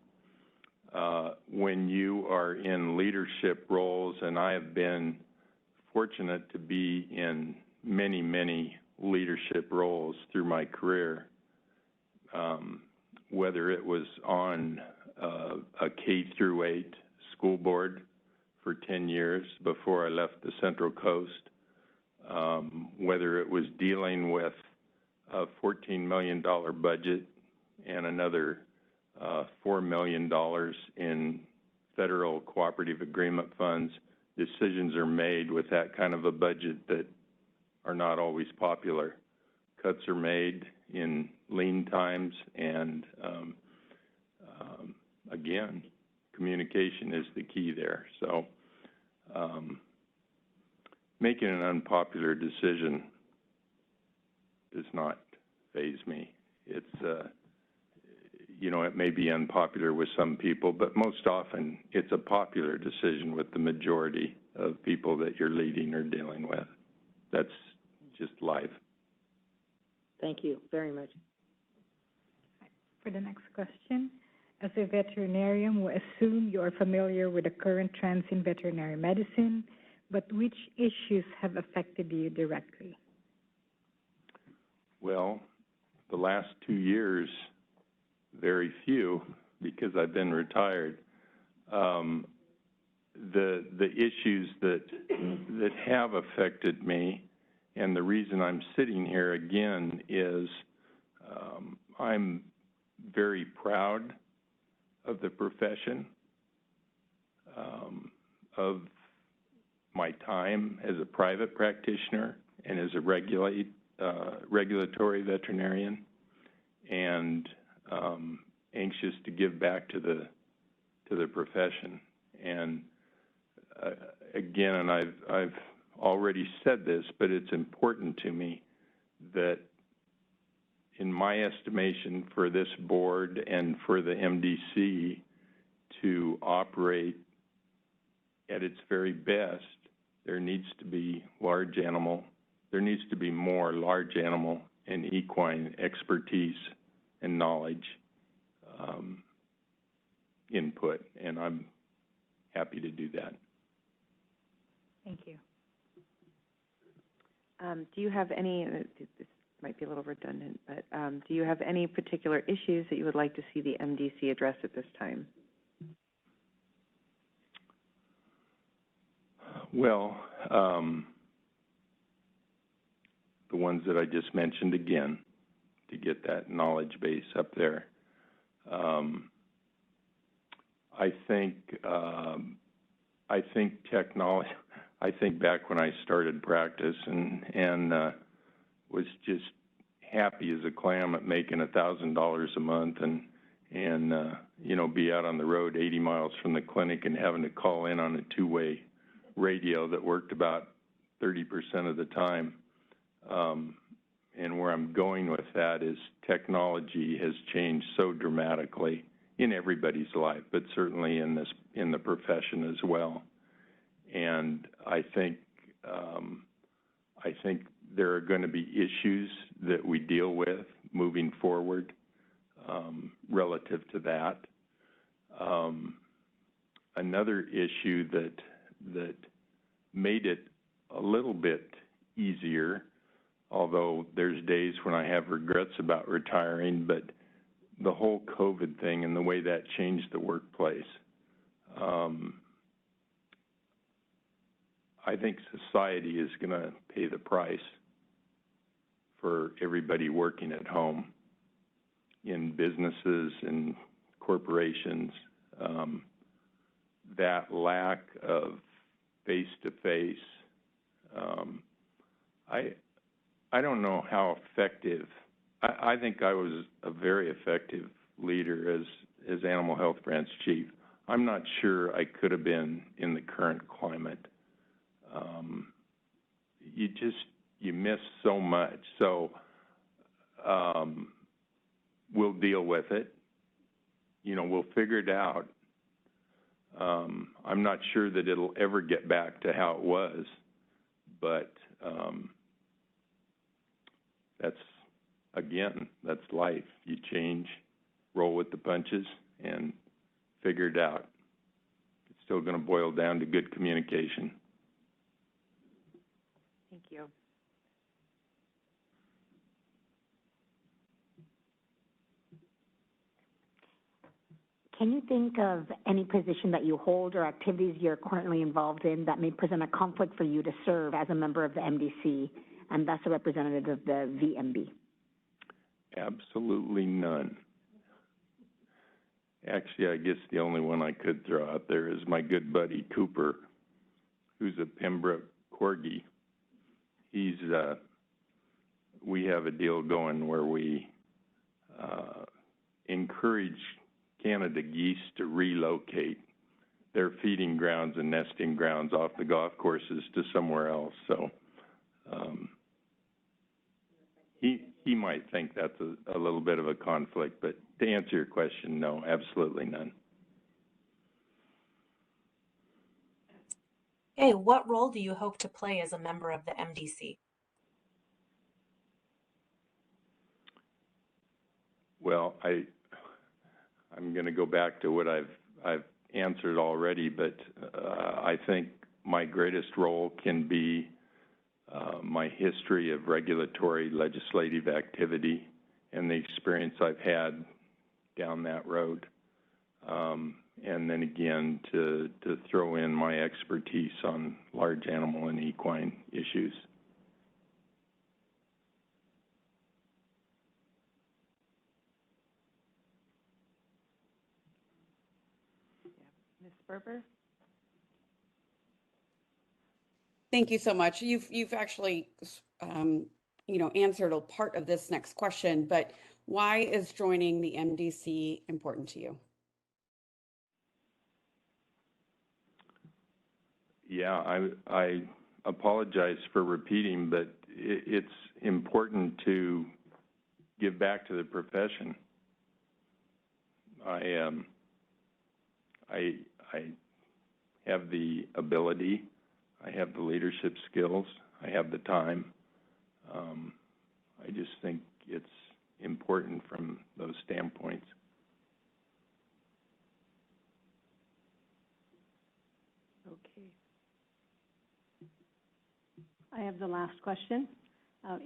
When you are in leadership roles, and I have been fortunate to be in many, many leadership roles through my career, whether it was on a K through 8 school board for 10 years before I left the Central Coast, whether it was dealing with a $14 million budget and another $4 million in federal cooperative agreement funds. Decisions are made with that kind of a budget that are not always popular. Cuts are made in lean times, and again, communication is the key there. So making an unpopular decision does not faze me. It's it may be unpopular with some people, but most often it's a popular decision with the majority of people that you're leading or dealing with. That's just life. Thank you very much. For the next question, as a veterinarian, we assume you are familiar with the current trends in veterinary medicine, but which issues have affected you directly? Well, the last 2 years, very few, because I've been retired. The issues that have affected me, and the reason I'm sitting here again is I'm very proud of the profession, of my time as a private practitioner and as a regulatory veterinarian, and anxious to give back to the profession. And again, and I've already said this, but it's important to me that, in my estimation, for this board and for the MDC to operate at its very best, there needs to be more large animal and equine expertise and knowledge input, and I'm happy to do that. Thank you. Do you have any, this might be a little redundant, but do you have any particular issues that you would like to see the MDC address at this time? Well, the ones that I just mentioned again, to get that knowledge base up there. I think technology, I think back when I started practice and was just happy as a clam at making $1,000 a month and be out on the road 80 miles from the clinic and having to call in on a two-way radio that worked about 30% of the time. And where I'm going with that is technology has changed so dramatically in everybody's life, but certainly in the profession as well. And I think there are going to be issues that we deal with moving forward relative to that. Another issue that made it a little bit easier, although there's days when I have regrets about retiring, but the whole COVID thing and the way that changed the workplace. I think society is going to pay the price for everybody working at home in businesses and corporations. That lack of face-to-face, I don't know how effective. I think I was a very effective leader as Animal Health Branch Chief. I'm not sure I could have been in the current climate. You miss so much. So we'll deal with it. we'll figure it out. I'm not sure that it'll ever get back to how it was, but that's life. You change, roll with the punches, and figure it out. It's still going to boil down to good communication. Thank you. Can you think of any position that you hold or activities you're currently involved in that may present a conflict for you to serve as a member of the MDC and thus a representative of the VMB? Absolutely none. Actually, I guess the only one I could throw out there is my good buddy Cooper, who's a Pembroke Corgi. We have a deal going where we encourage Canada geese to relocate their feeding grounds and nesting grounds off the golf courses to somewhere else. So he might think that's a little bit of a conflict, but to answer your question, no, absolutely none. Okay, what role do you hope to play as a member of the MDC? Well, I'm going to go back to what I've answered already, but I think my greatest role can be my history of regulatory legislative activity and the experience I've had down that road. And then again, to throw in my expertise on large animal and equine issues. Ms. Berber? Thank you so much. You've actually, answered a part of this next question, but why is joining the MDC important to you? Yeah, I apologize for repeating, but it's important to give back to the profession. I have the ability, I have the leadership skills, I have the time. I just think it's important from those standpoints. Okay. I have the last question.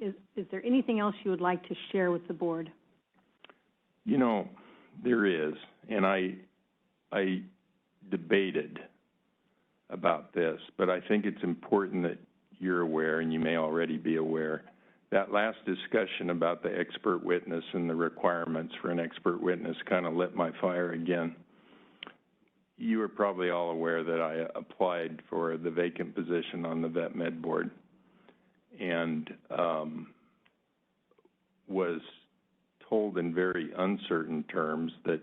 Is there anything else you would like to share with the board? There is, and I debated about this, but I think it's important that you're aware, and you may already be aware, that last discussion about the expert witness and the requirements for an expert witness kind of lit my fire again. You are probably all aware that I applied for the vacant position on the Vet Med board and was told in very uncertain terms that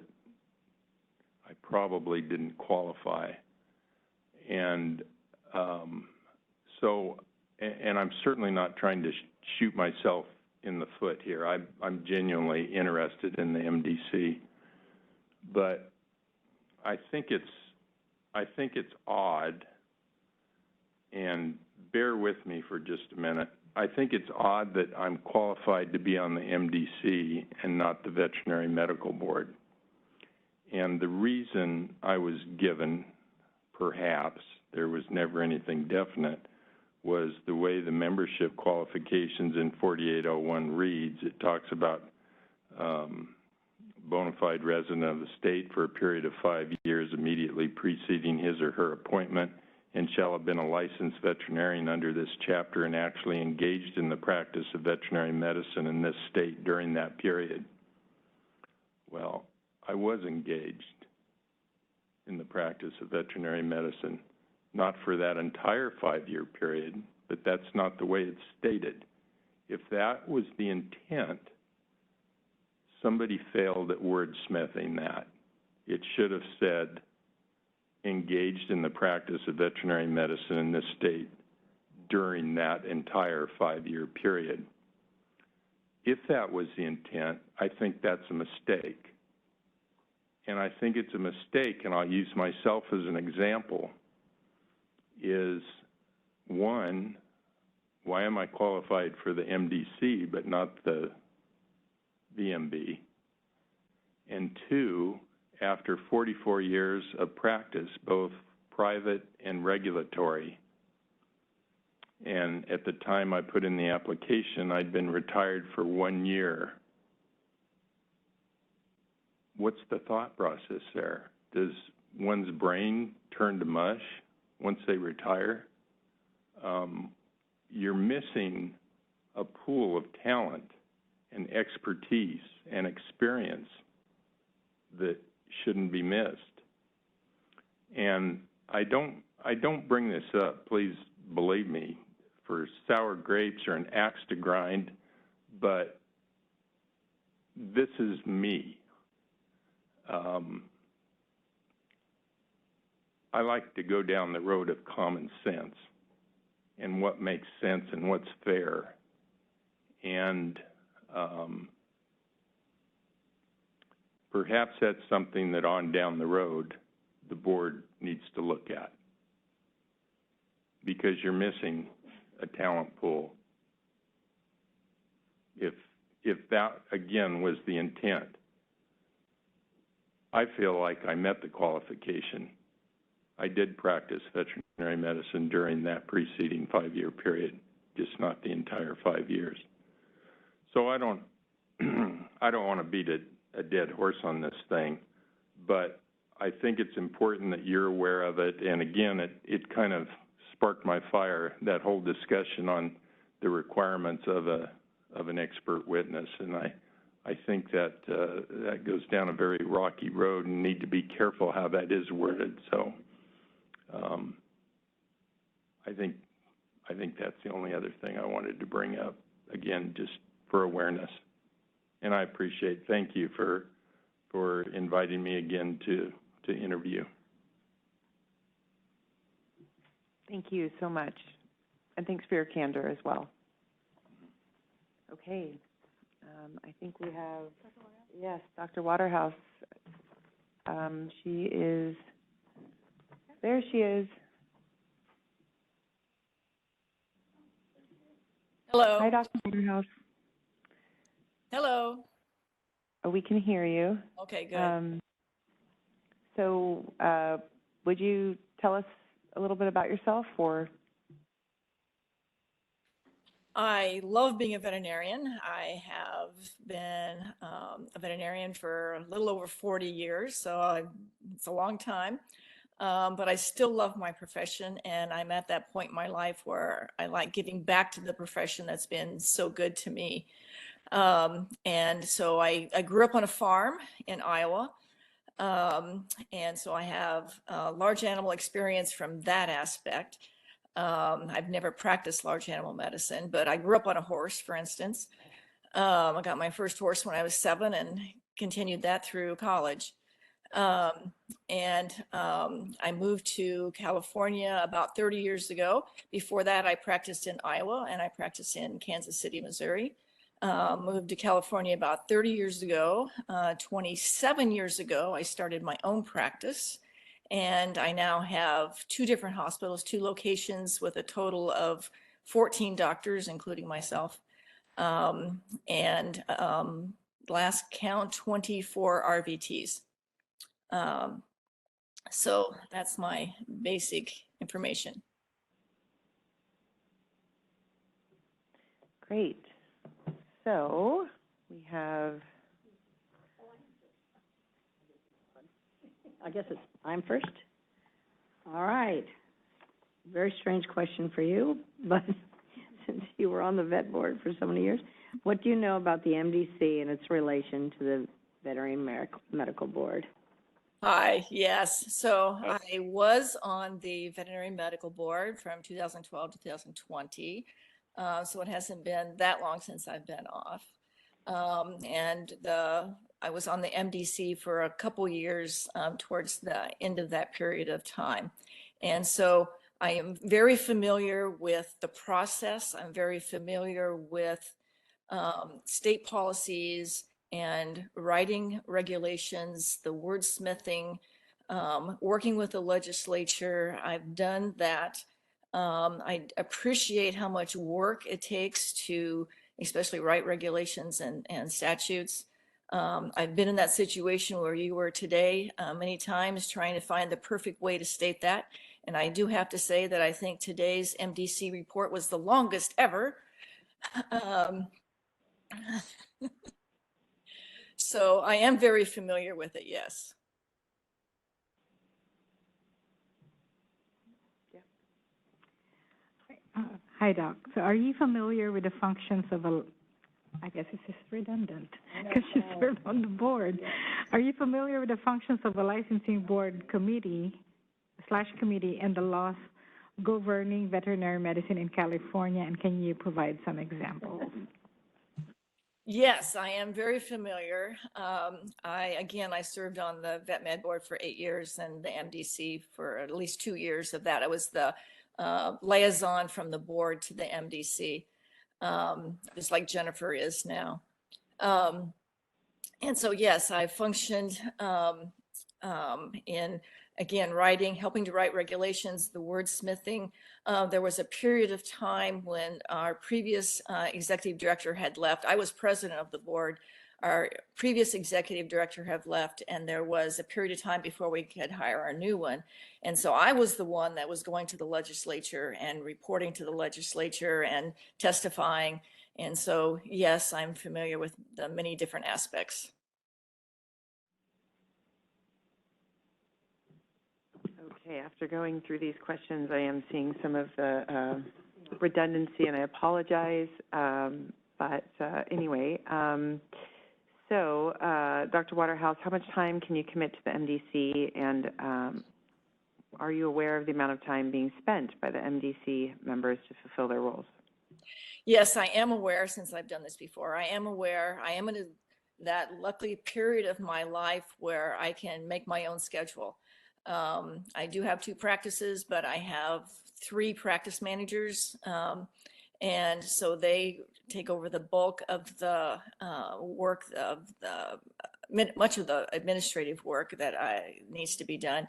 I probably didn't qualify. And and I'm certainly not trying to shoot myself in the foot here. I'm genuinely interested in the MDC, but I think it's odd, and bear with me for just a minute. I think it's odd that I'm qualified to be on the MDC and not the Veterinary Medical Board. And the reason I was given, perhaps, there was never anything definite, was the way the membership qualifications in 4801 reads. It talks about bona fide resident of the state for a period of 5 years immediately preceding his or her appointment, and shall have been a licensed veterinarian under this chapter and actually engaged in the practice of veterinary medicine in this state during that period. Well, I was engaged in the practice of veterinary medicine, not for that entire 5-year period, but that's not the way it's stated. If that was the intent, somebody failed at wordsmithing that. It should have said, engaged in the practice of veterinary medicine in this state during that entire 5-year period. If that was the intent, I think that's a mistake. and I think it's a mistake, and I'll use myself as an example, is one, why am I qualified for the MDC but not the VMB? And two, after 44 years of practice, both private and regulatory, and at the time I put in the application, I'd been retired for 1 year. What's the thought process there? Does one's brain turn to mush once they retire? You're missing a pool of talent and expertise and experience that shouldn't be missed. And I don't bring this up, please believe me, for sour grapes or an axe to grind, but this is me. I like to go down the road of common sense and what makes sense and what's fair. And perhaps that's something that on down the road the board needs to look at, because you're missing a talent pool. If that, again, was the intent, I feel like I met the qualification. I did practice veterinary medicine during that preceding 5-year period, just not the entire 5 years. So I don't want to beat a dead horse on this thing, but I think it's important that you're aware of it. And again, it kind of sparked my fire, that whole discussion on the requirements of an expert witness, and I think that that goes down a very rocky road and need to be careful how that is worded. So I think that's the only other thing I wanted to bring up, again, just for awareness. And I appreciate, thank you for inviting me again to interview. Thank you so much. And thanks for your candor as well. Okay. I think we have, yes, Dr. Waterhouse. She is, there she is. Hello. Hi, Dr. Waterhouse. Hello. Oh, we can hear you. Okay, good. So would you tell us a little bit about yourself, or? I love being a veterinarian. I have been a veterinarian for a little over 40 years, so it's a long time. But I still love my profession, and I'm at that point in my life where I like giving back to the profession that's been so good to me. And so I grew up on a farm in Iowa. And so I have large animal experience from that aspect. I've never practiced large animal medicine, but I grew up on a horse, for instance. I got my first horse when I was 7 and continued that through college. I moved to California about 30 years ago. Before that, I practiced in Iowa and I practiced in Kansas City, Missouri. Moved to California about 30 years ago. 27 years ago, I started my own practice. And I now have 2 different hospitals, 2 locations with a total of 14 doctors, including myself. Last count, 24 RVTs. So that's my basic information. Great. So we have, I guess I'm first. All right. Very strange question for you, but since you were on the vet board for so many years, what do you know about the MDC and its relation to the Veterinary Medical Board? Hi, yes. So I was on the Veterinary Medical Board from 2012 to 2020. So it hasn't been that long since I've been off. I was on the MDC for a couple years towards the end of that period of time. And so I am very familiar with the process. I'm very familiar with state policies and writing regulations, the wordsmithing, working with the legislature. I've done that. I appreciate how much work it takes to especially write regulations and statutes. I've been in that situation where you were today many times trying to find the perfect way to state that. And I do have to say that I think today's MDC report was the longest ever. So I am very familiar with it, yes. Hi, Doc. So are you familiar with the functions of a, I guess this is redundant, because you served on the board. Are you familiar with the functions of a licensing board committee and the laws governing veterinary medicine in California, and can you provide some examples? Yes, I am very familiar. I served on the Vet Med board for 8 years and the MDC for at least 2 years of that. I was the liaison from the board to the MDC, just like Jennifer is now. And so, yes, I functioned in, again, helping to write regulations, the wordsmithing. There was a period of time when our previous executive director had left. I was president of the board. Our previous executive director had left, and there was a period of time before we could hire our new one. And so I was the one that was going to the legislature and reporting to the legislature and testifying. And so, yes, I'm familiar with the many different aspects. Okay, after going through these questions, I am seeing some of the redundancy, and I apologize. Anyway, so Dr. Waterhouse, how much time can you commit to the MDC, and are you aware of the amount of time being spent by the MDC members to fulfill their roles? Yes, I am aware, since I've done this before. I am aware. I am in that lucky period of my life where I can make my own schedule. I do have 2 practices, but I have 3 practice managers, and so they take over the bulk of the work of much of the administrative work that needs to be done.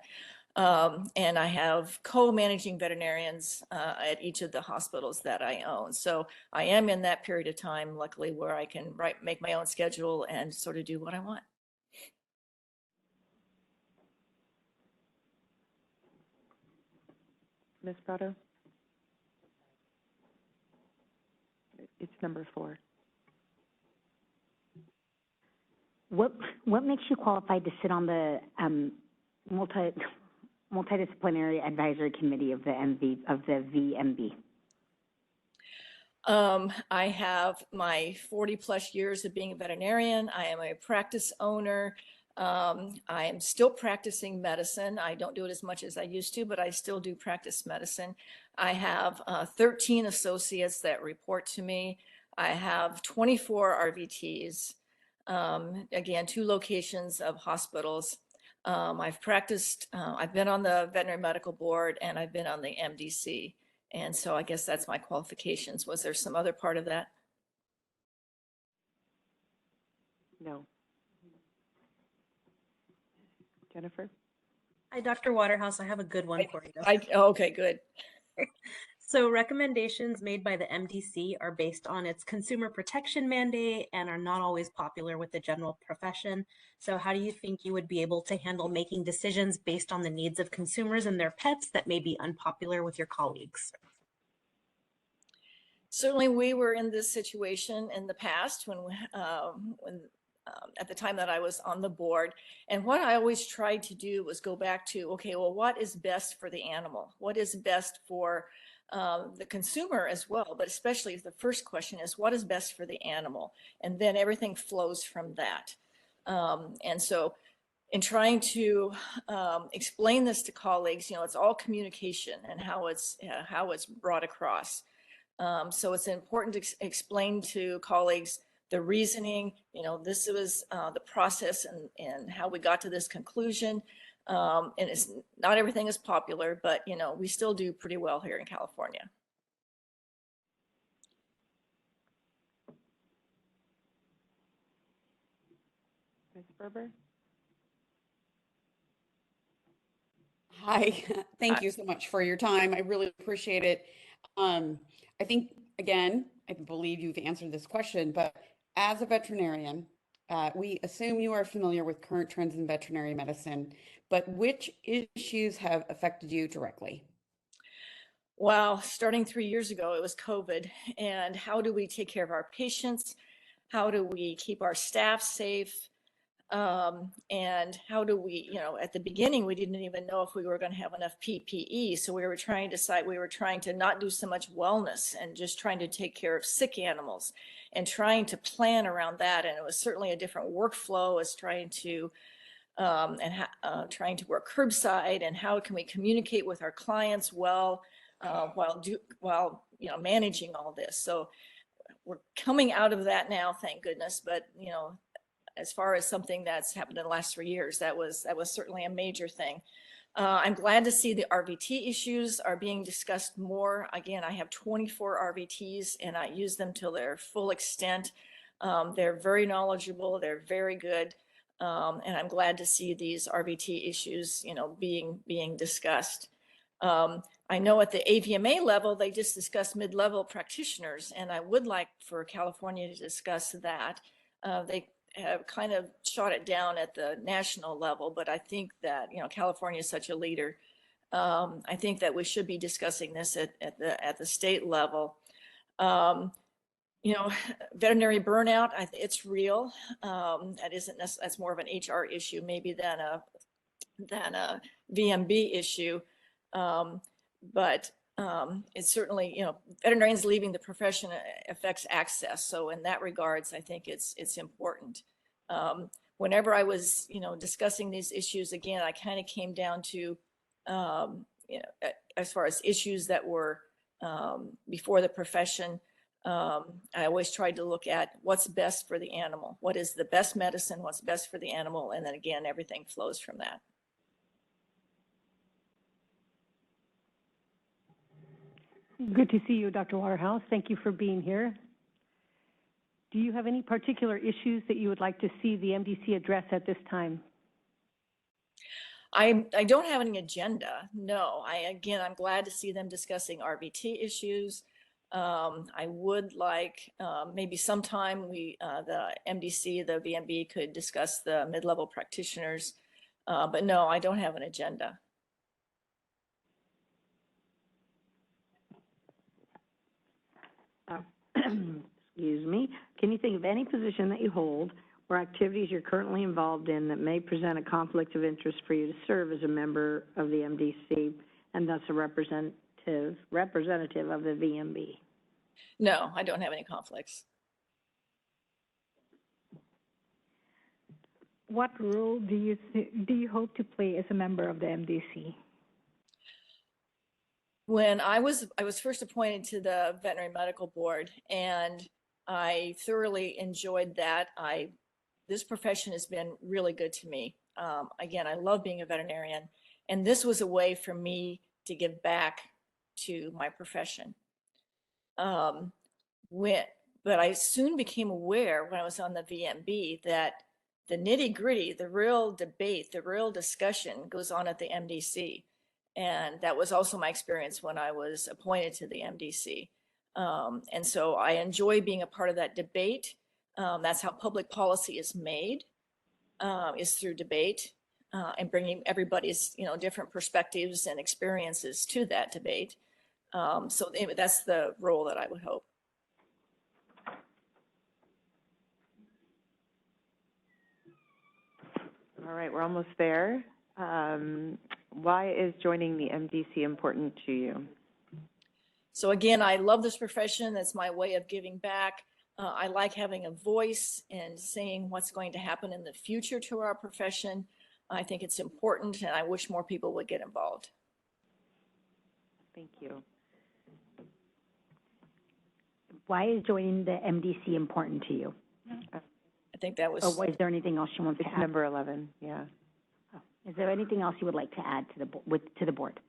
And I have co-managing veterinarians at each of the hospitals that I own. So I am in that period of time, luckily, where I can make my own schedule and sort of do what I want. Ms. Prado? It's number 4. What makes you qualified to sit on the multidisciplinary advisory committee of the VMB? I have my 40-plus years of being a veterinarian. I am a practice owner. I am still practicing medicine. I don't do it as much as I used to, but I still do practice medicine. I have 13 associates that report to me. I have 24 RVTs. Again, 2 locations of hospitals. I've practiced, I've been on the veterinary medical board, and I've been on the MDC. And so I guess that's my qualifications. Was there some other part of that? No. Jennifer? Hi, Dr. Waterhouse. I have a good one for you. Okay, good. So recommendations made by the MDC are based on its consumer protection mandate and are not always popular with the general profession. So how do you think you would be able to handle making decisions based on the needs of consumers and their pets that may be unpopular with your colleagues? Certainly, we were in this situation in the past when at the time that I was on the board. And what I always tried to do was go back to, okay, well, what is best for the animal? What is best for the consumer as well? But especially if the first question is, what is best for the animal? And then everything flows from that. And so in trying to explain this to colleagues, it's all communication and how it's brought across. So it's important to explain to colleagues the reasoning, this was the process and how we got to this conclusion. And it's not everything is popular, but, we still do pretty well here in California. Berber? Hi, thank you so much for your time. I really appreciate it. I think, again, I believe you've answered this question, but as a veterinarian, we assume you are familiar with current trends in veterinary medicine, but which issues have affected you directly? Well, starting 3 years ago, it was COVID. And how do we take care of our patients? How do we keep our staff safe? And how do we, at the beginning, we didn't even know if we were going to have enough PPE. So we were trying to not do so much wellness and just trying to take care of sick animals and trying to plan around that. And it was certainly a different workflow as trying to trying to work curbside, and how can we communicate with our clients well while managing all this. So we're coming out of that now, thank goodness. But as far as something that's happened in the last 3 years, that was certainly a major thing. I'm glad to see the RVT issues are being discussed more. Again, I have 24 RVTs and I use them till their full extent. They're very knowledgeable, they're very good. And I'm glad to see these RVT issues, being discussed. I know at the AVMA level, they just discussed mid-level practitioners, and I would like for California to discuss that. They have kind of shot it down at the national level, but I think that, California is such a leader. I think that we should be discussing this at the state level. Veterinary burnout, it's real. That's more of an HR issue maybe than a VMB issue. But it's certainly, veterinarians leaving the profession affects access. So in that regards, I think it's important. Whenever I was, discussing these issues, again, I kind of came down to, as far as issues that were before the profession, I always tried to look at what's best for the animal. What is the best medicine? What's best for the animal? And then again, everything flows from that. Good to see you, Dr. Waterhouse. Thank you for being here. Do you have any particular issues that you would like to see the MDC address at this time? I don't have any agenda, no. I'm glad to see them discussing RVT issues. I would like, maybe sometime the MDC, the VMB could discuss the mid-level practitioners. But no, I don't have an agenda. Excuse me. Can you think of any position that you hold or activities you're currently involved in that may present a conflict of interest for you to serve as a member of the MDC and thus a representative of the VMB? No, I don't have any conflicts. What role do you hope to play as a member of the MDC? When I was first appointed to the Veterinary Medical Board, and I thoroughly enjoyed that. This profession has been really good to me. Again, I love being a veterinarian, and this was a way for me to give back to my profession. But I soon became aware when I was on the VMB that the nitty-gritty, the real debate, the real discussion goes on at the MDC. And that was also my experience when I was appointed to the MDC. And so I enjoy being a part of that debate. That's how public policy is made, is through debate, and bringing everybody's, different perspectives and experiences to that debate. So anyway, that's the role that I would hope. All right, we're almost there. Why is joining the MDC important to you? So again, I love this profession. That's my way of giving back. I like having a voice and saying what's going to happen in the future to our profession. I think it's important, and I wish more people would get involved. Thank you. Why is joining the MDC important to you? I think that was... Oh, is there anything else you want to add? Number 11, yeah. Oh, is there anything else you would like to add to the board?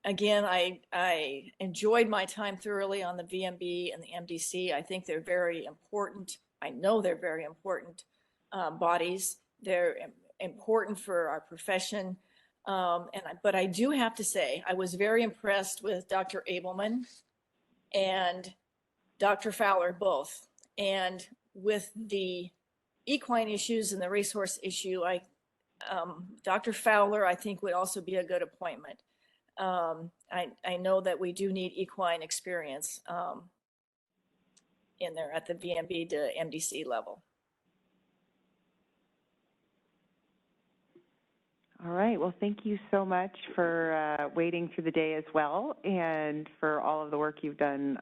Again, I enjoyed my time thoroughly on the VMB and the MDC. I think they're very important. I know they're very important. bodies. They're important for our profession. But I do have to say, I was very impressed with Dr. Abelman and Dr. Fowler both. And with the equine issues and the racehorse issue, Dr. Fowler, I think, would also be a good appointment. I know that we do need equine experience in there at the VMB to MDC level. All right. Well, thank you so much for waiting through the day as well, and for all of the work you've done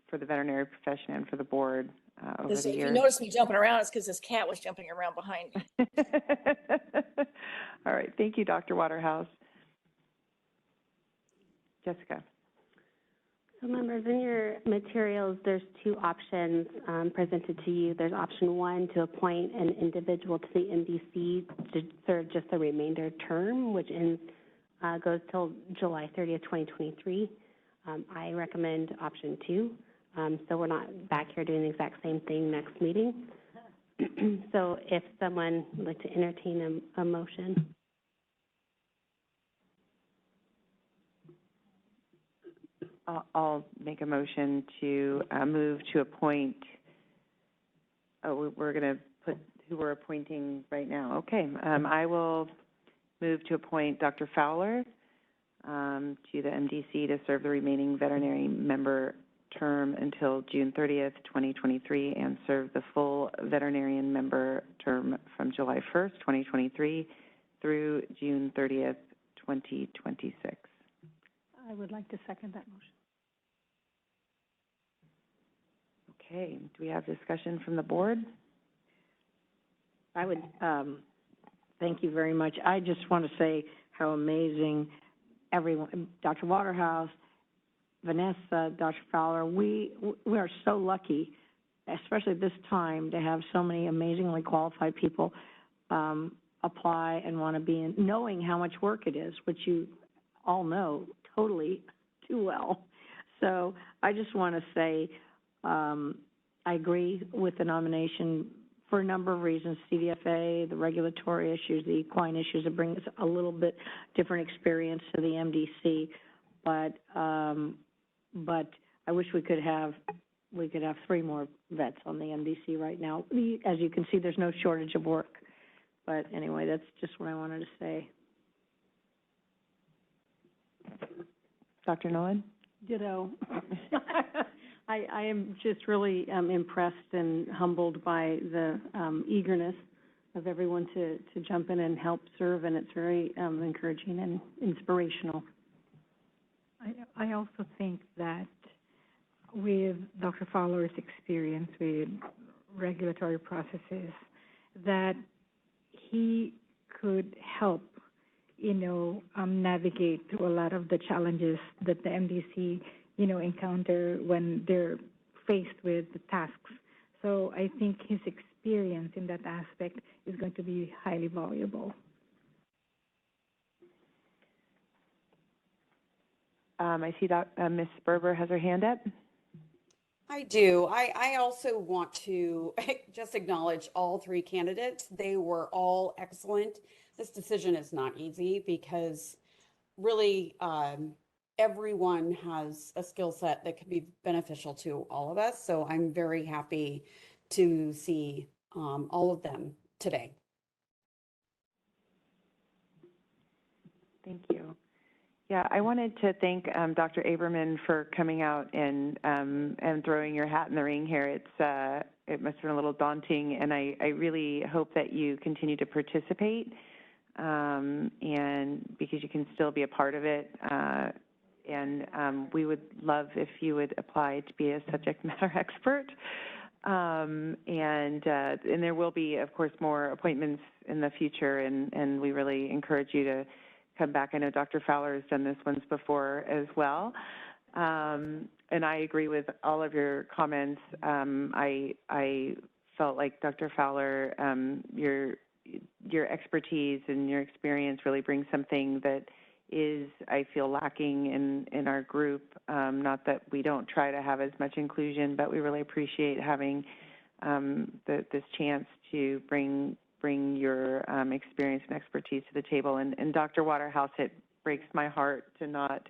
for the veterinary profession and for the board over the years. If you notice me jumping around, it's because this cat was jumping around behind me. All right. Thank you, Dr. Waterhouse. Jessica. So members, in your materials, there's two options presented to you. There's option one, to appoint an individual to the MDC to serve just the remainder term, which goes till July 30th, 2023. I recommend option two, so we're not back here doing the exact same thing next meeting. So if someone would like to entertain a motion. I'll make a motion to move to appoint, we're going to put who we're appointing right now. Okay, I will move to appoint Dr. Fowler to the MDC to serve the remaining veterinary member term until June 30th, 2023, and serve the full veterinarian member term from July 1st, 2023 through June 30th, 2026. I would like to second that motion. Okay, do we have discussion from the board? I would, thank you very much. I just want to say how amazing everyone, Dr. Waterhouse, Vanessa, Dr. Fowler, we are so lucky, especially this time, to have so many amazingly qualified people apply and want to be in, knowing how much work it is, which you all know totally too well. So I just want to say I agree with the nomination for a number of reasons: CVFA, the regulatory issues, the equine issues. It brings a little bit different experience to the MDC, but I wish we could have three more vets on the MDC right now. As you can see, there's no shortage of work. But anyway, that's just what I wanted to say. Dr. Nolan? Ditto. I am just really impressed and humbled by the eagerness of everyone to jump in and help serve, and it's very encouraging and inspirational. I also think that with Dr. Fowler's experience with regulatory processes, that he could help, navigate through a lot of the challenges that the MDC, encounter when they're faced with the tasks. So I think his experience in that aspect is going to be highly valuable. I see that Ms. Berber has her hand up. I do. I also want to just acknowledge all three candidates. They were all excellent. This decision is not easy because really everyone has a skill set that could be beneficial to all of us. So I'm very happy to see all of them today. Thank you. Yeah, I wanted to thank Dr. Aberman for coming out and throwing your hat in the ring here. It must have been a little daunting, and I really hope that you continue to participate, and because you can still be a part of it. And we would love if you would apply to be a subject matter expert. And there will be, of course, more appointments in the future, and we really encourage you to come back. I know Dr. Fowler has done this once before as well. And I agree with all of your comments. I felt like Dr. Fowler, your expertise and your experience really brings something that is, I feel, lacking in our group. Not that we don't try to have as much inclusion, but we really appreciate having this chance to bring your experience and expertise to the table. And Dr. Waterhouse, it breaks my heart to not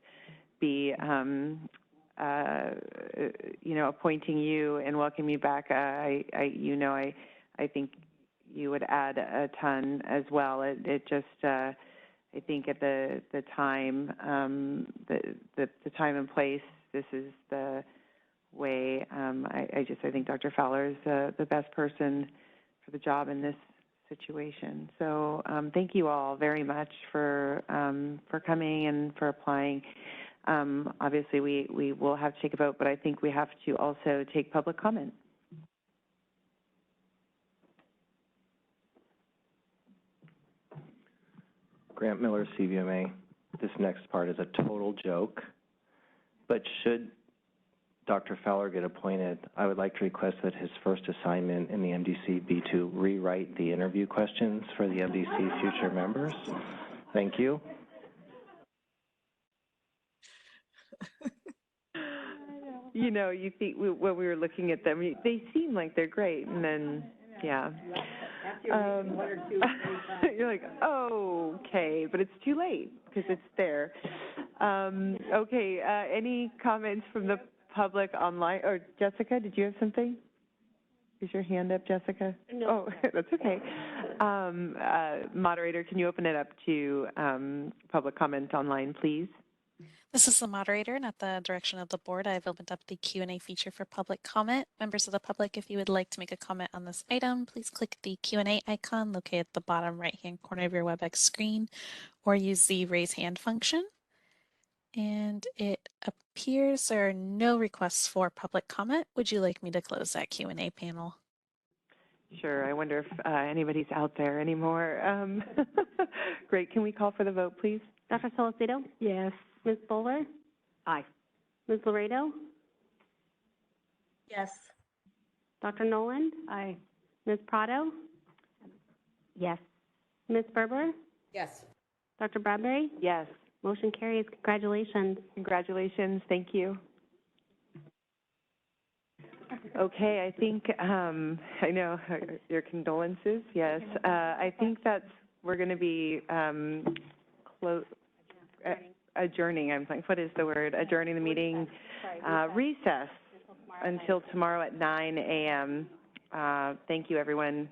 be, appointing you and welcoming you back. I think you would add a ton as well. It just, I think at the time, the time and place, this is the way. I think Dr. Fowler is the best person for the job in this situation. So thank you all very much for coming and for applying. Obviously, we will have to take a vote, but I think we have to also take public comment. Grant Miller, CVMA. This next part is a total joke, but should Dr. Fowler get appointed, I would like to request that his first assignment in the MDC be to rewrite the interview questions for the MDC future members. Thank you. You think when we were looking at them, they seem like they're great, and then, yeah. You're like, oh, okay, but it's too late because it's there. Okay, any comments from the public online? Or Jessica, did you have something? Is your hand up, Jessica? No. Oh, that's okay. Moderator, can you open it up to public comment online, please? This is the moderator, and at the direction of the board, I've opened up the Q&A feature for public comment. Members of the public, if you would like to make a comment on this item, please click the Q&A icon located at the bottom right-hand corner of your WebEx screen, or use the raise hand function. And it appears there are no requests for public comment. Would you like me to close that Q&A panel? Sure. I wonder if anybody's out there anymore. Great. Can we call for the vote, please? Dr. Salcedo? Yes. Ms. Bowler? Aye. Ms. Laredo? Yes. Dr. Noland? Aye. Ms. Prado? Yes. Ms. Berber? Yes. Dr. Bradbury? Yes. Motion carries. Congratulations. Congratulations. Thank you. Okay, I think, I know your condolences, yes. I think we're going to be adjourning, I'm like, what is the word? Adjourning the meeting, recess until tomorrow at 9 a.m. Thank you, everyone.